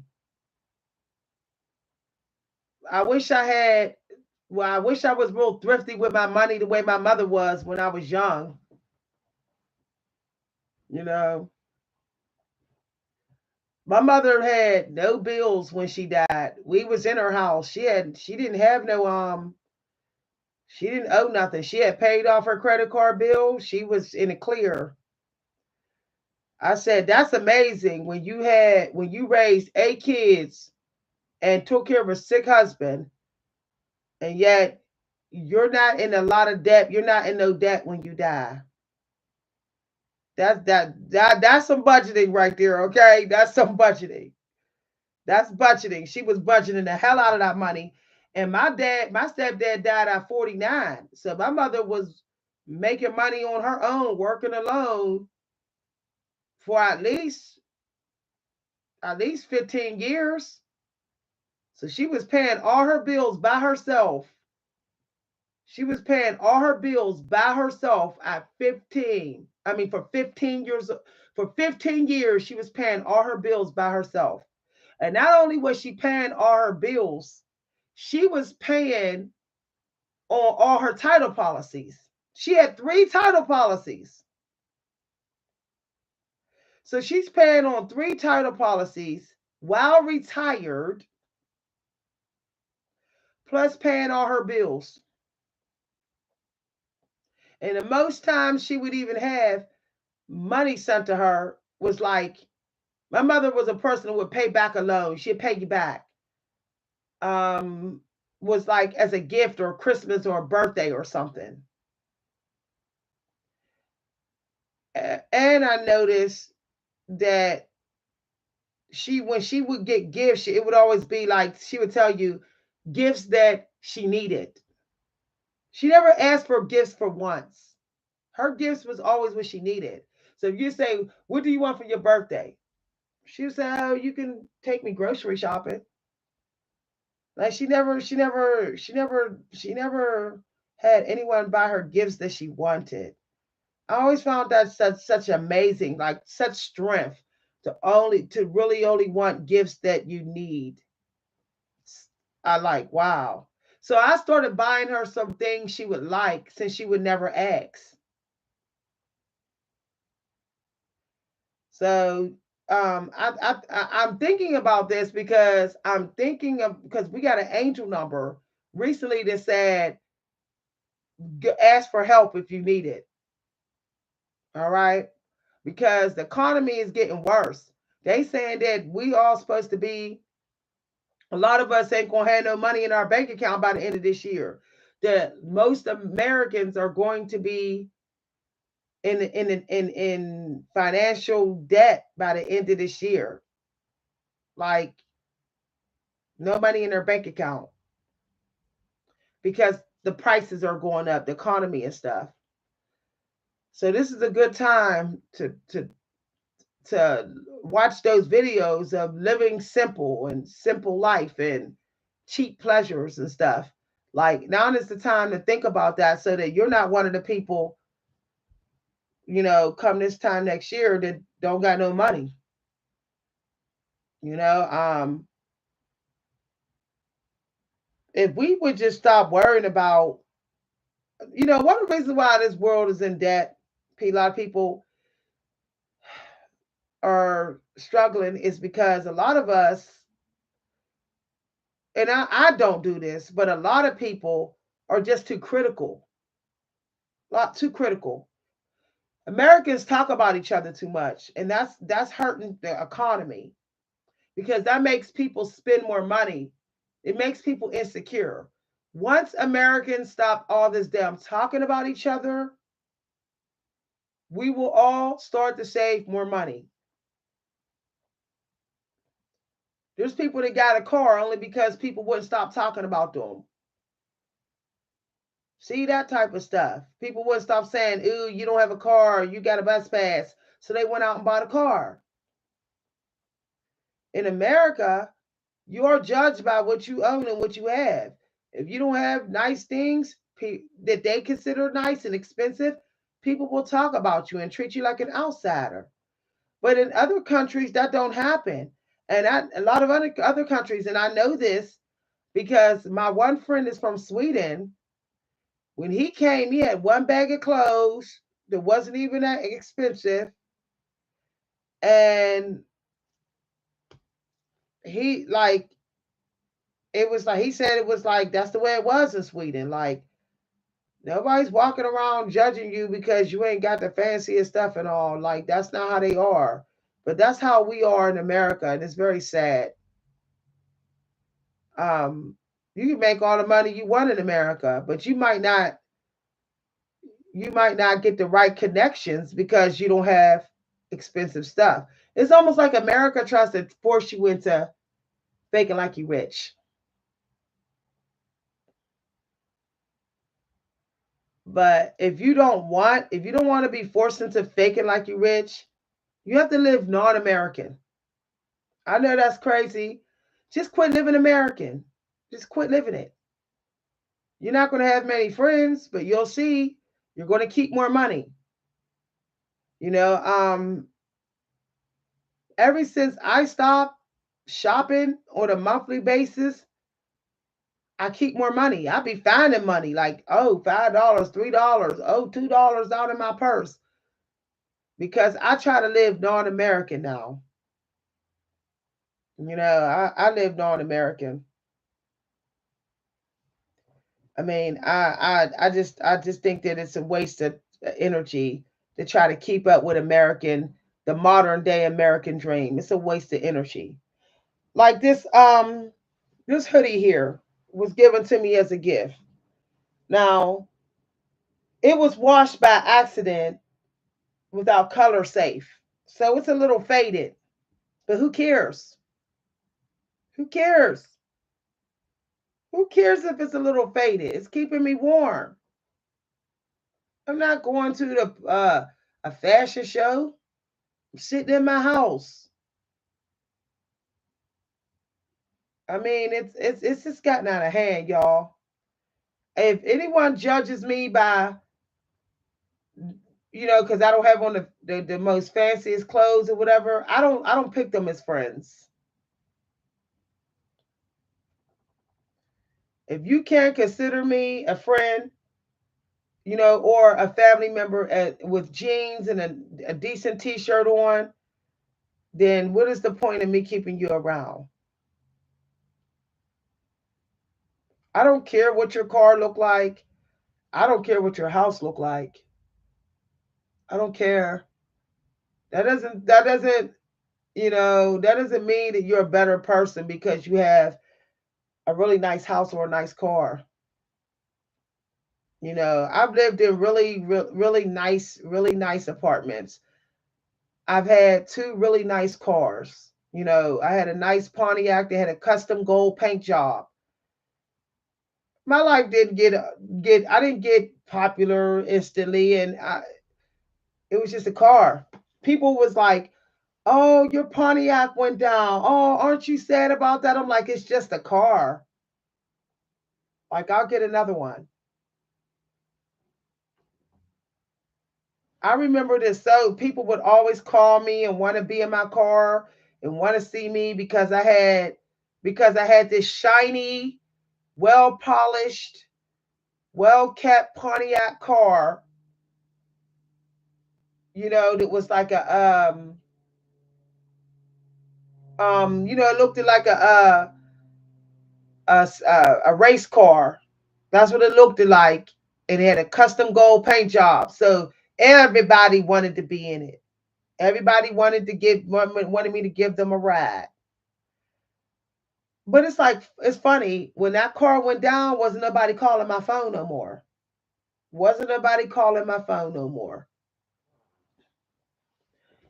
I wish I had, well, I wish I was real thrifty with my money the way my mother was when I was young. You know, my mother had no bills when she died. We was in her house. She didn't have no she didn't owe nothing. She had paid off her credit card bill. She was in the clear. I said, that's amazing when you raised eight kids and took care of a sick husband, and yet you're not in a lot of debt. You're not in no debt when you die. That's some budgeting right there, okay? That's some budgeting. That's budgeting. She was budgeting the hell out of that money. And my stepdad died at 49. So my mother was making money on her own, working alone for at least 15 years. So she was paying all her bills by herself. She was paying all her bills by herself at 15. I mean, for 15 years, for 15 years, she was paying all her bills by herself. And not only was she paying all her bills, she was paying on all her title policies. She had three title policies. So she's paying on three title policies while retired, plus paying all her bills. And the most times she would even have money sent to her was like, my mother was a person who would pay back a loan. She'd pay you back. Um, was like as a gift or Christmas or a birthday or something. And I noticed that when she would get gifts, it would always be like she would tell you gifts that she needed. She never asked for gifts for once. Her gifts was always what she needed. So if you say, "What do you want for your birthday?" She would say, "Oh, you can take me grocery shopping." Like she never had anyone buy her gifts that she wanted. I always found that such amazing, like such strength to really only want gifts that you need. I like, wow. So I started buying her some things she would like since she would never ask. So I'm thinking about this because I'm thinking of because we got an angel number recently that said ask for help if you need it. All right, because the economy is getting worse. They saying that we all supposed to be. A lot of us ain't gonna have no money in our bank account by the end of this year. That most Americans are going to be in financial debt by the end of this year. Like no money in their bank account because the prices are going up, the economy and stuff. So this is a good time to watch those videos of living simple and simple life and cheap pleasures and stuff. Like now is the time to think about that so that you're not one of the people, come this time next year that don't got no money. You know, if we would just stop worrying about, one of the reasons why this world is in debt, a lot of people are struggling is because a lot of us, and I don't do this, but a lot of people are just too critical, a lot too critical. Americans talk about each other too much, and that's hurting the economy because that makes people spend more money. It makes people insecure. Once Americans stop all this damn talking about each other, we will all start to save more money. There's people that got a car only because people wouldn't stop talking about them. See that type of stuff. People wouldn't stop saying, "Ooh, you don't have a car, you got a bus pass." So they went out and bought a car. In America, you're judged by what you own and what you have. If you don't have nice things that they consider nice and expensive, people will talk about you and treat you like an outsider. But in other countries, that don't happen. And a lot of other countries, and I know this because my one friend is from Sweden. When he came, he had one bag of clothes that wasn't even that expensive. And he like it was like he said it was like that's the way it was in Sweden. Like nobody's walking around judging you because you ain't got the fanciest stuff and all. Like that's not how they are. But that's how we are in America, and it's very sad. Um, you can make all the money you want in America, but you might not get the right connections because you don't have expensive stuff. It's almost like America tries to force you into faking like you rich. But if you don't want to be forced into faking like you rich, you have to live non-American. I know that's crazy. Just quit living American. Just quit living it. You're not going to have many friends, but you'll see you're going to keep more money. You know, ever since I stopped shopping on a monthly basis, I keep more money. I be finding money like, oh, $5, $3, oh, $2 out in my purse because I try to live non-American now. I live non-American. I mean, I just think that it's a waste of energy to try to keep up with the modern day American dream. It's a waste of energy. Like this hoodie here was given to me as a gift. Now, it was washed by accident without color safe. So it's a little faded. But who cares? Who cares? Who cares if it's a little faded? It's keeping me warm. I'm not going to a fashion show. I'm sitting in my house. I mean, it's just gotten out of hand, y'all. If anyone judges me by, because I don't have on the most fanciest clothes or whatever, I don't pick them as friends. If you can't consider me a friend, or a family member with jeans and a decent t-shirt on, then what is the point of me keeping you around? I don't care what your car look like. I don't care what your house look like. I don't care. That doesn't mean that you're a better person because you have a really nice house or a nice car. I've lived in really nice apartments. I've had two really nice cars. I had a nice Pontiac that had a custom gold paint job. My life didn't get I didn't get popular instantly, and It was just a car. People was like, "Oh, your Pontiac went down. Oh, aren't you sad about that?" I'm like, "It's just a car. Like, I'll get another one." I remember this, so people would always call me and want to be in my car and want to see me because I had this shiny, well polished, well kept Pontiac car. That was like it looked like a race car. That's what it looked like. And it had a custom gold paint job. So everybody wanted to be in it. Everybody wanted me to give them a ride. But it's funny, when that car went down, wasn't nobody calling my phone no more. Wasn't nobody calling my phone no more.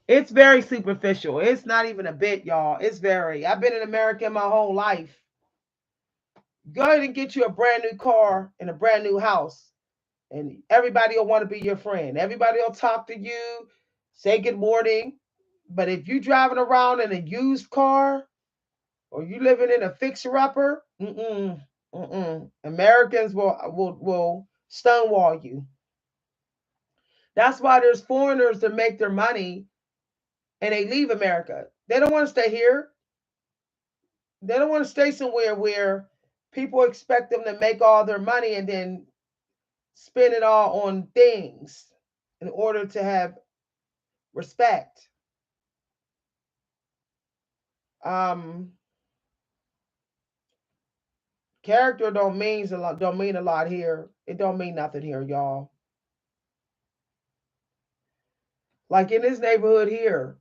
It's very superficial. It's not even a bit, y'all. It's very. I've been in America my whole life. Go ahead and get you a brand new car and a brand new house, and everybody will want to be your friend. Everybody will talk to you, say good morning. But if you driving around in a used car or you living in a fixer upper, Americans will stonewall you. That's why there's foreigners that make their money and they leave America. They don't want to stay here. They don't want to stay somewhere where people expect them to make all their money and then spend it all on things in order to have respect. Um, Character don't mean a lot here. It don't mean nothing here, y'all. Like in this neighborhood here,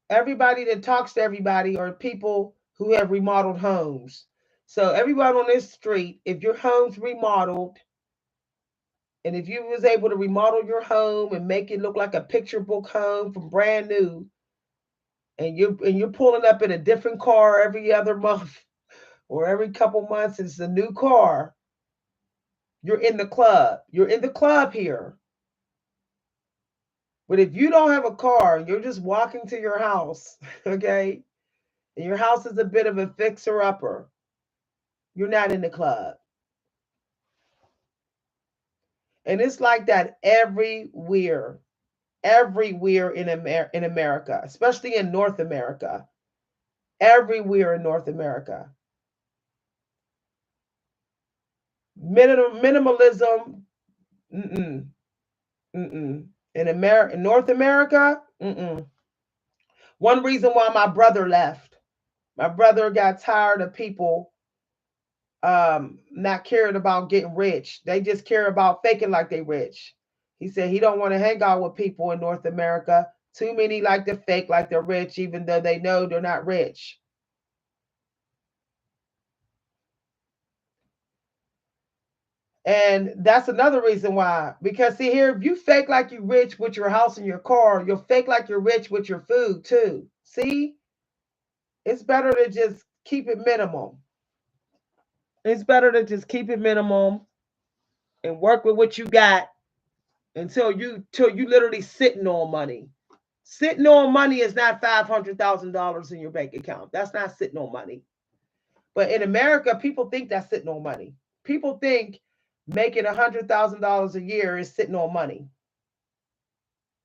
everybody that talks to everybody are people who have remodeled homes. So everybody on this street, if your home's remodeled, and if you was able to remodel your home and make it look like a picture book home from brand new, and you're pulling up in a different car every other month or every couple months, it's a new car. You're in the club. You're in the club here. But if you don't have a car, you're just walking to your house, okay? And your house is a bit of a fixer upper. You're not in the club. And it's like that everywhere in America, especially in North America. Everywhere in North America. Minimalism, mm-mm, mm-mm. In North America, mm-mm. One reason why my brother left. My brother got tired of people not caring about getting rich. They just care about faking like they rich. He said he don't want to hang out with people in North America. Too many like to fake like they're rich, even though they know they're not rich. And that's another reason why. Because see here, if you fake like you're rich with your house and your car, you'll fake like you're rich with your food too. See? It's better to just keep it minimal. It's better to just keep it minimum and work with what you got until you literally sitting on money. Sitting on money is not $500,000 in your bank account. That's not sitting on money. But in America, people think that's sitting on money. People think making $100,000 a year is sitting on money.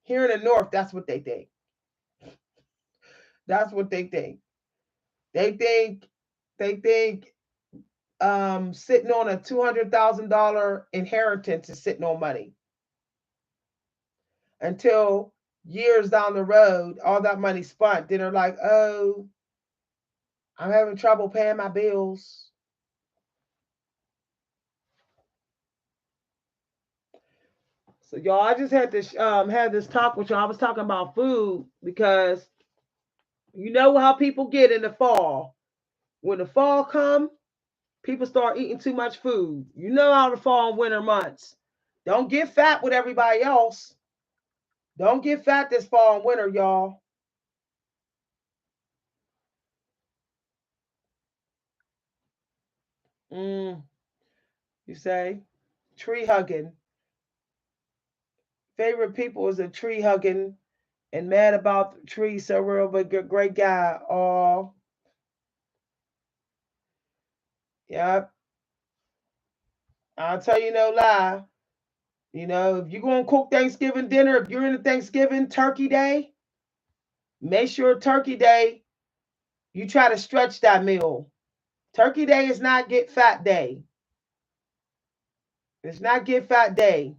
Here in the North, that's what they think. That's what they think. They think they think sitting on a $200,000 inheritance is sitting on money until years down the road, all that money spent. Then they're like, oh, I'm having trouble paying my bills. So y'all, I just had to have this talk with y'all. I was talking about food because you know how people get in the fall. When the fall come, people start eating too much food. You know how the fall and winter months. Don't get fat with everybody else. Don't get fat this fall and winter, y'all. Mm, you say tree hugging. Favorite people is a tree hugging and mad about the tree. So real, but great guy. Oh, yep. I'll tell you no lie. If you're gonna cook Thanksgiving dinner, if you're in a Thanksgiving turkey day, make sure turkey day you try to stretch that meal. Turkey day is not get fat day. It's not get fat day.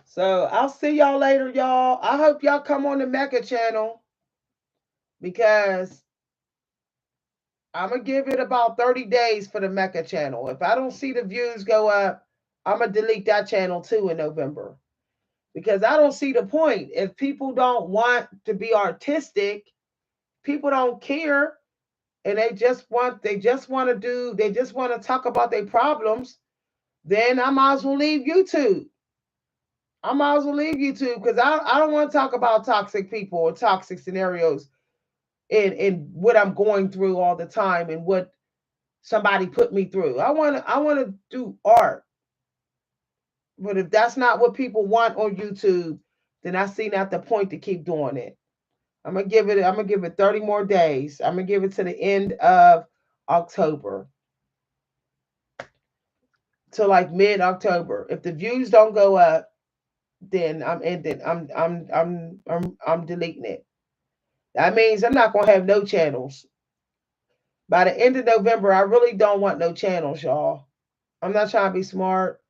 So I'll see y'all later, y'all. I hope y'all come on the Mecca channel because I'm gonna give it about 30 days for the Mecca channel. If I don't see the views go up, I'm gonna delete that channel too in November. Because I don't see the point. If people don't want to be artistic, people don't care, and they just want to talk about their problems, then I might as well leave YouTube. I might as well leave YouTube because I don't want to talk about toxic people or toxic scenarios and what I'm going through all the time and what somebody put me through. I wanna do art. But if that's not what people want on YouTube, then I see not the point to keep doing it. I'm gonna give it 30 more days. I'm gonna give it to the end of October. To like mid October. If the views don't go up, then I'm ending. I'm deleting it. That means I'm not gonna have no channels. By the end of November, I really don't want no channels, y'all. I'm not trying to be smart.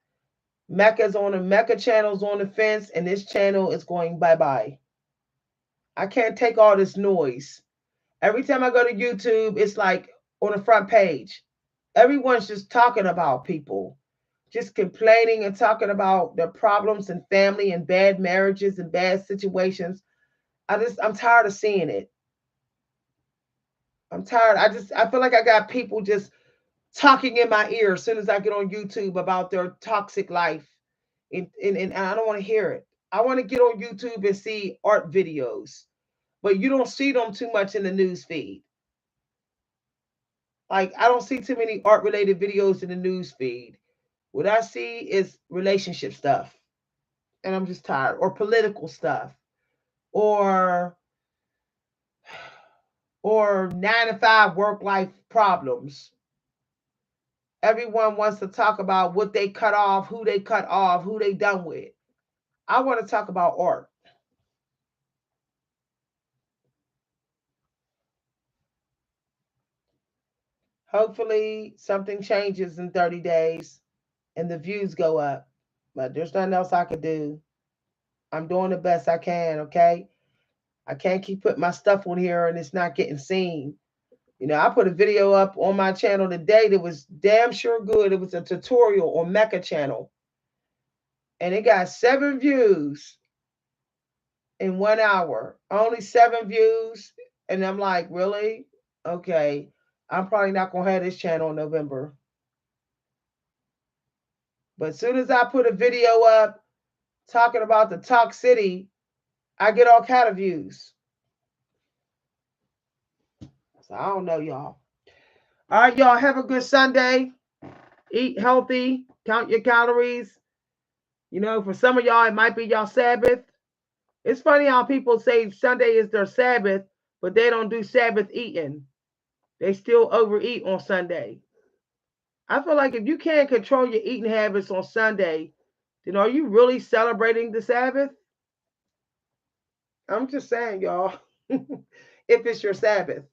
Mecca channel's on the fence, and this channel is going bye bye. I can't take all this noise. Every time I go to YouTube, it's like on the front page. Everyone's just talking about people, just complaining and talking about their problems and family and bad marriages and bad situations. I'm tired of seeing it. I'm tired. I feel like I got people just talking in my ear as soon as I get on YouTube about their toxic life. And I don't want to hear it. I want to get on YouTube and see art videos, but you don't see them too much in the news feed. Like I don't see too many art related videos in the news feed. What I see is relationship stuff, and I'm just tired, or political stuff, or or 9 to 5 work life problems. Everyone wants to talk about what they cut off, who they done with. I want to talk about art. Hopefully, something changes in 30 days and the views go up. But there's nothing else I could do. I'm doing the best I can, okay? I can't keep putting my stuff on here and it's not getting seen. I put a video up on my channel today that was damn sure good. It was a tutorial on Mecca channel. And it got 7 views in 1 hour. Only 7 views. And I'm like, really? Okay. I'm probably not gonna have this channel in November. But as soon as I put a video up talking about the Talk City, I get all kind of views. So I don't know, y'all. All right, y'all. Have a good Sunday. Eat healthy. Count your calories. For some of y'all, it might be y'all Sabbath. It's funny how people say Sunday is their Sabbath, but they don't do Sabbath eating. They still overeat on Sunday. I feel like if you can't control your eating habits on Sunday, then are you really celebrating the Sabbath? I'm just saying, y'all, if it's your Sabbath.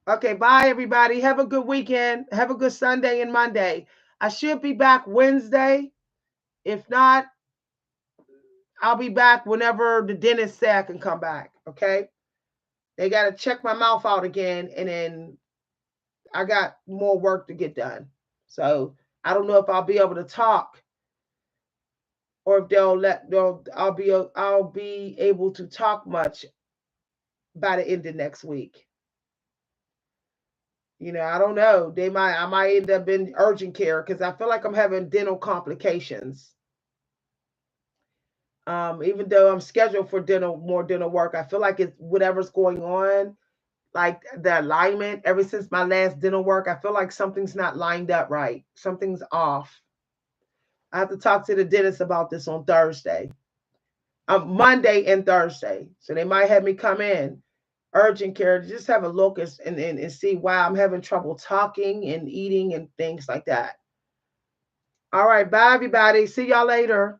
Okay, bye, everybody. Have a good weekend. Have a good Sunday and Monday. I should be back Wednesday. If not, I'll be back whenever the dentist say I can come back. Okay. They got to check my mouth out again, and then I got more work to get done. So I don't know if I'll be able to talk, or if I'll be able to talk much by the end of next week. I don't know. I might end up in urgent care because I feel like I'm having dental complications. Even though I'm scheduled for more dental work, I feel like it's whatever's going on, like the alignment. Ever since my last dental work, I feel like something's not lined up right. Something's off. I have to talk to the dentist about this on Thursday, Monday and Thursday. So they might have me come in urgent care to just have a look and see why I'm having trouble talking and eating and things like that. All right, bye everybody. See y'all later.